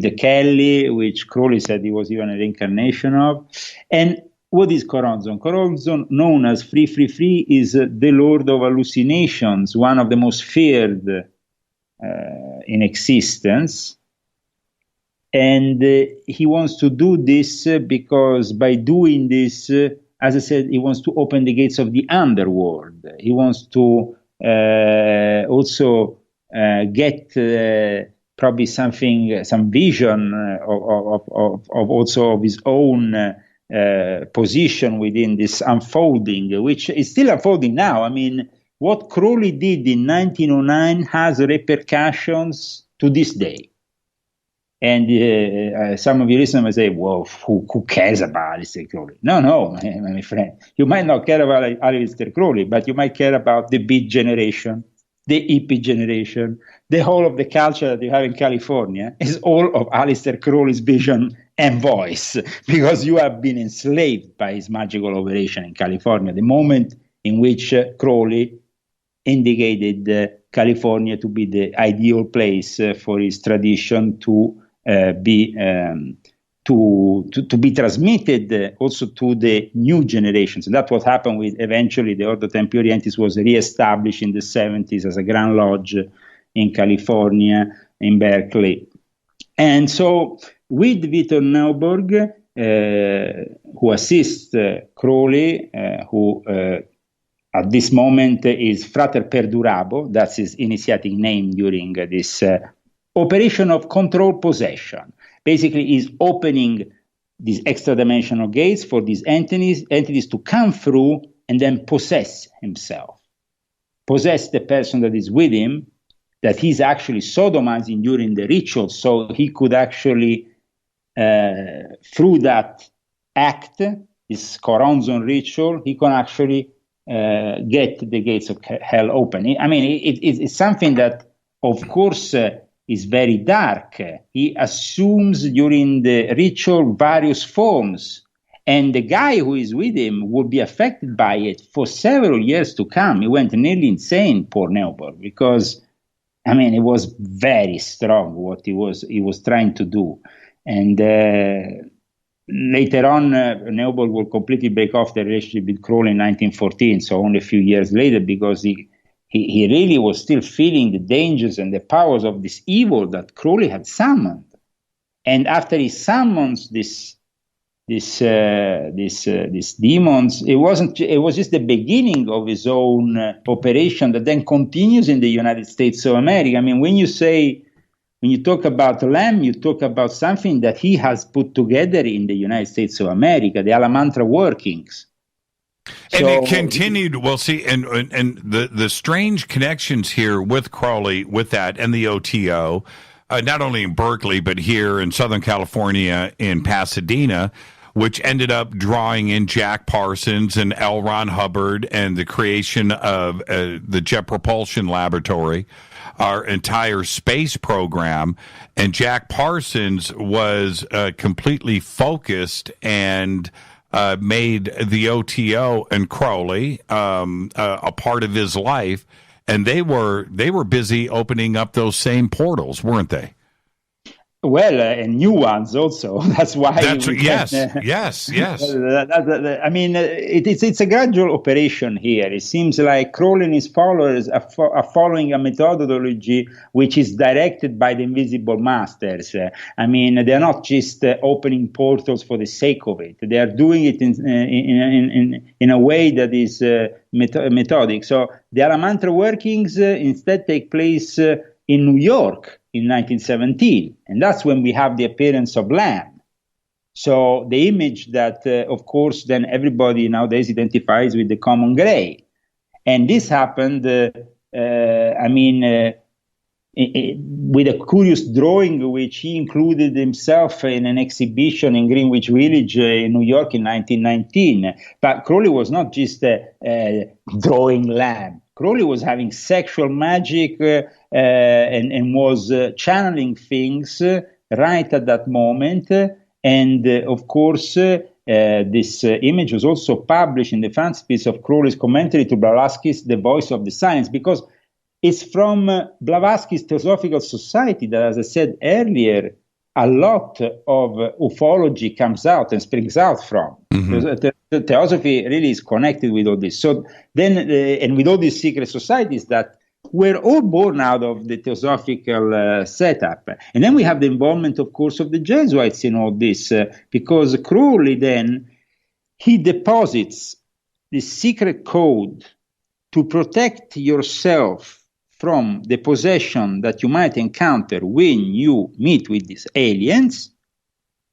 the Kelly, which Crowley said he was even a reincarnation of. And what is Choronzon? Choronzon, known as Free, is the Lord of Hallucinations, one of the most feared in existence. And he wants to do this because by doing this, as I said, he wants to open the gates of the underworld. He wants to also get probably some vision of his own position within this unfolding, which is still unfolding now. I mean, what Crowley did in 1909 has repercussions to this day. And some of you listeners may say, well, who cares about Aleister Crowley? No, my friend. You might not care about Aleister Crowley, but you might care about the Beat generation, the hippie generation, the whole of the culture that you have in California is all of Aleister Crowley's vision and voice, because you have been enslaved by his magical operation in California. The moment in which Crowley indicated California to be the ideal place for his tradition to be transmitted also to the new generations. And that's what happened with eventually the Ordo Templi Orientis was reestablished in the 70s as a Grand Lodge in California, in Berkeley. And so with Victor Neuberg, who assists Crowley, who at this moment is Frater Perdurabo, that's his initiatic name during this operation of control possession. Basically, is opening these extra-dimensional gates for these entities to come through and then possess himself. Possess the person that is with him, that he's actually sodomizing during the ritual, so he could actually, through that act, this Choronzon ritual, he can actually get the gates of hell open. I mean, it's something that, of course, is very dark. He assumes during the ritual various forms, and the guy who is with him will be affected by it for several years to come. He went nearly insane, poor Neuberg, because I mean, it was very strong what he was trying to do. And later on, Newbold will completely break off the relationship with Crowley in 1914, so only a few years later, because he really was still feeling the dangers and the powers of this evil that Crowley had summoned. And after he summons these demons, it was just the beginning of his own operation that then continues in the United States of America. I mean, when you talk about Lamb, you talk about something that he has put together in the United States of America, the Alamantra workings. And it continued. Well, see, and the strange connections here with Crowley, with that, and the OTO, not only in Berkeley, but here in Southern California, in Pasadena, which ended up drawing in Jack Parsons and L. Ron Hubbard and the creation of the Jet Propulsion Laboratory, our entire space program. And Jack Parsons was completely focused and made the OTO and Crowley a part of his life. And they were busy opening up those same portals, weren't they? Well, and new ones also. That's why. Yes. I mean, it's a gradual operation here. It seems like Crowley and his followers are following a methodology which is directed by the invisible masters. I mean, they're not just opening portals for the sake of it. They are doing it in a way that is methodic. So the Alamantra workings instead take place in New York in 1917, and that's when we have the appearance of Lamb. So the image that, of course, then everybody nowadays identifies with the common gray. And this happened, with a curious drawing which he included himself in an exhibition in Greenwich Village in New York in 1919. But Crowley was not just drawing Lamb. Crowley was having sexual magic and was channeling things right at that moment. And of course, this image was also published in the frontispiece of Crowley's commentary to Blavatsky's The Voice of the Science, because it's from Blavatsky's Theosophical Society that, as I said earlier, a lot of ufology comes out and springs out from. Mm-hmm. The Theosophy really is connected with all this. So then, and with all these secret societies that were all born out of the Theosophical setup. And then we have the involvement, of course, of the Jesuits in all this, because Crowley then, he deposits the secret code to protect yourself from the possession that you might encounter when you meet with these aliens,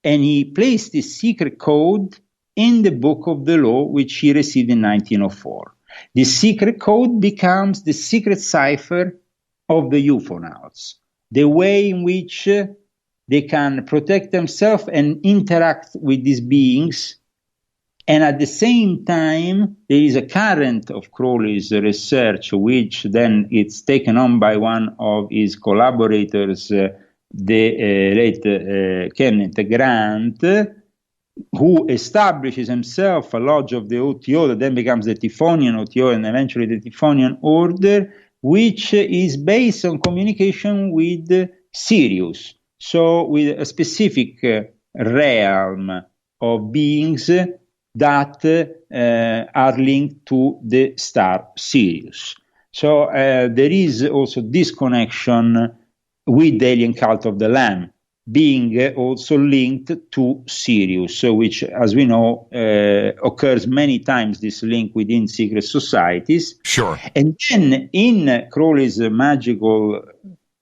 and he placed this secret code in the Book of the Law, which he received in 1904. The secret code becomes the secret cipher of the UFOnauts, the way in which they can protect themselves and interact with these beings. And at the same time, there is a current of Crowley's research, which then it's taken on by one of his collaborators, the late Kenneth Grant, who establishes himself a lodge of the OTO that then becomes the Typhonian OTO and eventually the Typhonian Order, which is based on communication with Sirius, so with a specific realm of beings that are linked to the star Sirius. So there is also this connection with the alien cult of the Lamb, being also linked to Sirius, which, as we know, occurs many times, this link within secret societies. Sure. And then in Crowley's magical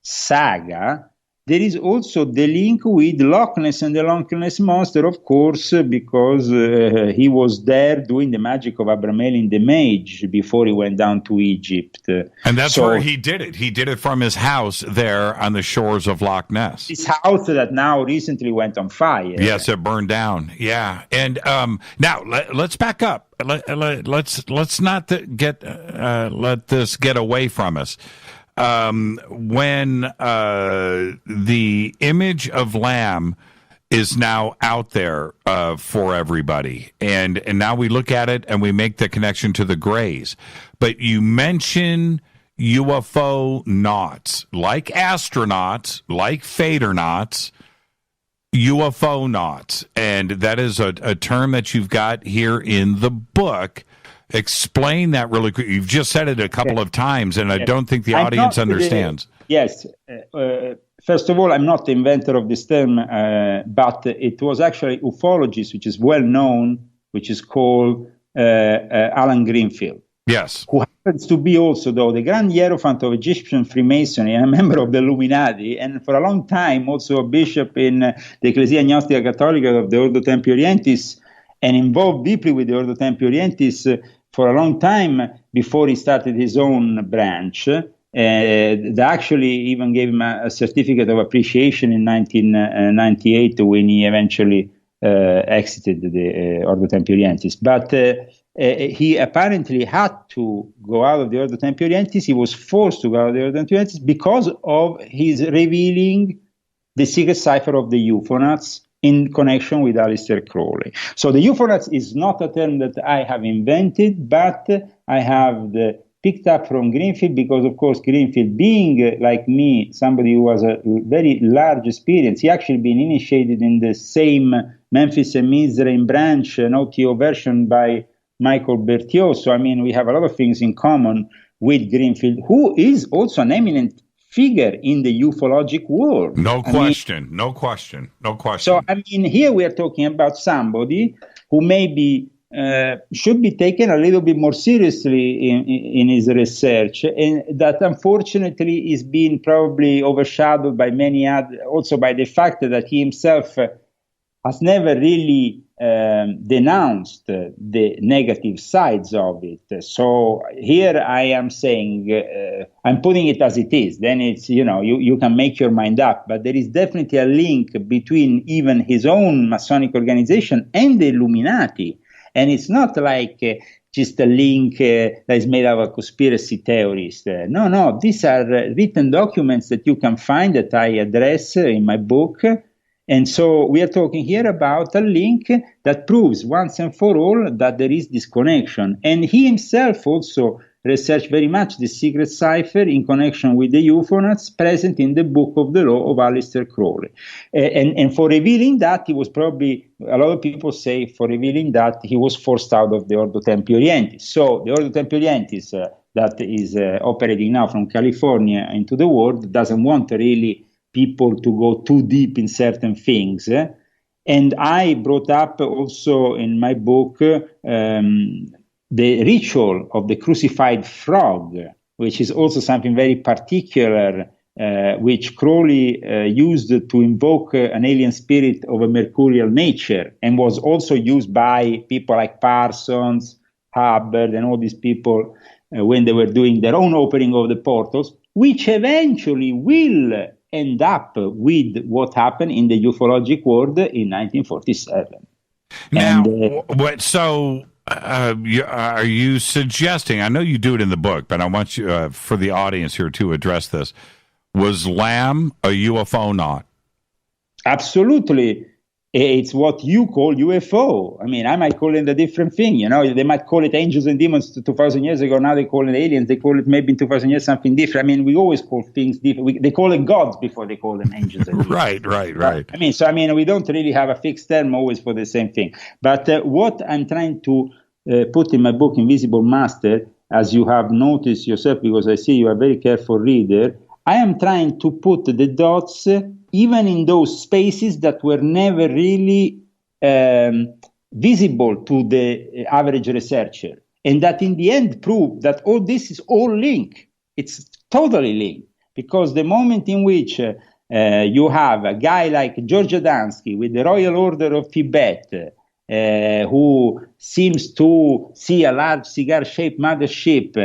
saga, there is also the link with Loch Ness and the Loch Ness Monster, of course, because he was there doing the magic of Abramelin the Mage before he went down to Egypt. And that's where he did it. He did it from his house there on the shores of Loch Ness. His house that now recently went on fire. Yes, it burned down. Yeah. And now let's back up. Let's not let this get away from us. When the image of Lamb is now out there for everybody, and now we look at it and we make the connection to the Greys. But you mention UFO nauts, like astronauts, like fadernauts, UFO nauts. And that is a term that you've got here in the book. Explain that really quick. You've just said it a couple of times, and I don't think the audience understands. Yes. First of all, I'm not the inventor of this term, but it was actually ufologist, which is well known, which is called Alan Greenfield. Yes. Who happens to be also, though, the Grand Hierophant of Egyptian Freemasonry and a member of the Illuminati, and for a long time also a bishop in the Ecclesia Gnostica Cattolica of the Ordo Templi Orientis, and involved deeply with the Ordo Templi Orientis for a long time before he started his own branch. They actually even gave him a certificate of appreciation in 1998 when he eventually exited the Ordo Templi Orientis. But he apparently had to go out of the Ordo Templi Orientis. He was forced to go out of the Ordo Templi Orientis because of his revealing the secret cipher of the UFOnauts in connection with Aleister Crowley. So the UFOnauts is not a term that I have invented, but I have picked up from Greenfield because, of course, Greenfield, being like me, somebody who has a very large experience, he actually been initiated in the same Memphis and Mizraim branch, an OTO version by Michael Berthiaud. So, I mean, we have a lot of things in common with Greenfield, who is also an eminent figure in the ufologic world. No question. So, I mean, here we are talking about somebody who maybe should be taken a little bit more seriously in his research, and that unfortunately is being probably overshadowed by many other, also by the fact that he himself has never really denounced the negative sides of it. So here I am saying, I'm putting it as it is. Then it's, you can make your mind up. But there is definitely a link between even his own Masonic organization and the Illuminati. And it's not like just a link that is made of a conspiracy theorist. No, these are written documents that you can find that I address in my book. And so we are talking here about a link that proves once and for all that there is this connection. And he himself also researched very much the secret cipher in connection with the UFOnauts present in the Book of the Law of Aleister Crowley. And for revealing that, he was probably, a lot of people say, for revealing that, he was forced out of the Ordo Templi Orientis. So the Ordo Templi Orientis that is operating now from California into the world doesn't want really people to go too deep in certain things. And I brought up also in my book the ritual of the crucified frog, which is also something very particular, which Crowley used to invoke an alien spirit of a mercurial nature, and was also used by people like Parsons, Hubbard, and all these people when they were doing their own opening of the portals, which eventually will end up with what happened in the ufologic world in 1947. Now, are you suggesting, I know you do it in the book, but I want you, for the audience here to address this, was Lamb a UFO not? Absolutely. It's what you call UFO. I mean, I might call it a different thing. They might call it angels and demons 2,000 years ago. Now they call it aliens. They call it maybe in 2,000 years something different. I mean, we always call things different. They call it gods before they call them angels and demons. Right. I mean, we don't really have a fixed term always for the same thing. But what I'm trying to put in my book, Invisible Master, as you have noticed yourself, because I see you are a very careful reader, I am trying to put the dots even in those spaces that were never really visible to the average researcher. And that in the end proved that all this is all linked. It's totally linked. Because the moment in which you have a guy like George Adamski with the Royal Order of Tibet, who seems to see a large cigar-shaped mothership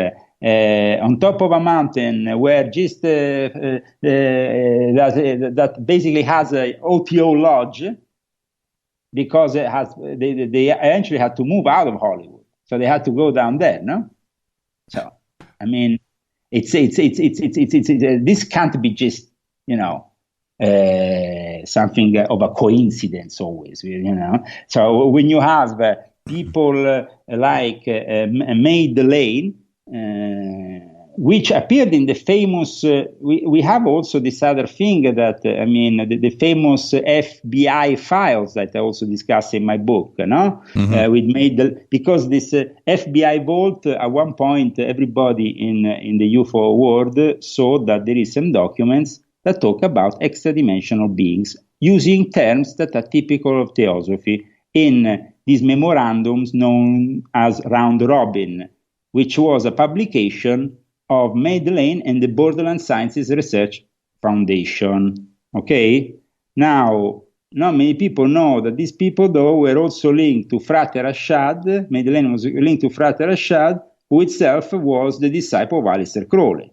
on top of a mountain where just that basically has a OTO lodge, because they eventually had to move out of Hollywood, so they had to go down there. No, so I mean, it's this can't be just something of a coincidence always. So when you have people like May Delane, which appeared in the famous, we have also this other thing that, the famous FBI files that I also discuss in my book, because this FBI vault, at one point, everybody in the UFO world saw that there is some documents that talk about extra-dimensional beings using terms that are typical of theosophy in these memorandums known as Round Robin, which was a publication of Madeleine and the Borderland Sciences Research Foundation. Okay? Now, not many people know that these people, though, were also linked to Frate Rashad. Madeleine was linked to Frate Rashad, who itself was the disciple of Aleister Crowley.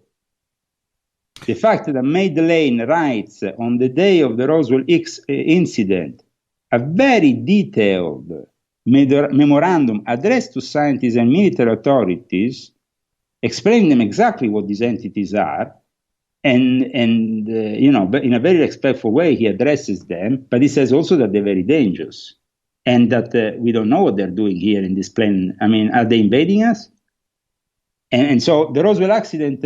The fact that Madeleine writes on the day of the Roswell X incident a very detailed memorandum addressed to scientists and military authorities, explaining them exactly what these entities are, and but in a very respectful way he addresses them, but he says also that they're very dangerous, and that we don't know what they're doing here in this plane. I mean, are they invading us? And so the Roswell accident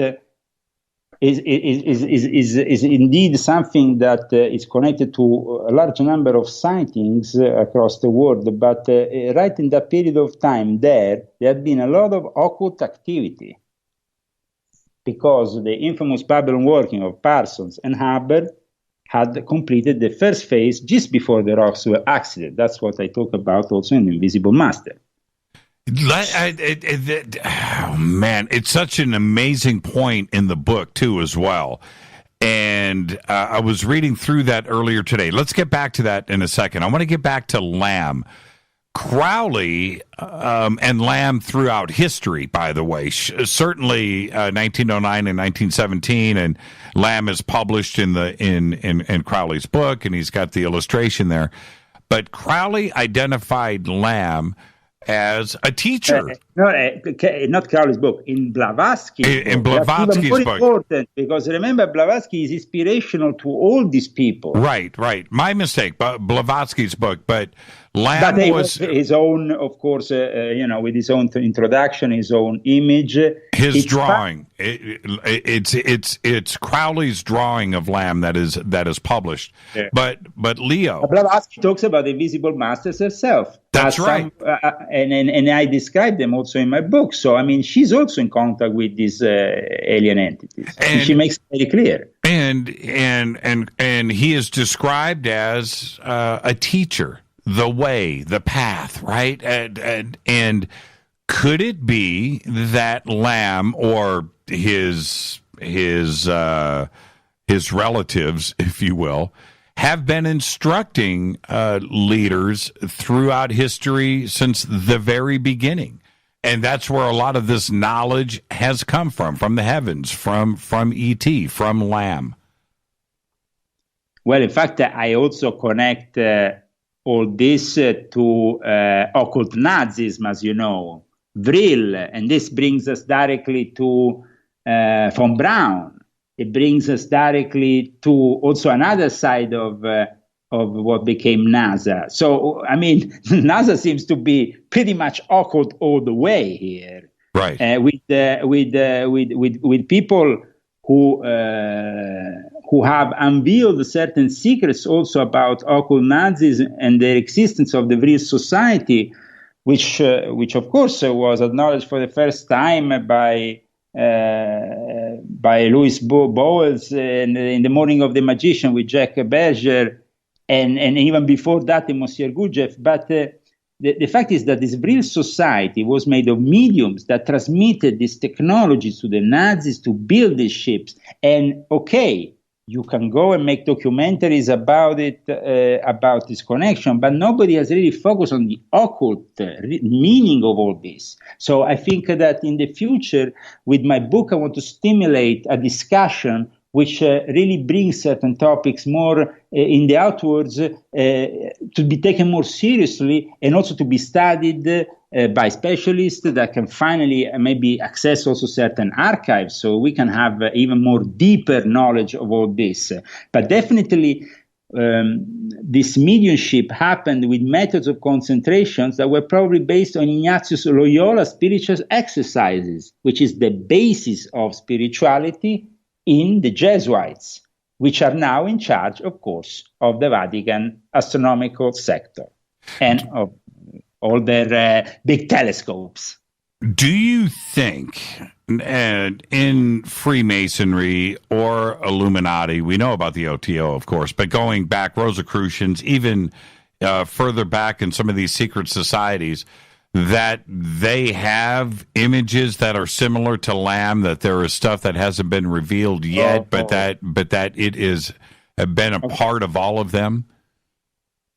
is indeed something that is connected to a large number of sightings across the world. But right in that period of time, there had been a lot of occult activity, because the infamous Babylon working of Parsons and Hubbard had completed the first phase just before the Roswell accident. That's what I talk about also in Invisible Master. Oh man, it's such an amazing point in the book too, as well. And I was reading through that earlier today. Let's get back to that in a second. I want to get back to Lamb. Crowley and Lamb throughout history, by the way, certainly 1909 and 1917, and Lamb is published in Crowley's book, and he's got the illustration there. But Crowley identified Lamb as a teacher. Not Crowley's book, in Blavatsky's in Blavatsky's book. Important, because remember, Blavatsky is inspirational to all these people. Right. My mistake, but Blavatsky's book. But Lamb was his own, of course, with his own introduction, his own image. His drawing. It's Crowley's drawing of Lamb that is published. Yeah. But Leo. Blavatsky talks about the invisible masters herself. That's right. And I describe them also in my book. So, I mean, she's also in contact with these alien entities. And she makes it very clear. And he is described as a teacher, the way, the path, right? And could it be that Lamb or his relatives, if you will, have been instructing leaders throughout history since the very beginning? And that's where a lot of this knowledge has come from the heavens, from E.T., from Lamb. Well, in fact, I also connect all this to occult Nazism, as you know, Vril, and this brings us directly to von Braun. It brings us directly to also another side of what became NASA. So, I mean, NASA seems to be pretty much occult all the way here, right? With people who have unveiled certain secrets also about occult Nazis and the existence of the Vril Society, which of course was acknowledged for the first time by Louis Bowles in The Morning of the Magician with Jack Berger, and even before that in Monsieur Gurdjieff. But the fact is that this Vril Society was made of mediums that transmitted these technologies to the Nazis to build these ships. And okay, you can go and make documentaries about it, about this connection, but nobody has really focused on the occult meaning of all this. So I think that in the future, with my book, I want to stimulate a discussion which really brings certain topics more in the outwards, to be taken more seriously, and also to be studied by specialists that can finally maybe access also certain archives, so we can have even more deeper knowledge of all this. But definitely, this mediumship happened with methods of concentrations that were probably based on Ignatius Loyola's spiritual exercises, which is the basis of spirituality in the Jesuits, which are now in charge, of course, of the Vatican astronomical sector and of all their big telescopes. Do you think in Freemasonry or Illuminati, we know about the OTO, of course, but going back, Rosicrucians, even further back in some of these secret societies, that they have images that are similar to Lamb, that there is stuff that hasn't been revealed yet, but that it is been a part of all of them?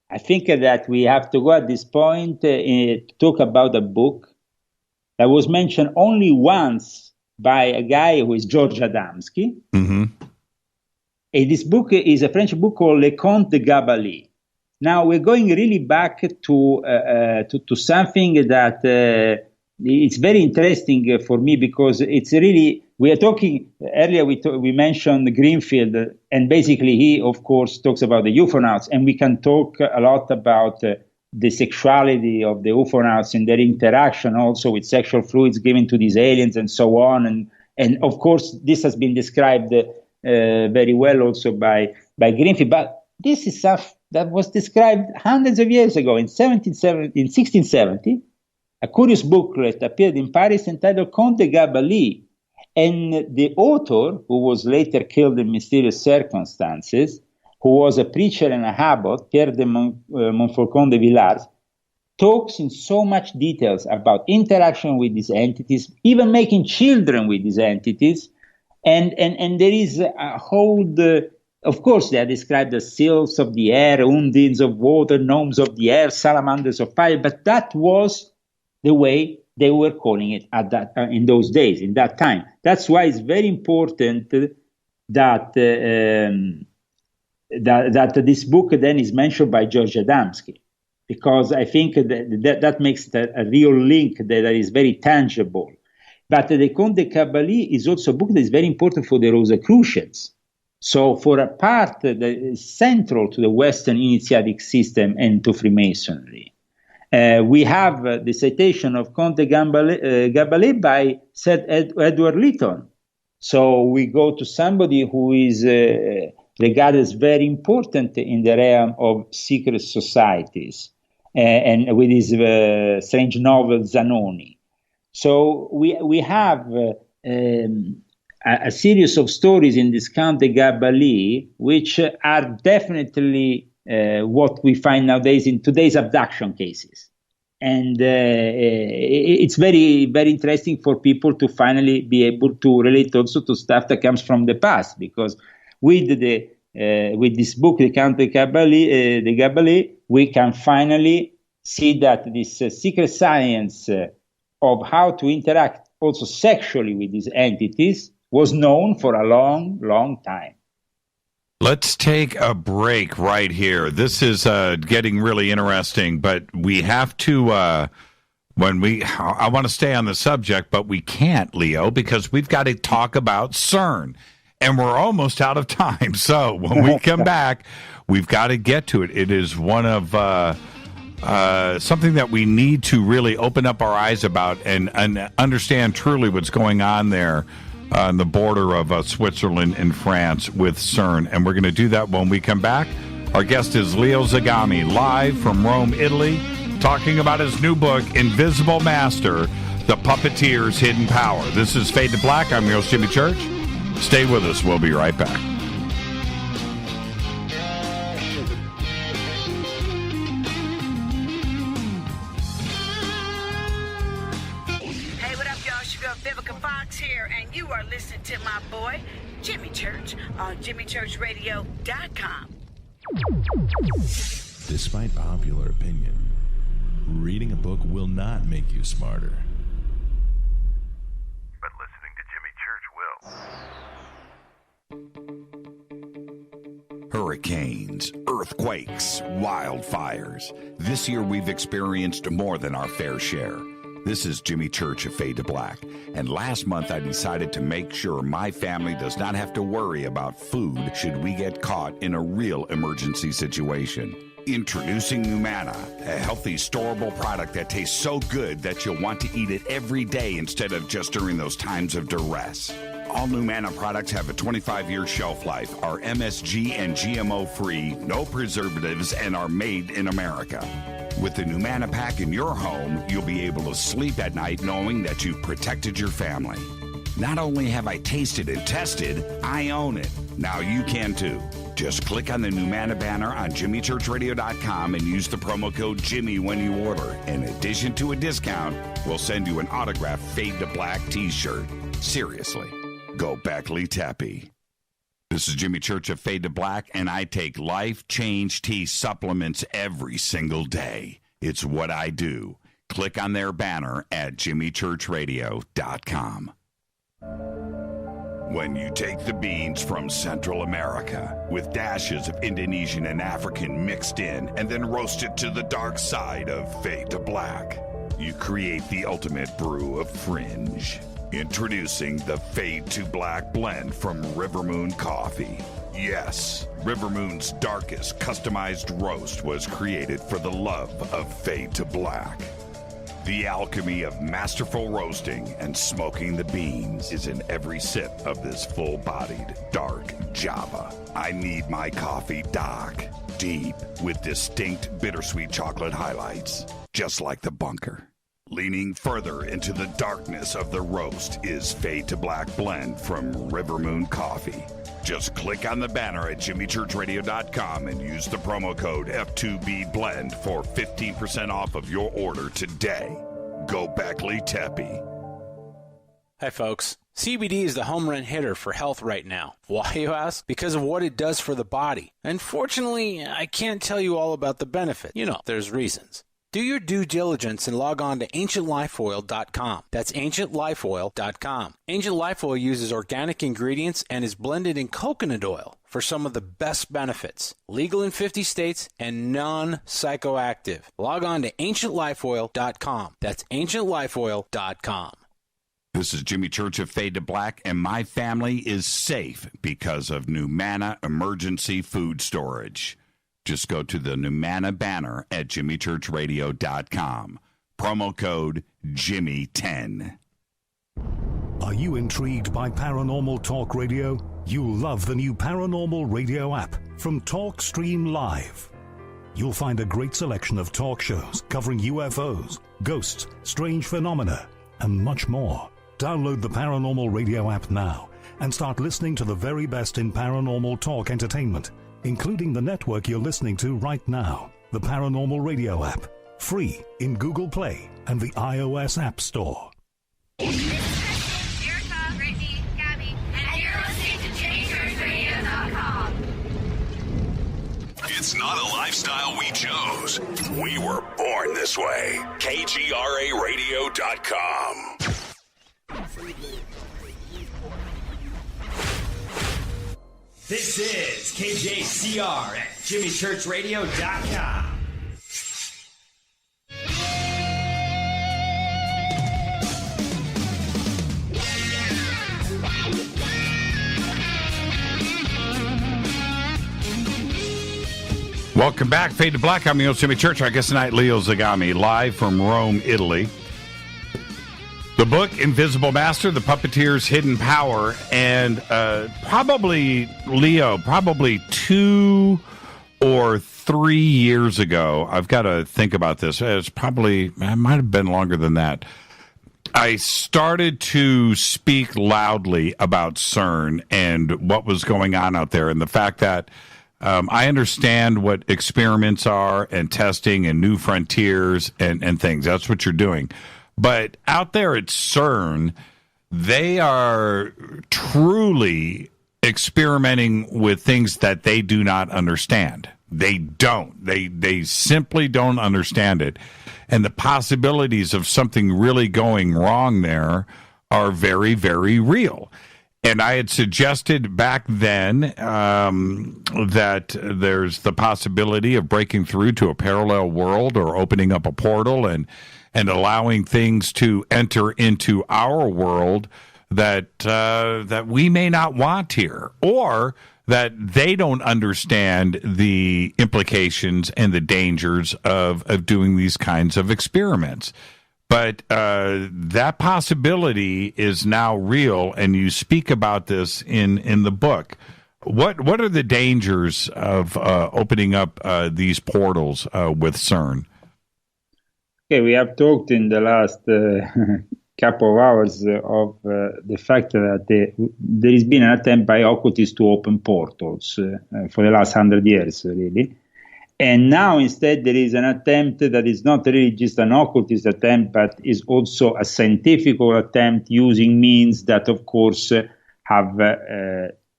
I think that we have to go at this point to talk about a book that was mentioned only once by a guy who is George Adamski. Mm-hmm. And this book is a French book called Le Conte de Gabalis. Now we're going really back to something that it's very interesting for me, because it's really, we are talking earlier, we mentioned Greenfield, and basically he, of course, talks about the UFOnauts, and we can talk a lot about the sexuality of the UFOnauts and their interaction also with sexual fluids given to these aliens and so on. And of course, this has been described very well also by Greenfield. But this is stuff that was described hundreds of years ago. In 1670, a curious booklet appeared in Paris entitled Conte de Gabalis. And the author, who was later killed in mysterious circumstances, who was a preacher and a abbot, Pierre de Montfaucon de Villars, talks in so much details about interaction with these entities, even making children with these entities. And there is a whole, of course, they are described as sylphs of the air, undines of water, gnomes of the air, salamanders of fire, but that was the way they were calling it at that in those days, in that time. That's why it's very important that that this book then is mentioned by George Adamski, because I think that makes it a real link that is very tangible. But the Conte de Gabalis is also a book that is very important for the Rosicrucians. So for a part that is central to the Western initiatic system and to Freemasonry. We have the citation of Conte de Gabalis by Sir Edward Lytton. So we go to somebody who is regarded as very important in the realm of secret societies, and with his strange novel Zanoni. So we have a series of stories in this Conte de Gabalis, which are definitely what we find nowadays in today's abduction cases. And it's very, very interesting for people to finally be able to relate also to stuff that comes from the past, because with this book, the Conte de Gabalis, we can finally see that this secret science of how to interact also sexually with these entities was known for a long, long time. Let's take a break right here. This is getting really interesting, but we have to, I want to stay on the subject, but we can't, Leo, because we've got to talk about CERN, and we're almost out of time. So when we come back, we've got to get to it. It is one of something that we need to really open up our eyes about and understand truly what's going on there on the border of Switzerland and France with CERN. And we're going to do that when we come back. Our guest is Leo Zagami, live from Rome, Italy, talking about his new book, Invisible Master, The Puppeteers Hidden Power. This is Fade to Black. I'm your host, Jimmy Church. Stay with us. We'll be right back. You are listening to my boy, Jimmy Church, on JimmyChurchRadio.com. Despite popular opinion, reading a book will not make you smarter. But listening to Jimmy Church will. Hurricanes, earthquakes, wildfires. This year we've experienced more than our fair share. This is Jimmy Church of Fade to Black, and last month I decided to make sure my family does not have to worry about food should we get caught in a real emergency situation. Introducing Numana, a healthy, storable product that tastes so good that you'll want to eat it every day instead of just during those times of duress. All Numana products have a 25-year shelf life, are MSG and GMO-free, no preservatives, and are made in America. With the Numana pack in your home, you'll be able to sleep at night knowing that you've protected your family. Not only have I tasted and tested, I own it. Now you can too. Just click on the Numana banner on jimmychurchradio.com and use the promo code Jimmy when you order. In addition to a discount, we'll send you an autographed Fade to Black t-shirt. Seriously, go Beckley Tappy. This is Jimmy Church of Fade to Black, and I take Life Change Tea supplements every single day. It's what I do. Click on their banner at jimmychurchradio.com. When you take the beans from Central America with dashes of Indonesian and African mixed in and then roast it to the dark side of Fade to Black, you create the ultimate brew of fringe. Introducing the Fade to Black blend from Rivermoon Coffee. Yes, Rivermoon's darkest customized roast was created for the love of Fade to Black. The alchemy of masterful roasting and smoking the beans is in every sip of this full-bodied, dark Java. I need my coffee dark, deep, with distinct bittersweet chocolate highlights, just like the bunker. Leaning further into the darkness of the roast is Fade to Black blend from Rivermoon Coffee. Just click on the banner at jimmychurchradio.com and use the promo code F2BBLEND for 15% off of your order today. Go Beckley Tappy. Hi, folks. CBD is the home run hitter for health right now. Why, you ask? Because of what it does for the body. Unfortunately, I can't tell you all about the benefit. You know, there's reasons. Do your due diligence and log on to ancientlifeoil.com. That's ancientlifeoil.com. Ancient Life Oil uses organic ingredients and is blended in coconut oil for some of the best benefits. Legal in 50 states and non-psychoactive. Log on to ancientlifeoil.com. That's ancientlifeoil.com. This is Jimmy Church of Fade to Black, and my family is safe because of Numana Emergency Food Storage. Just go to the Numana banner at jimmychurchradio.com. Promo code Jimmy10. Are you intrigued by paranormal talk radio? You'll love the new paranormal radio app from TalkStream Live. You'll find a great selection of talk shows covering UFOs, ghosts, strange phenomena, and much more. Download the paranormal radio app now and start listening to the very best in paranormal talk entertainment, including the network you're listening to right now, the Paranormal Radio app, free in Google Play and the iOS App Store. Erica, Brittany, Gabby, and you're listening to JamieChurchRadio.com. It's not a lifestyle we chose. We were born this way. KGRARadio.com. This is KJCR at JimmyChurchRadio.com. Welcome back, Fade to Black. I'm your host, Jimmy Church. Our guest tonight, Leo Zagami, live from Rome, Italy. The book, Invisible Master, The Puppeteers Hidden Power, and probably 2 or 3 years ago, I've got to think about this. It might have been longer than that. I started to speak loudly about CERN and what was going on out there, and the fact that I understand what experiments are and testing and new frontiers and things. That's what you're doing. But out there at CERN, they are truly experimenting with things that they do not understand. They don't. They simply don't understand it. And the possibilities of something really going wrong there are very, very real. And I had suggested back then that there's the possibility of breaking through to a parallel world or opening up a portal and allowing things to enter into our world that we may not want here, or that they don't understand the implications and the dangers of doing these kinds of experiments. But that possibility is now real, and you speak about this in the book. What are the dangers of opening up these portals with CERN? Okay, we have talked in the last couple of hours of the fact that there has been an attempt by occultists to open portals for the last 100 years, really. And now instead there is an attempt that is not really just an occultist attempt, but is also a scientific attempt using means that, of course, have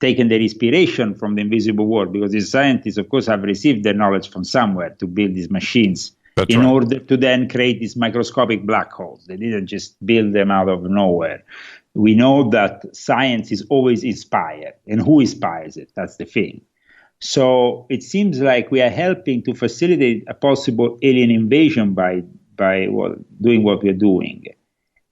taken their inspiration from the invisible world, because these scientists, of course, have received their knowledge from somewhere to build these machines. That's in order to then create these microscopic black holes. They didn't just build them out of nowhere. We know that science is always inspired, and who inspires it? That's the thing. So it seems like we are helping to facilitate a possible alien invasion by doing what we're doing.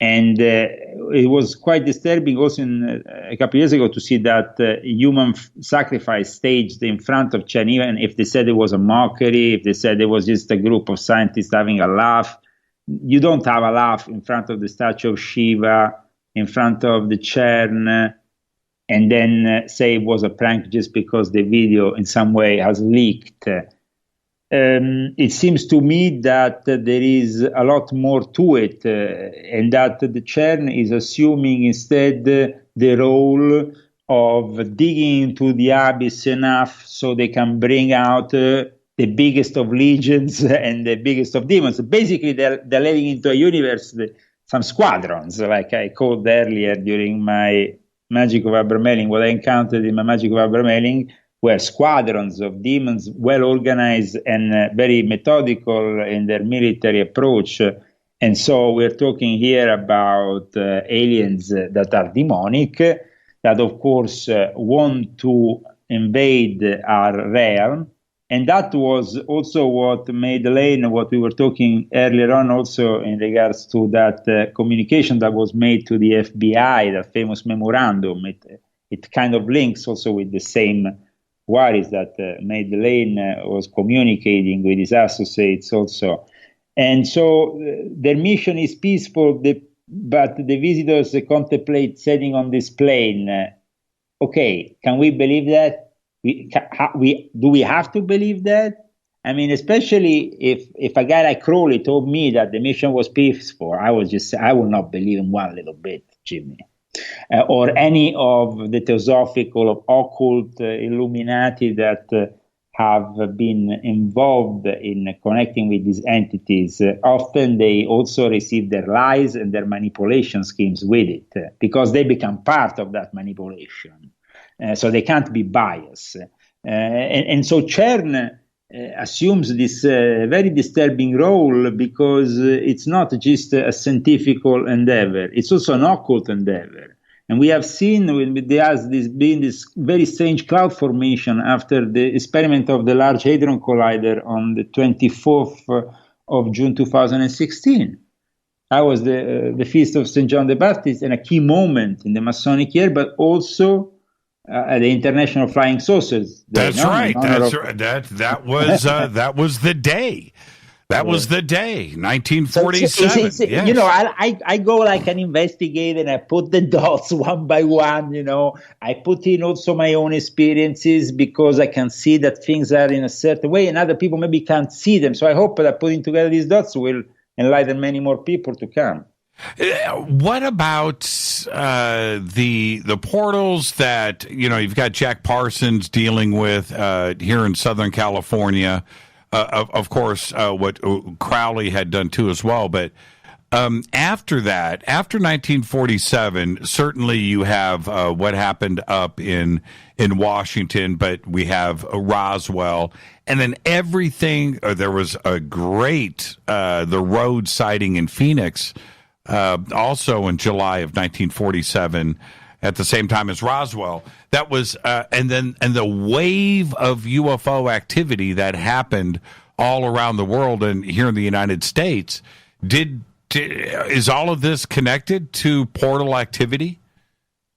And it was quite disturbing also a couple of years ago to see that human sacrifice staged in front of CERN, even if they said it was a mockery, if they said it was just a group of scientists having a laugh. You don't have a laugh in front of the statue of Shiva, in front of the CERN, and then say it was a prank just because the video in some way has leaked. It seems to me that there is a lot more to it, and that the CERN is assuming instead the role of digging into the abyss enough so they can bring out the biggest of legions and the biggest of demons. Basically, they're letting into a universe some squadrons, like I called earlier during my Magic of Abramelin. What I encountered in my Magic of Abramelin were squadrons of demons, well organized and very methodical in their military approach. And so we're talking here about aliens that are demonic, that of course want to invade our realm. And that was also what made Elaine, what we were talking earlier on also in regards to that communication that was made to the FBI, that famous memorandum. It kind of links also with the same worries that Madeleine was communicating with his associates also. And so their mission is peaceful, but the visitors contemplate setting on this plane. Okay, can we believe that? Do we have to believe that? I mean, especially if a guy like Crowley told me that the mission was peaceful, I will not believe him one little bit, Jimmy. Or any of the theosophical or occult Illuminati that have been involved in connecting with these entities. Often they also receive their lies and their manipulation schemes with it, because they become part of that manipulation. So they can't be biased. And so CERN assumes this very disturbing role, because it's not just a scientific endeavor, it's also an occult endeavor. And we have seen there has been this very strange cloud formation after the experiment of the Large Hadron Collider on the 24th of June 2016. That was the feast of St. John the Baptist, and a key moment in the Masonic year, but also the International Flying Saucers. That's right. That was the day. That was the day, 1947. So, yes. You know, I go like an investigator, and I put the dots one by one. You know, I put in also my own experiences, because I can see that things are in a certain way, and other people maybe can't see them. So I hope that putting together these dots will enlighten many more people to come. What about the portals that, you've got Jack Parsons dealing with here in Southern California? Of course, what Crowley had done too as well. But after that, after 1947, certainly you have what happened up in Washington, but we have Roswell. And then everything, there was a great, the road sighting in Phoenix, also in July of 1947. at the same time as Roswell. That was, and the wave of UFO activity that happened all around the world and here in the United States. Is all of this connected to portal activity?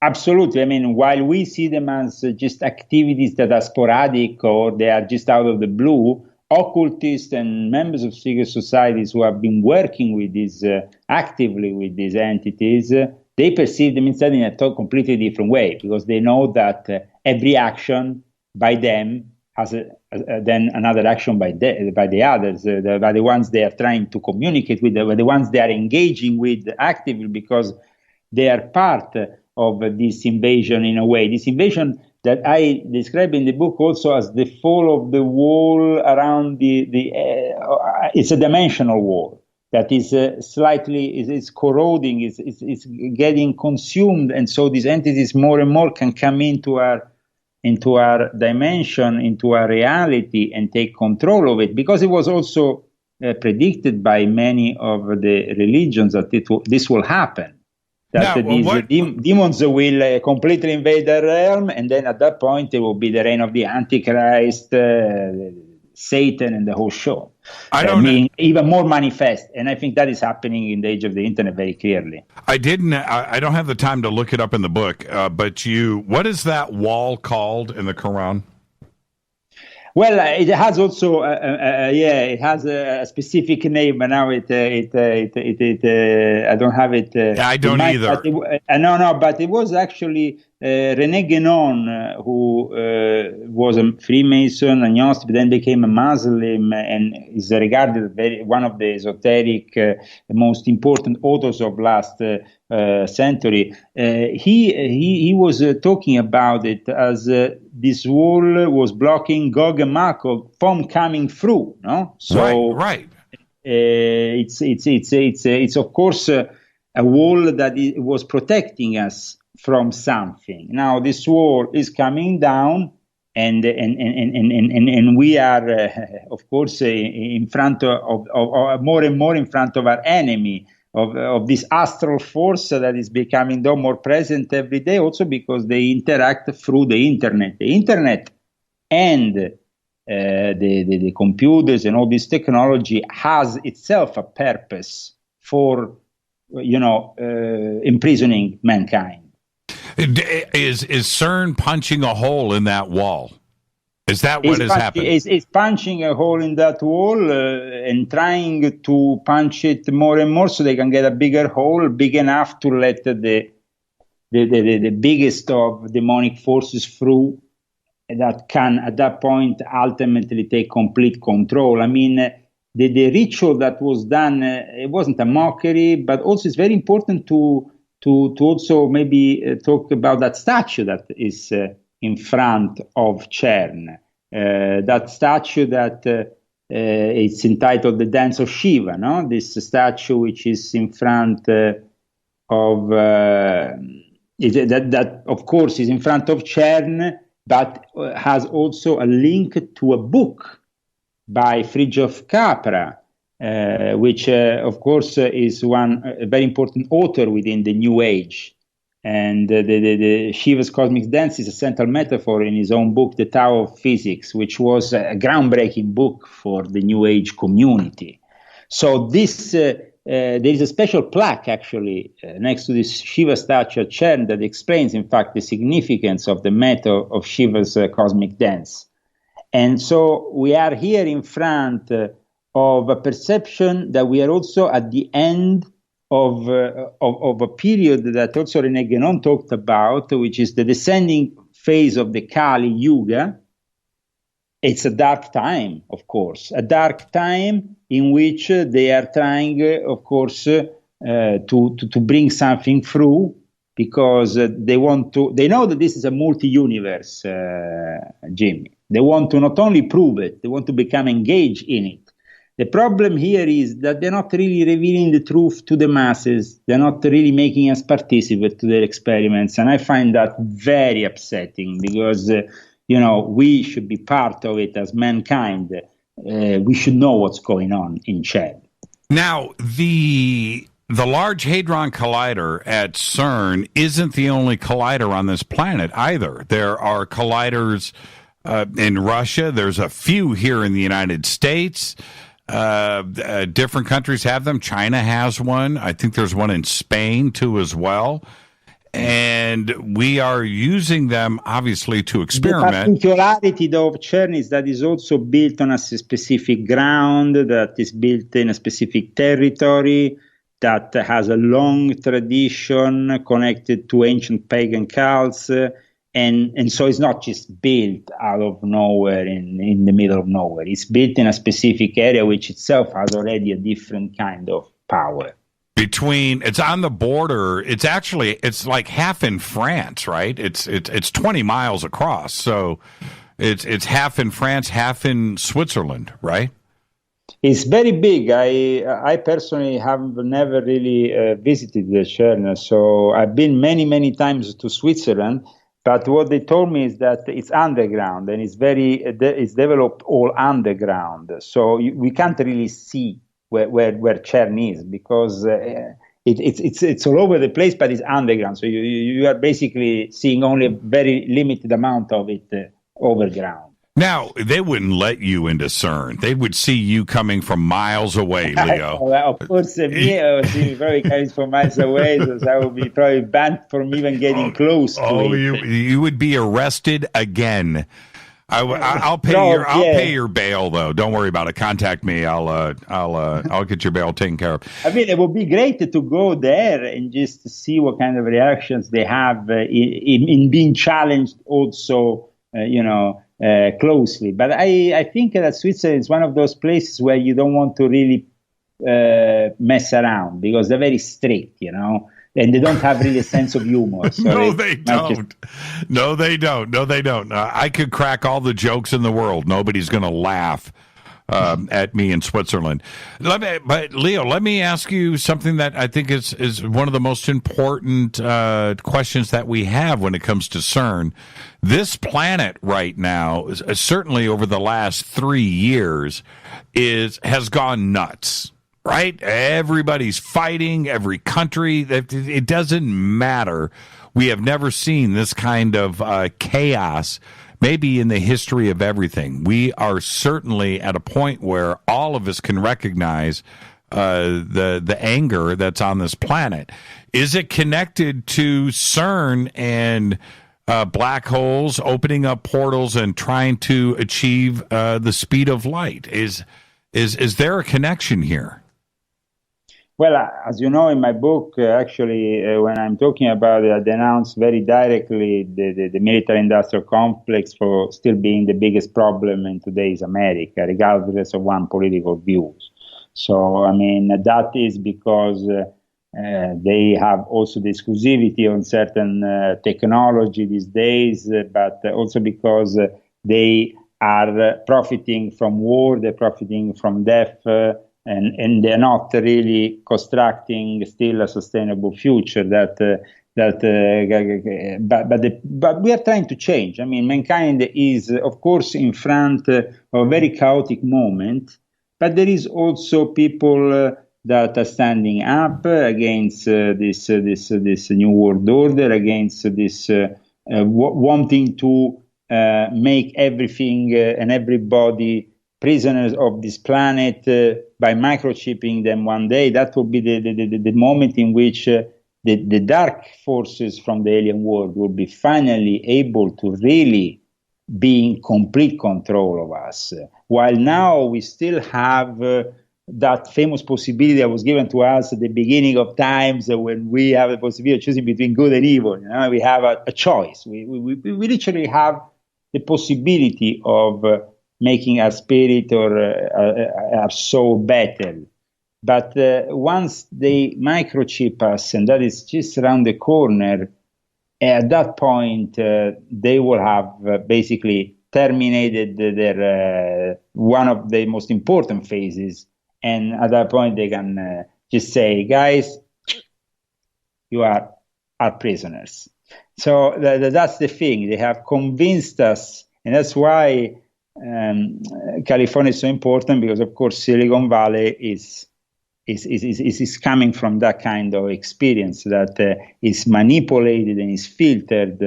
Absolutely. I mean, while we see them as just activities that are sporadic or they are just out of the blue, occultists and members of secret societies who have been working with these actively with these entities, they perceive them instead in a completely different way, because they know that every action by them has then another action by the others, by the ones they are trying to communicate with, by the ones they are engaging with actively, because they are part of this invasion in a way. This invasion that I describe in the book also as the fall of the wall around it's a dimensional wall that is slightly is corroding, is getting consumed, and so these entities more and more can come into our dimension, into our reality, and take control of it, because it was also predicted by many of the religions that this will happen. That demons will completely invade the realm, and then at that point it will be the reign of the Antichrist, Satan, and the whole show. Being even more manifest, and I think that is happening in the age of the internet very clearly. I don't have the time to look it up in the book, but what is that wall called in the Quran? Well, it has also, it has a specific name, but now I don't have it. I don't either. But it was actually René Guénon, who was a Freemason, agnostic, but then became a Muslim, and is regarded one of the esoteric, most important authors of last century. He was talking about it as this wall was blocking Gog and Magog from coming through. No, so right. It's of course a wall that was protecting us from something. Now this wall is coming down, and we are of course in front of more and more in front of our enemy, of this astral force that is becoming more present every day, also because they interact through the internet. The internet and the computers and all this technology has itself a purpose for imprisoning mankind. Is CERN punching a hole in that wall? Is that what is happening? It's punching a hole in that wall and trying to punch it more and more so they can get a bigger hole, big enough to let the biggest of demonic forces through, that can at that point ultimately take complete control. I mean, the ritual that was done, it wasn't a mockery, but also it's very important to also maybe talk about that statue that is in front of CERN. That statue that it's entitled The Dance of Shiva, no? This statue which is in front of, that of course is in front of CERN, but has also a link to a book by Fridtjof Capra, which of course is a very important author within the New Age. And the Shiva's Cosmic Dance is a central metaphor in his own book, The Tao of Physics, which was a groundbreaking book for the NewAge community. So this there is a special plaque, actually, next to this Shiva statue at CERN that explains, in fact, the significance of the method of Shiva's Cosmic Dance. And so we are here in front of a perception that we are also at the end of a period that also René Guénon talked about, which is the descending phase of the Kali Yuga. It's a dark time, of course, a dark time in which they are trying, of course, to bring something through, because they know that this is a multi-universe, Jimmy. They want to not only prove it, they want to become engaged in it. The problem here is that they're not really revealing the truth to the masses. They're not really making us participate to their experiments. And I find that very upsetting, because, we should be part of it as mankind. We should know what's going on in CERN. Now, the the Large Hadron Collider at CERN isn't the only collider on this planet either. There are colliders in Russia. There's a few here in the United States. Different countries have them. China has one. I think there's one in Spain, too, as well. And we are using them, obviously, to experiment. The particularity of CERN is that it's also built on a specific ground, that is built in a specific territory, that has a long tradition connected to ancient pagan cults, and so it's not just built out of nowhere in the middle of nowhere. It's built in a specific area which itself has already a different kind of power. It's on the border. It's like half in France, right? It's 20 miles across, so it's half in France, half in Switzerland, right? It's very big. I personally have never really visited the CERN, so I've been many times to Switzerland. But what they told me is that it's underground and it's developed all underground. So we can't really see where CERN is because it's all over the place, but it's underground. So you are basically seeing only a very limited amount of it overground. Now, they wouldn't let you into CERN. They would see you coming from miles away, Leo. Well, of course, me, I was very coming from miles away, so I would be probably banned from even getting close to it. You would be arrested again. I'll pay your bail, though. Don't worry about it. Contact me. I'll get your bail taken care of. I mean, it would be great to go there and just see what kind of reactions they have in being challenged also, closely. But I think that Switzerland is one of those places where you don't want to really mess around because they're very strict, and they don't have really a sense of humor. So No, they don't. I could crack all the jokes in the world. Nobody's going to laugh at me in Switzerland. But Leo, let me ask you something that I think is one of the most important questions that we have when it comes to CERN. This planet right now, certainly over the last 3 years, has gone nuts. Right? Everybody's fighting, every country. It doesn't matter. We have never seen this kind of chaos, maybe in the history of everything. We are certainly at a point where all of us can recognize the anger that's on this planet. Is it connected to CERN and black holes opening up portals and trying to achieve the speed of light? Is there a connection here? Well, as you know, in my book, when I'm talking about it, I denounce very directly the military-industrial complex for still being the biggest problem in today's America, regardless of one's political views. So, I mean, that is because they have also the exclusivity on certain technology these days, but also because they are profiting from war, they're profiting from death, and they're not really constructing still a sustainable future. But we are trying to change. I mean, mankind is, of course, in front of a very chaotic moment, but there is also people that are standing up against this new world order, against this wanting to make everything and everybody prisoners of this planet by microchipping them one day. That will be the moment in which the dark forces from the alien world will be finally able to really be in complete control of us. While now we still have that famous possibility that was given to us at the beginning of times when we have the possibility of choosing between good and evil. We have a choice. We literally have the possibility of making our spirit or our soul better. But once they microchip us, and that is just around the corner, at that point, they will have basically terminated their one of the most important phases. And at that point, they can just say, guys, you are our prisoners. So that's the thing. They have convinced us, and that's why California is so important, because, of course, Silicon Valley is is coming from that kind of experience that is manipulated and is filtered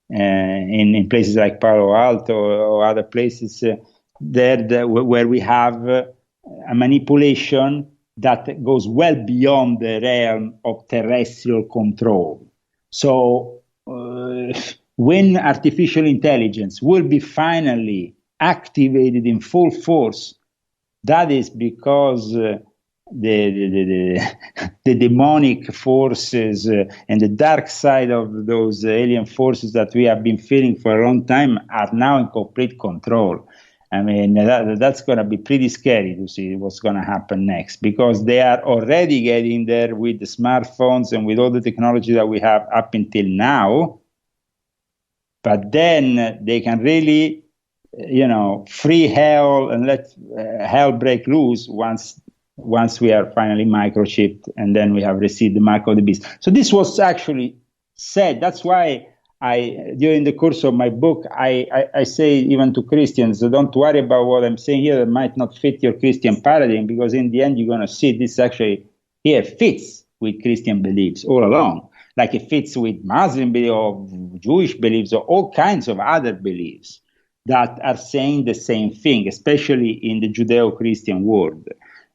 in places like Palo Alto or other places where we have a manipulation that goes well beyond the realm of terrestrial control. So when artificial intelligence will be finally activated in full force, that is because the demonic forces and the dark side of those alien forces that we have been feeling for a long time are now in complete control. I mean, that's going to be pretty scary to see what's going to happen next, because they are already getting there with the smartphones and with all the technology that we have up until now. But then they can really, free hell and let hell break loose once we are finally microchipped and then we have received the mark of the beast. So this was actually said. That's why during the course of my book, I say even to Christians, don't worry about what I'm saying here that might not fit your Christian paradigm, because in the end you're going to see this actually here fits with Christian beliefs all along, like it fits with Muslim beliefs or Jewish beliefs or all kinds of other beliefs that are saying the same thing, especially in the Judeo-Christian world,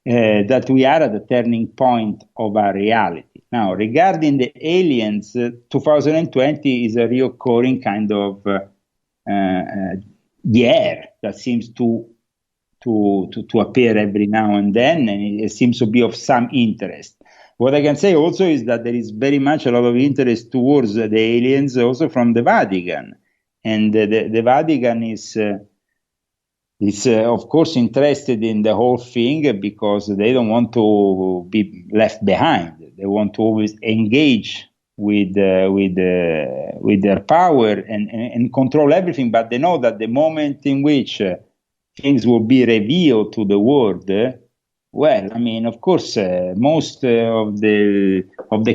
that we are at a turning point of our reality. Now, regarding the aliens, 2020 is a reoccurring kind of year that seems to appear every now and then, and it seems to be of some interest. What I can say also is that there is very much a lot of interest towards the aliens also from the Vatican. And the Vatican is of course interested in the whole thing because they don't want to be left behind. They want to always engage with their power and control everything. But they know that the moment in which things will be revealed to the world, well, I mean, of course, most of the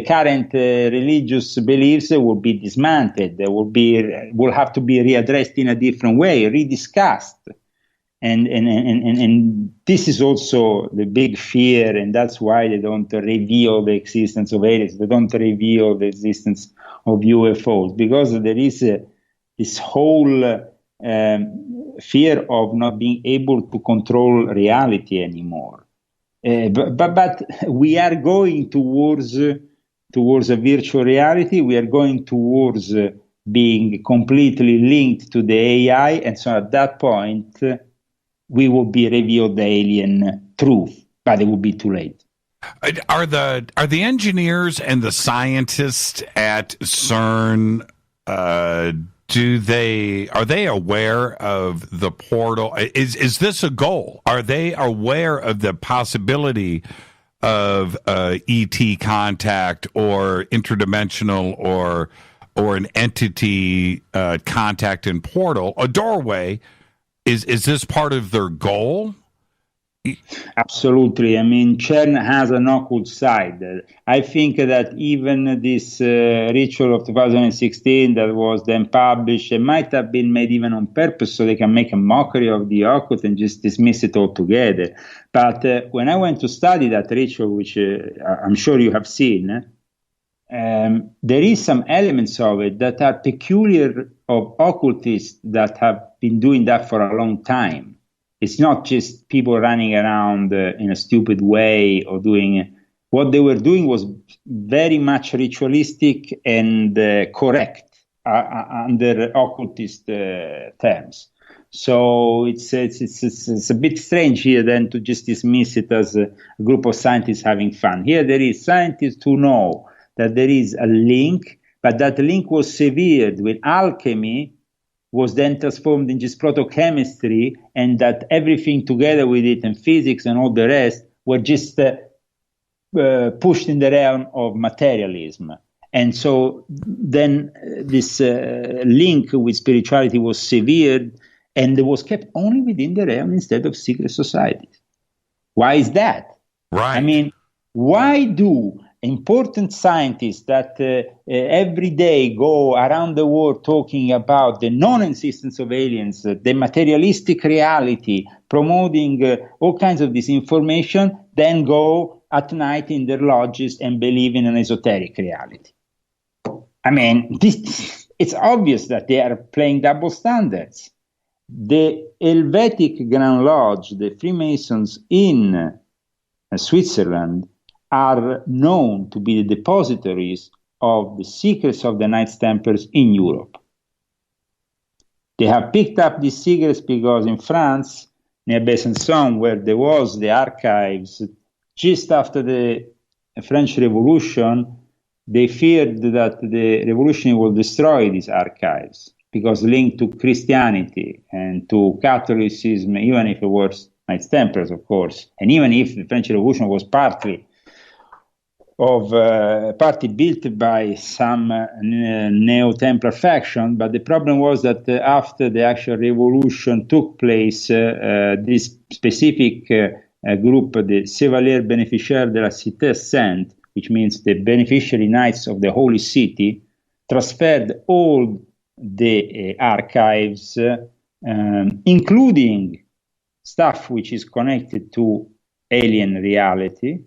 current religious beliefs will be dismantled. They will have to be readdressed in a different way, rediscussed. And this is also the big fear, and that's why they don't reveal the existence of aliens. They don't reveal the existence of UFOs, because there is this whole fear of not being able to control reality anymore. But we are going towards a virtual reality. We are going towards being completely linked to the AI, and so at that point, we will be revealed the alien truth, but it will be too late. Are the engineers and the scientists at CERN, are they aware of the portal? Is this a goal? Are they aware of the possibility of ET contact or interdimensional or an entity contact and portal, a doorway? Is this part of their goal? Absolutely. I mean, CERN has an occult side. I think that even this ritual of 2016 that was then published, it might have been made even on purpose so they can make a mockery of the occult and just dismiss it altogether. But when I went to study that ritual, which I'm sure you have seen, there is some elements of it that are peculiar of occultists that have been doing that for a long time. It's not just people running around in a stupid way or doing. What they were doing was very much ritualistic and correct under occultist terms. So it's a bit strange here then to just dismiss it as a group of scientists having fun. Here there is scientists who know that there is a link, but that link was severed with alchemy, was then transformed in just protochemistry, and that everything together with it and physics and all the rest were just pushed in the realm of materialism. And so then this link with spirituality was severed, and it was kept only within the realm instead of secret societies. Why is that? Right. I mean, why do important scientists that every day go around the world talking about the non-existence of aliens, the materialistic reality, promoting all kinds of disinformation, then go at night in their lodges and believe in an esoteric reality. I mean, it's obvious that they are playing double standards. The Helvetic Grand Lodge, the Freemasons in Switzerland, are known to be the depositories of the secrets of the Knights Templars in Europe. They have picked up these secrets because in France, near Besançon, where there was the archives, just after the French Revolution, they feared that the revolution will destroy these archives because linked to Christianity and to Catholicism, even if it was Knights Templars, of course, and even if the French Revolution was partly built by some neo-Templar faction, but the problem was that after the actual revolution took place, this specific group, the Chevaliers Bénéficiaires de la Cité Sainte, which means the beneficiary knights of the Holy City, transferred all the archives, including stuff which is connected to alien reality,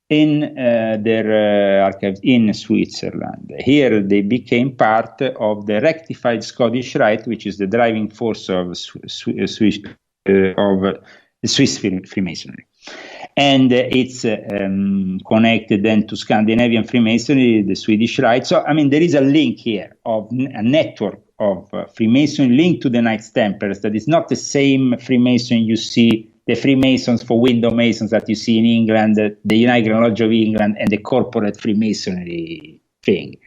in their archives in Switzerland. Here they became part of the rectified Scottish Rite, which is the driving force of Swiss Freemasonry. And it's connected then to Scandinavian Freemasonry, the Swedish Rite. So, I mean, there is a link here of a network of Freemasonry linked to the Knights Templars that is not the same Freemason you see, the Freemasons for window masons that you see in England, the United Lodge of England, and the corporate Freemasonry thing.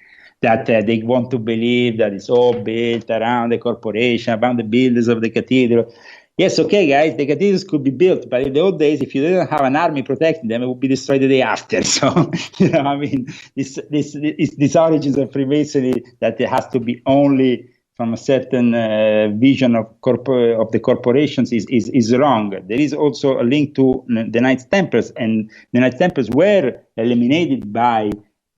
That they want to believe that it's all built around the corporation, around the builders of the cathedral. Yes, okay, guys, the cathedrals could be built, but in the old days, if you didn't have an army protecting them, it would be destroyed the day after. So, I mean, this origins of Freemasonry that it has to be only from a certain vision of the corporations is wrong. There is also a link to the Knights Templars, and the Knights Templars were eliminated by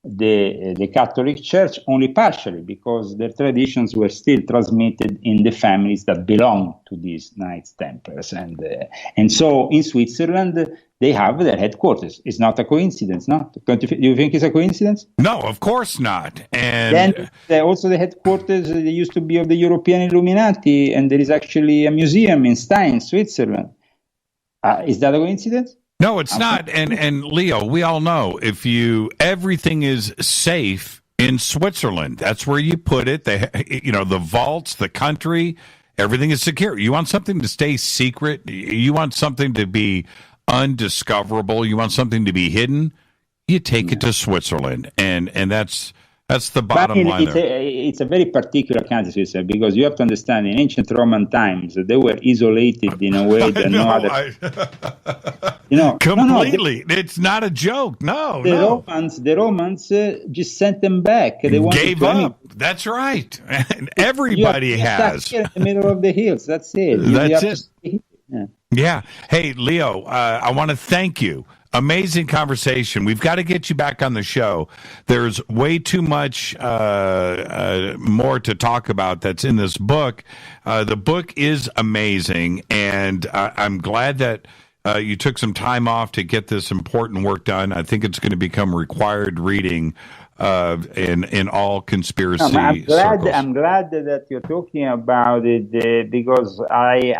the Catholic Church only partially because their traditions were still transmitted in the families that belong to these Knights Templars, and so in Switzerland they have their headquarters. It's not a coincidence, no? Do you think it's a coincidence? No, of course not. And then also the headquarters they used to be of the European Illuminati, and there is actually a museum in Stein, Switzerland. Is that a coincidence? No, it's not. And Leo, we all know everything is safe in Switzerland. That's where you put it. The vaults, the country, everything is secure. You want something to stay secret. You want something to be undiscoverable. You want something to be hidden. You take it to Switzerland, and that's the bottom line. It's a very particular country, Switzerland, because you have to understand in ancient Roman times they were isolated in a way that no other. Completely. It's not a joke. The Romans just sent them back. They gave up. That's right. And everybody has. Here in the middle of the hills. That's it. That's it. Yeah. Hey, Leo, I want to thank you. Amazing conversation. We've got to get you back on the show. There's way too much more to talk about that's in this book. The book is amazing, and I'm glad that you took some time off to get this important work done. I think it's going to become required reading in all conspiracy circles. I'm glad that you're talking about it because I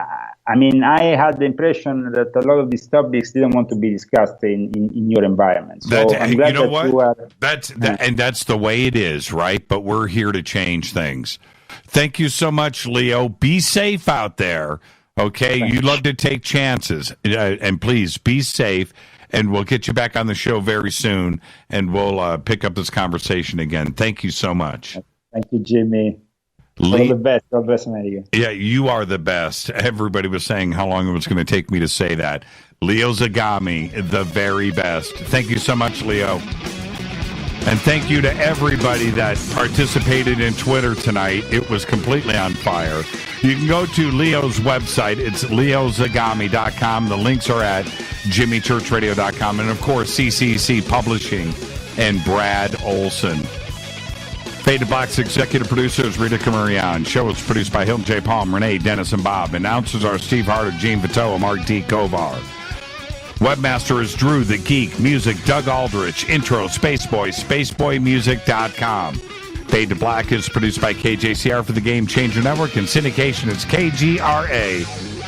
had the impression that a lot of these topics didn't want to be discussed in your environment. So I'm glad that's the way it is, right? But we're here to change things. Thank you so much, Leo. Be safe out there. Okay, you love to take chances, and please be safe. And we'll get you back on the show very soon, and we'll pick up this conversation again. Thank you so much. Thank you, Jimmy. All the best. God bless America. Yeah, you are the best. Everybody was saying how long it was going to take me to say that. Leo Zagami, the very best. Thank you so much, Leo. And thank you to everybody that participated in Twitter tonight. It was completely on fire. You can go to Leo's website. It's leozagami.com. The links are at jimmychurchradio.com. And, of course, CCC Publishing and Brad Olson. Fade to Black's executive producer is Rita Camarion. Show is produced by Hilton J. Palm, Renee, Dennis, and Bob. Announcers are Steve Harder, Gene Vito, and Mark D. Kovar. Webmaster is Drew the Geek. Music, Doug Aldrich. Intro, Spaceboy, spaceboymusic.com. Fade to Black is produced by KJCR for the Game Changer Network, and syndication is KGRA,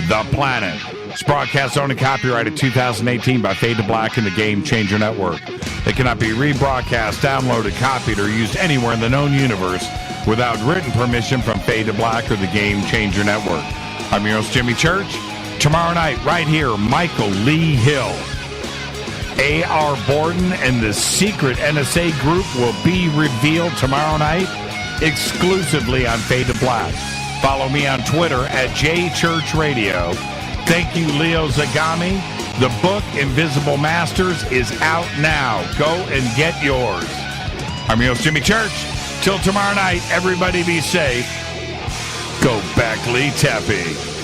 The Planet. It's broadcast owned and copyrighted 2018 by Fade to Black and the Game Changer Network. It cannot be rebroadcast, downloaded, copied, or used anywhere in the known universe without written permission from Fade to Black or the Game Changer Network. I'm your host, Jimmy Church. Tomorrow night, right here, Michael Lee Hill, A.R. Borden, and the secret NSA group will be revealed tomorrow night exclusively on Fade to Black. Follow me on Twitter at JChurchRadio. Thank you, Leo Zagami. The book, Invisible Masters, is out now. Go and get yours. I'm your host, Jimmy Church. Till tomorrow night, everybody be safe. Go back, Lee Tappy.